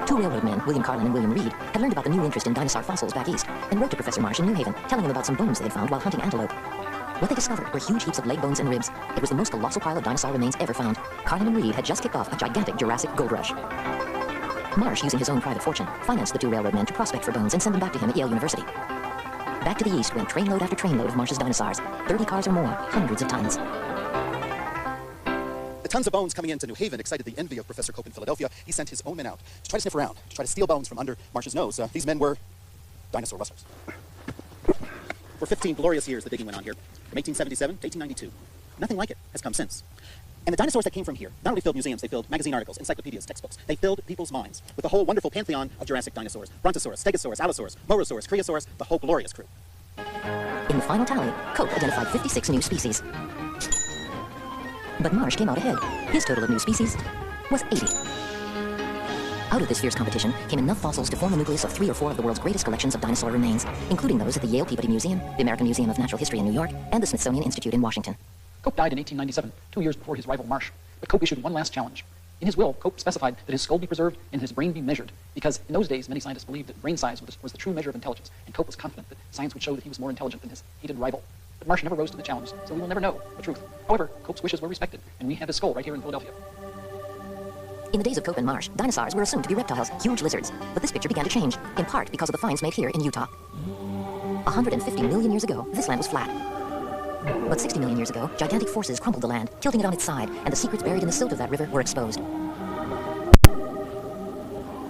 Two railroad men, William Carlin and William Reed, had learned about the new interest in dinosaur fossils back east and wrote to Professor Marsh in New Haven, telling him about some bones they had found while hunting antelope. What they discovered were huge heaps of leg bones and ribs. It was the most colossal pile of dinosaur remains ever found. Carlin and Reed had just kicked off a gigantic Jurassic gold rush. Marsh, using his own private fortune, financed the two railroad men to prospect for bones and send them back to him at Yale University. Back to the east went trainload after trainload of Marsh's dinosaurs, 30 cars or more, hundreds of tons. The tons of bones coming into New Haven excited the envy of Professor Cope in Philadelphia. He sent his own men out to try to sniff around, to try to steal bones from under Marsh's nose. These men were dinosaur rustlers. For 15 glorious years, the digging went on here, from 1877 to 1892. Nothing like it has come since. And the dinosaurs that came from here not only filled museums, they filled magazine articles, encyclopedias, textbooks. They filled people's minds with the whole wonderful pantheon of Jurassic dinosaurs. Brontosaurus, Stegosaurus, Allosaurus, Morosaurus, Creosaurus, the whole glorious crew. In the final tally, Cope identified 56 new species. But Marsh came out ahead. His total of new species was 80. Out of this fierce competition came enough fossils to form the nucleus of 3 or 4 of the world's greatest collections of dinosaur remains, including those at the Yale Peabody Museum, the American Museum of Natural History in New York, and the Smithsonian Institute in Washington. Cope died in 1897, 2 years before his rival Marsh. But Cope issued one last challenge. In his will, Cope specified that his skull be preserved and his brain be measured, because in those days, many scientists believed that brain size was the true measure of intelligence, and Cope was confident that science would show that he was more intelligent than his hated rival. But Marsh never rose to the challenge, so we will never know the truth. However, Cope's wishes were respected, and we have his skull right here in Philadelphia. In the days of Cope and Marsh, dinosaurs were assumed to be reptiles, huge lizards. But this picture began to change, in part because of the finds made here in Utah. 150 million years ago, this land was flat. But 60 million years ago, gigantic forces crumpled the land, tilting it on its side, and the secrets buried in the silt of that river were exposed.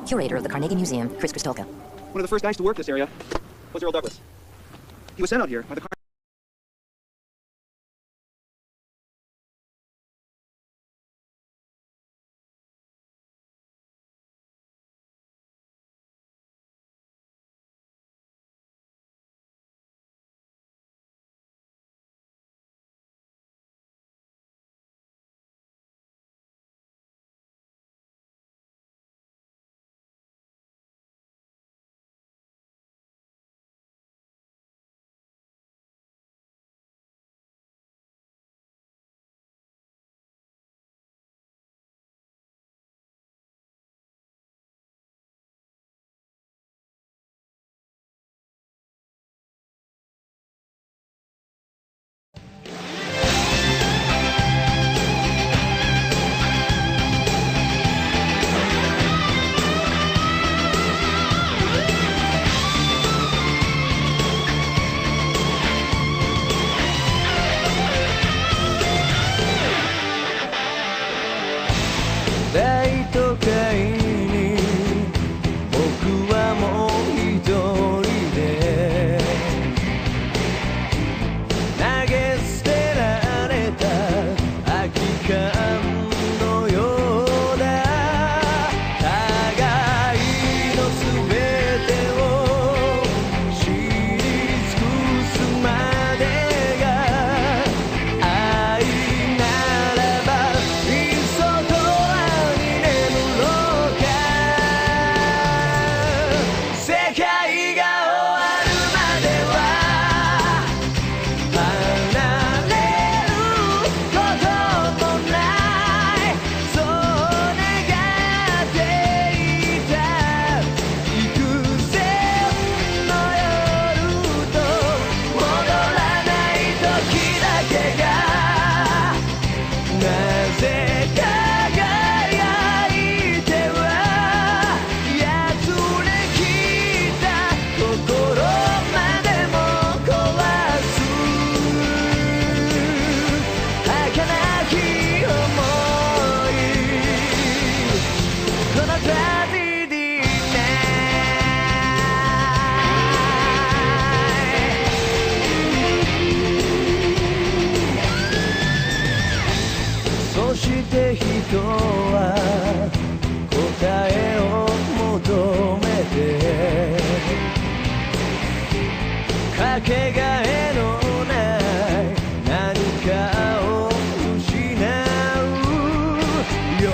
Curator of the Carnegie Museum, Chris Kristolka. One of the first guys to work this area was Earl Douglas. He was sent out here by the けがえのない何かを失う欲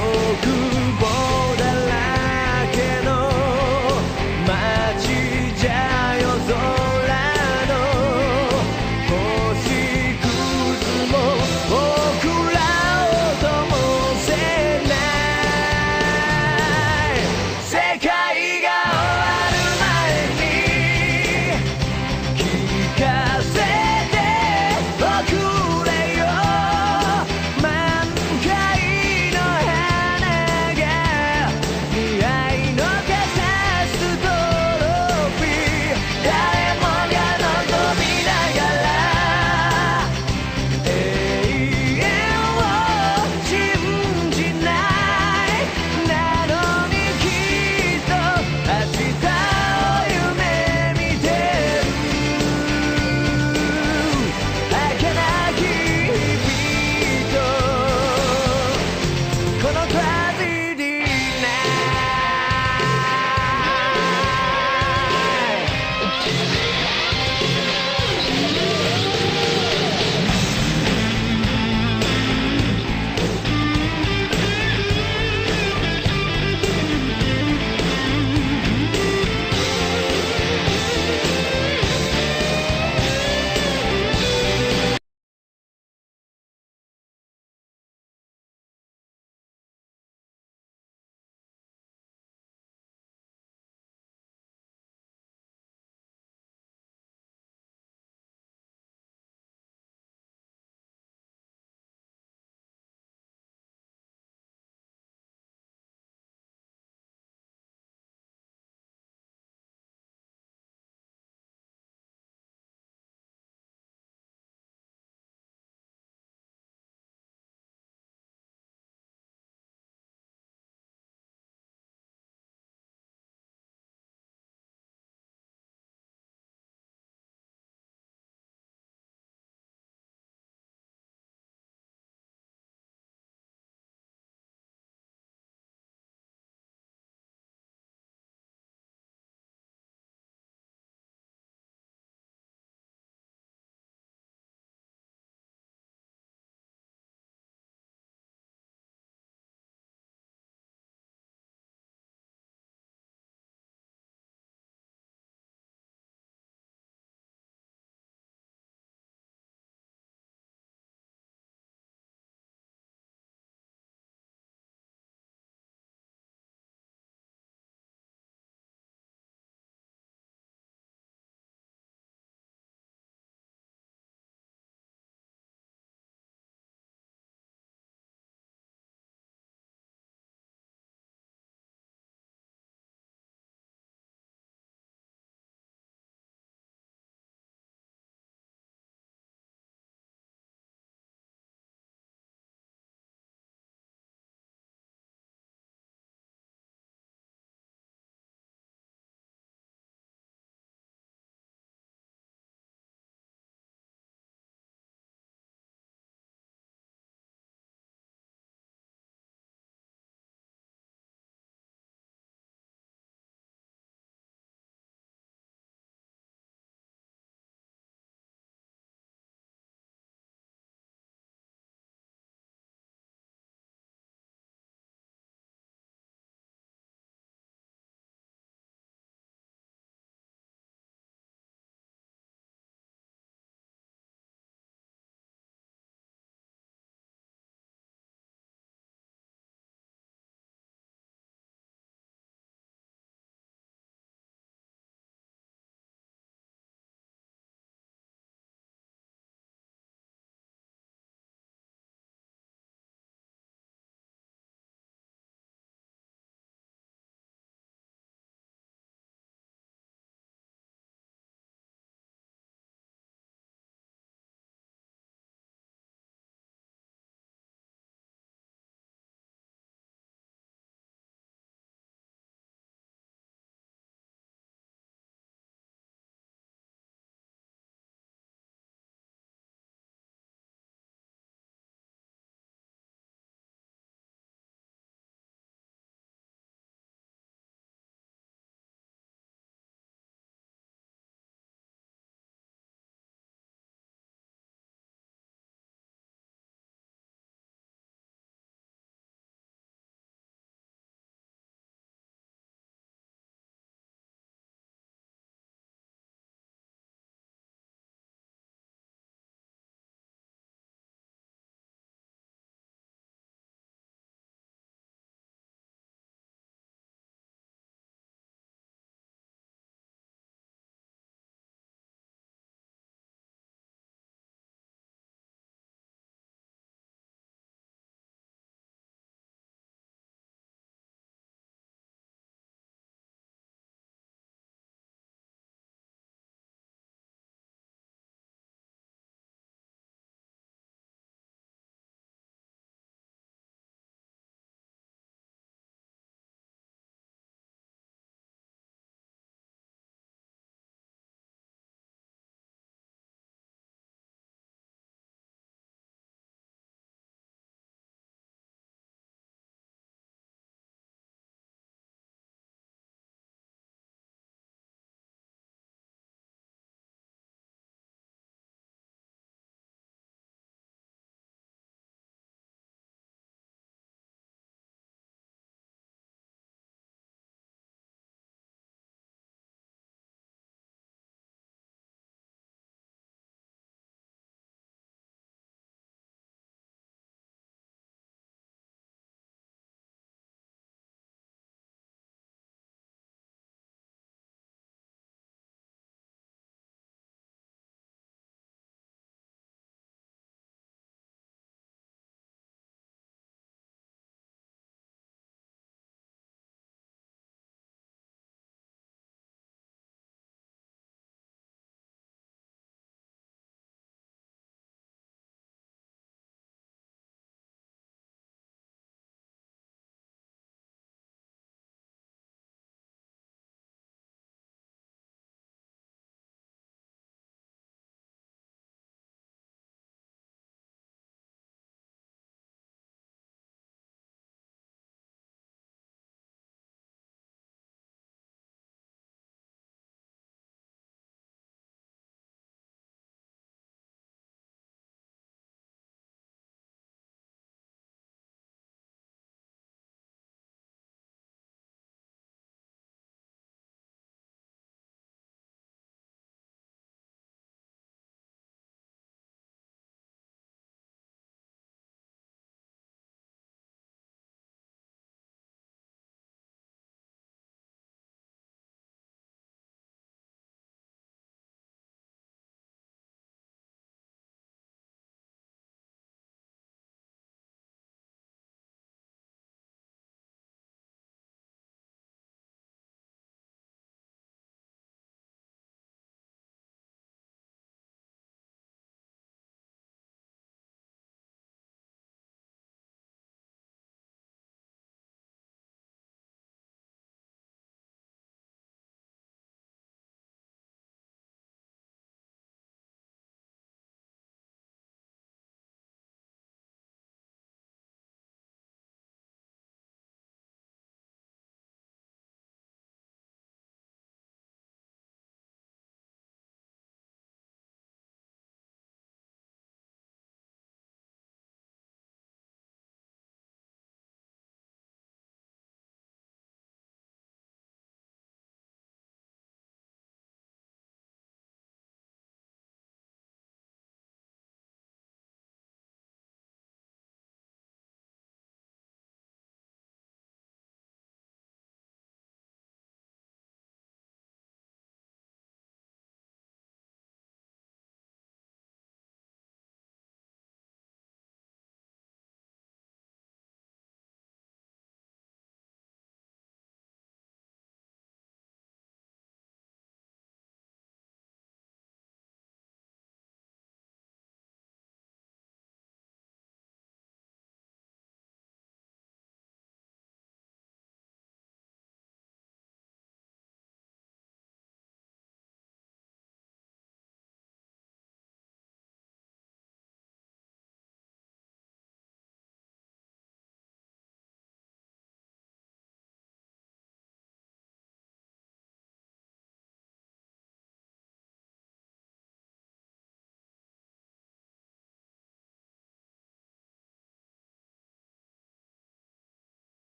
望だらけの街じゃ夜空の星屑も僕らを灯せない世界が終わる前に聞か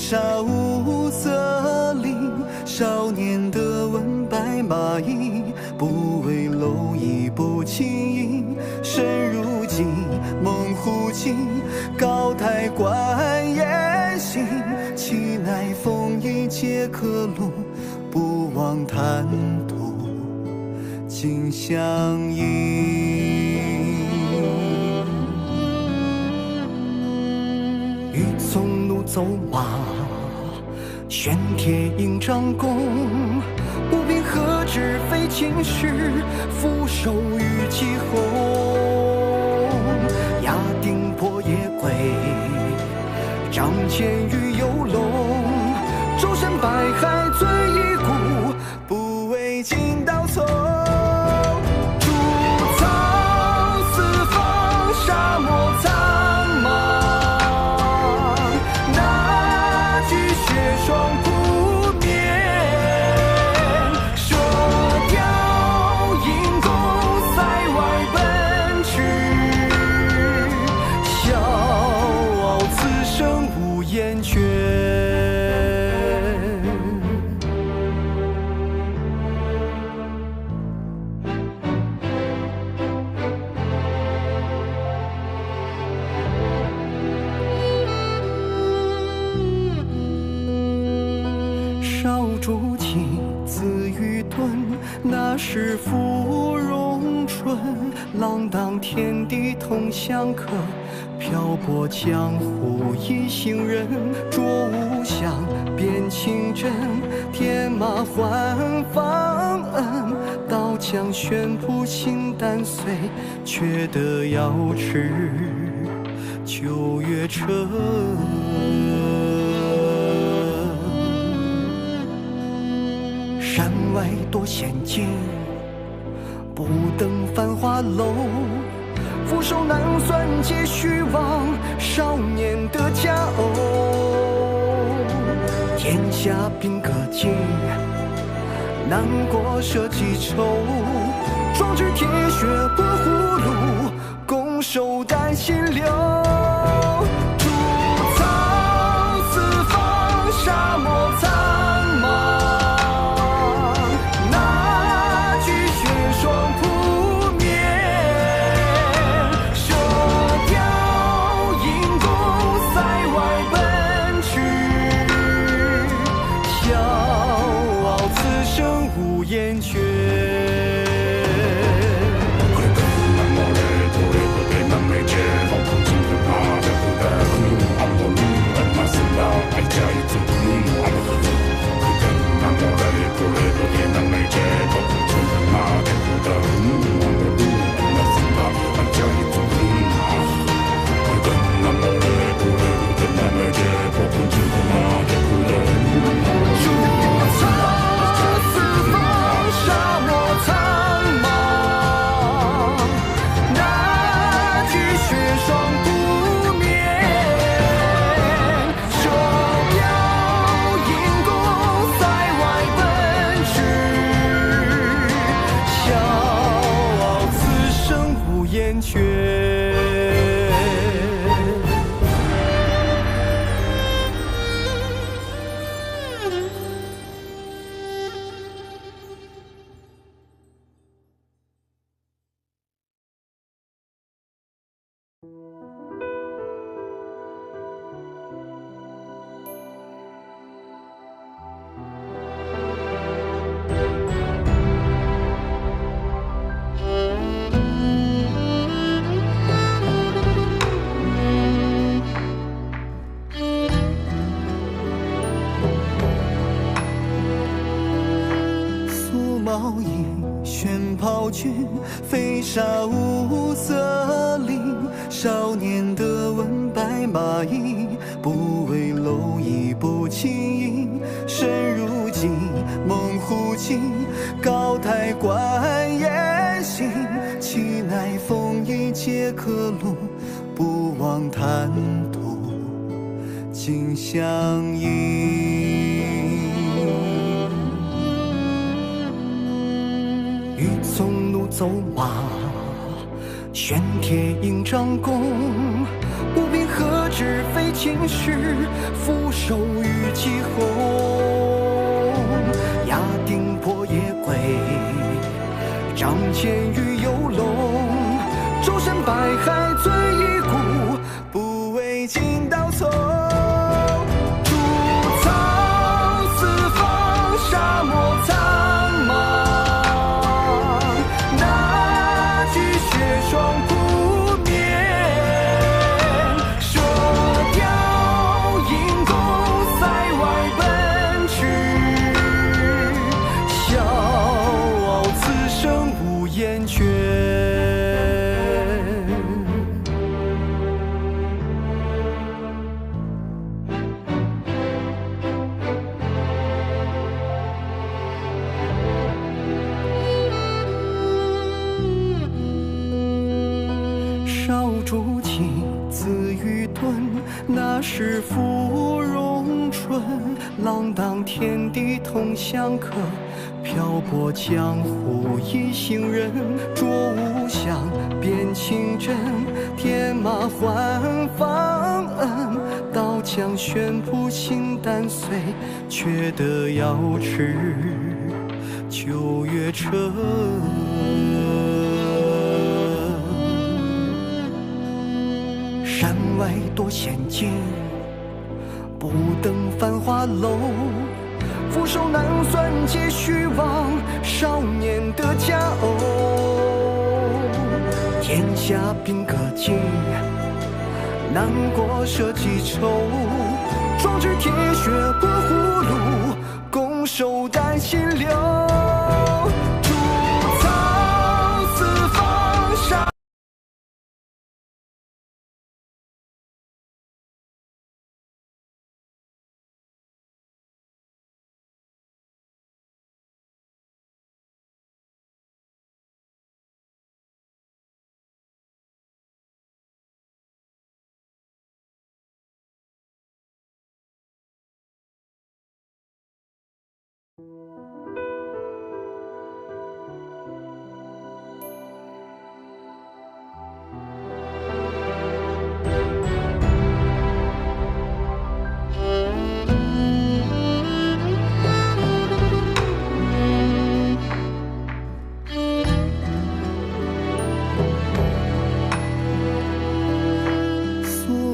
沙无色林，少年的文白马衣，不为蝼蚁不轻盈。身如镜，梦忽惊，高台观烟行。岂奈风衣皆可lum，不忘贪图尽相迎。欲从路走马，玄铁印张弓。不凭何止非秦时，俯首与击红。压顶破夜归，仗剑与游龙。周身百骸醉一骨，不为尽刀从。竹草四方，沙漠苍茫。那具血霜扑面，射雕引弓塞外奔驰。笑傲此生无厌倦。少竹青，自愚钝，那时芙蓉春。浪荡天地同相克，漂泊江湖一行人。着无相，辨情真，天马还方恩。刀枪悬扑心胆碎，却得瑶池九月春。山外多险境，不登繁华楼。俯首难算皆虚妄，少年得佳偶。天下兵可尽，难过社稷愁。壮志铁血搏葫芦，拱手担心流。竹草四方，沙漠苍茫。厌倦。毛衣玄袍裙，飞沙无色林。少年的文白马衣，不为蝼蚁不轻盈。身如镜，梦忽惊，高台观烟行。岂奈风衣皆可lum，不忘贪图尽相迎。欲从路走马，玄铁印张弓。不必何止费尽时，俯首于疾鸿。压顶破夜归，仗剑于游龙。周身百骸醉一股，不为尽刀丛。竹草四方，沙漠苍茫。那句血霜不灭，射雕引弓塞外奔驰。笑傲此生无厌倦。少竹起，自愚钝，那时芙蓉春。浪荡天地同相克，漂泊江湖一行人。着无相，辨清真，天马换方恩。刀枪悬扑心胆碎，却得瑶池九月彻。山外多险境，不登繁华楼。俯首难算皆虚妄，少年得佳偶。天下兵戈尽，难过社稷愁。壮志铁血过葫芦，拱手担心流。竹草四方沙。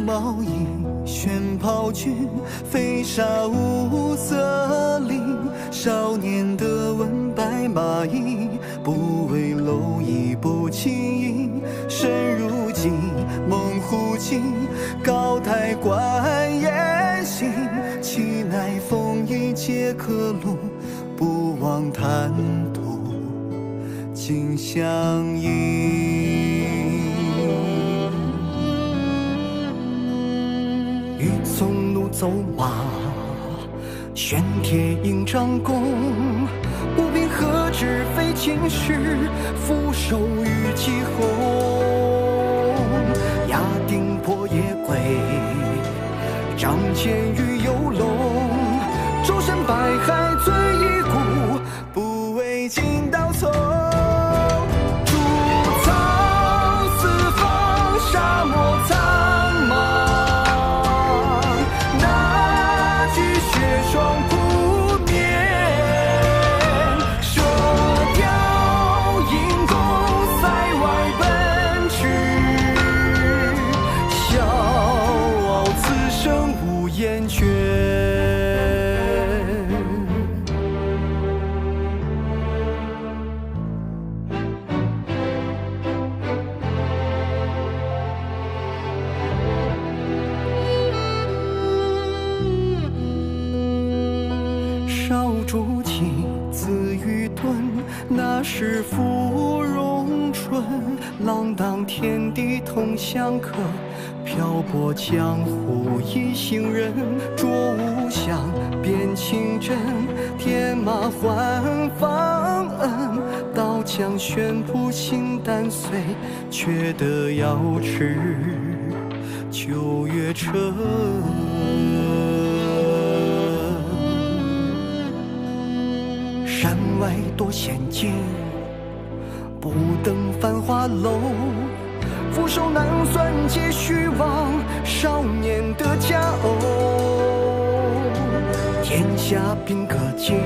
毛衣玄袍裙，飞沙无色林。少年得闻白马音，不为蝼蚁不轻盈。身如镜，梦忽惊，高台观烟行。岂奈风雨皆可路，不忘贪图尽相迎。欲纵怒走马，玄铁应张弓。不必何止费尽时，俯首于疾鸿。压顶破夜归，仗剑于游龙。周身百骸醉一股，不为尽刀丛。竹草四方，沙漠苍茫。霜不灭，射雕引弓塞外奔驰。笑傲此生无厌倦。少竹起，自愚钝，那时芙蓉春。浪荡天地同相克，漂泊江湖一行人。着无相，辨清真，天马换方恩。刀枪悬扑心胆碎，却得瑶池九月彻。山外多险境，不登繁华楼。俯首难算皆虚妄，少年的骄傲。天下并可尽，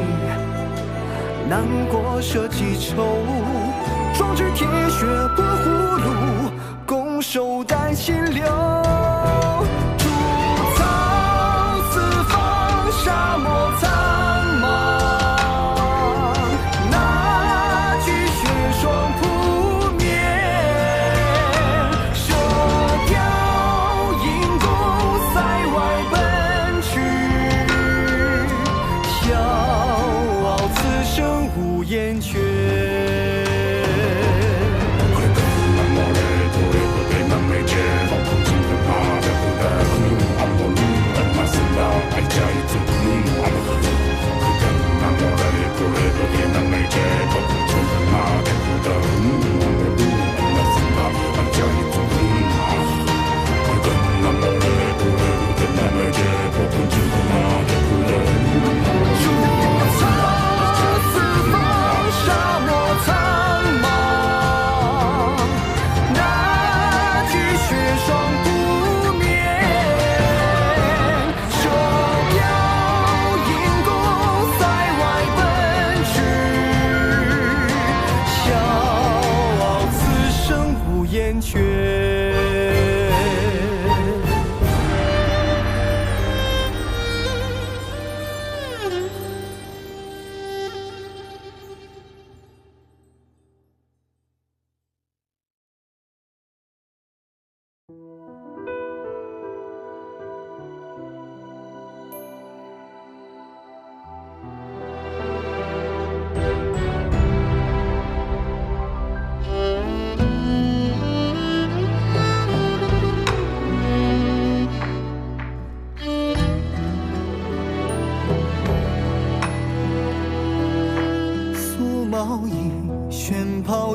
难过舍己愁。壮志铁血搏葫芦，攻守担心流。竹草四方，沙漠苍茫。那句雪霜扑面，射雕引弓塞外奔驰。笑傲此生无言绝。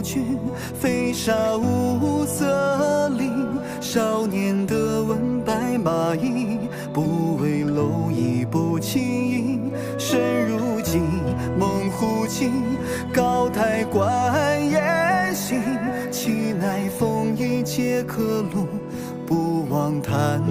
君飞沙无色林，少年的文白马衣，不为蝼蚁不轻盈。身如镜，梦忽惊，高台观烟行。岂奈风雨皆可路，不忘贪。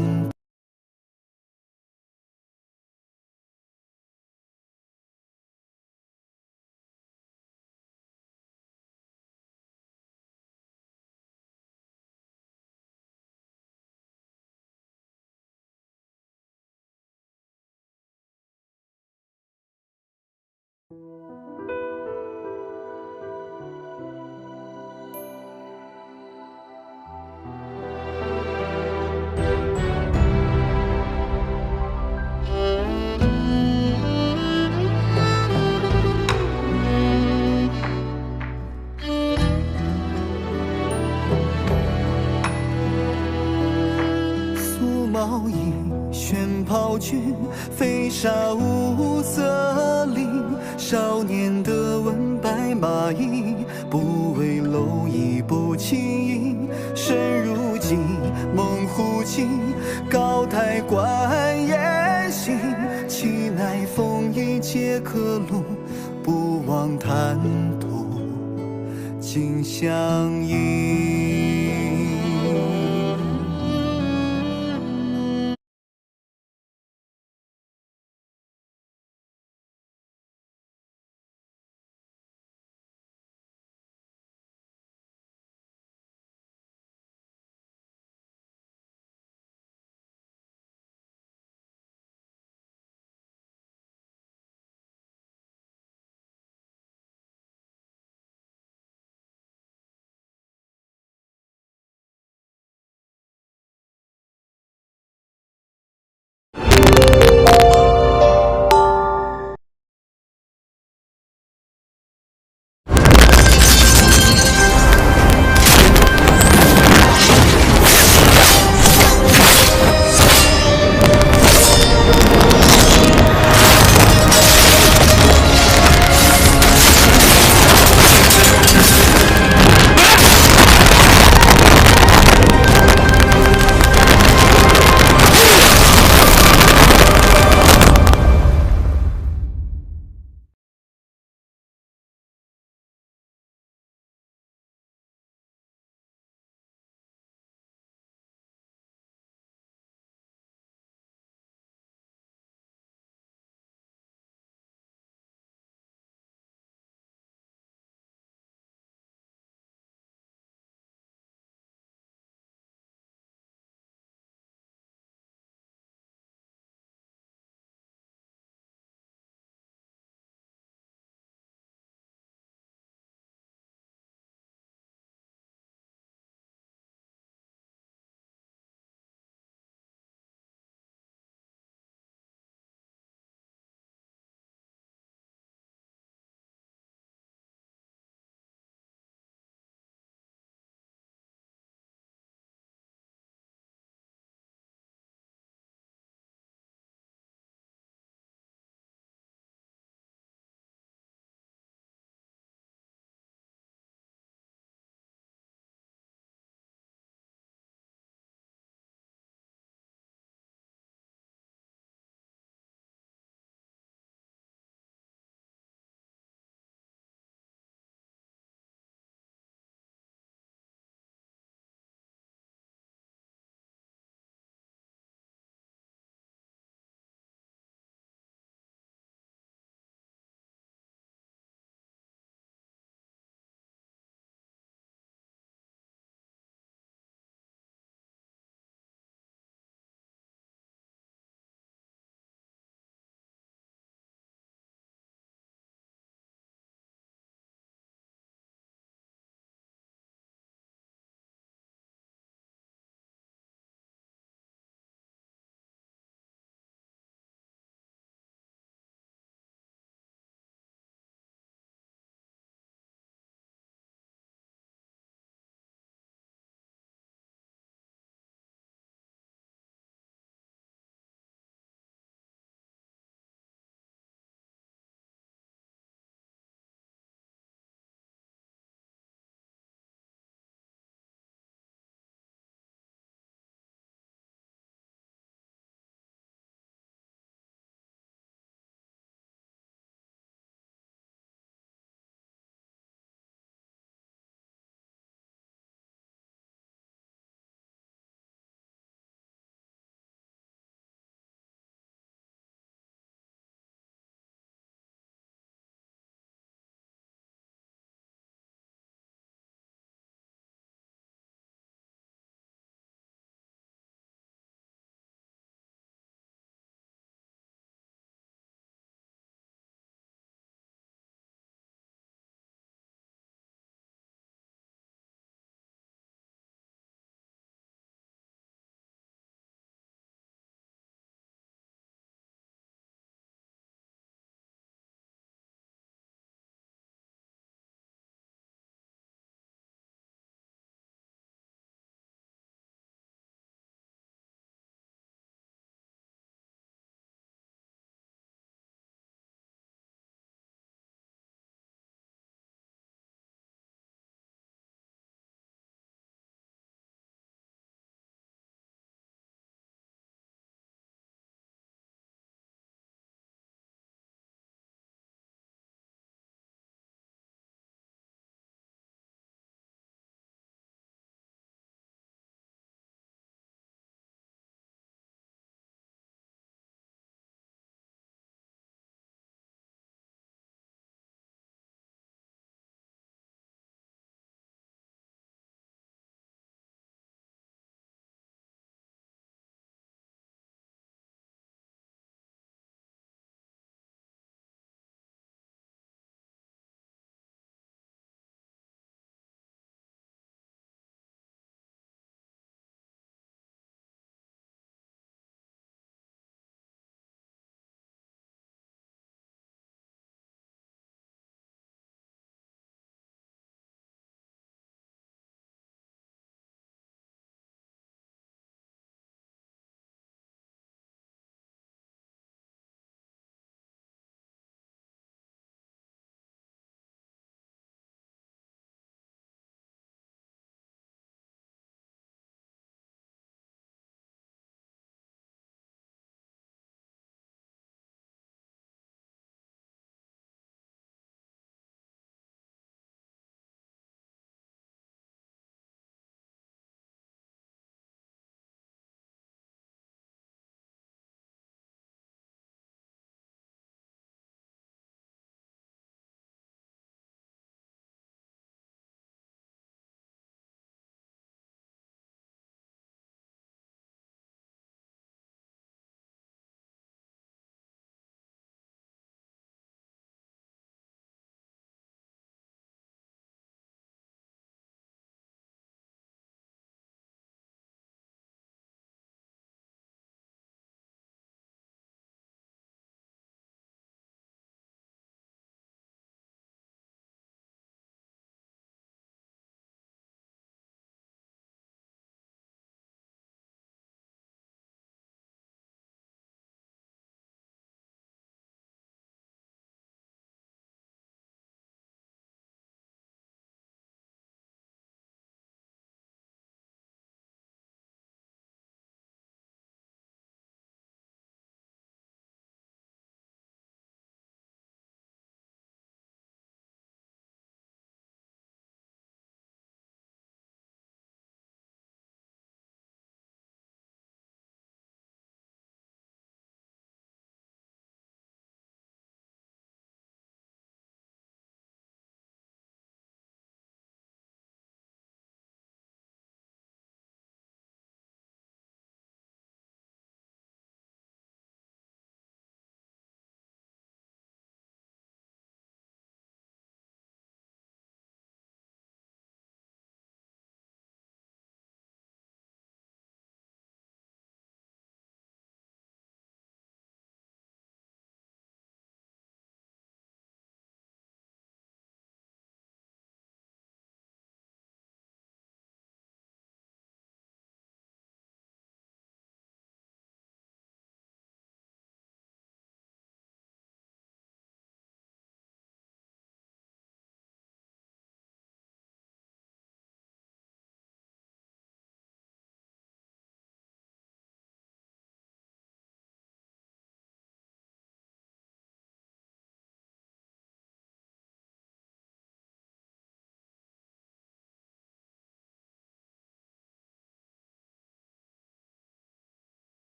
毛衣玄袍君，飞沙无色林。少年的文白马衣，不为蝼蚁不轻盈。身如镜，梦忽惊，高台观烟行。岂奈风雨皆可路，不忘贪图金相依。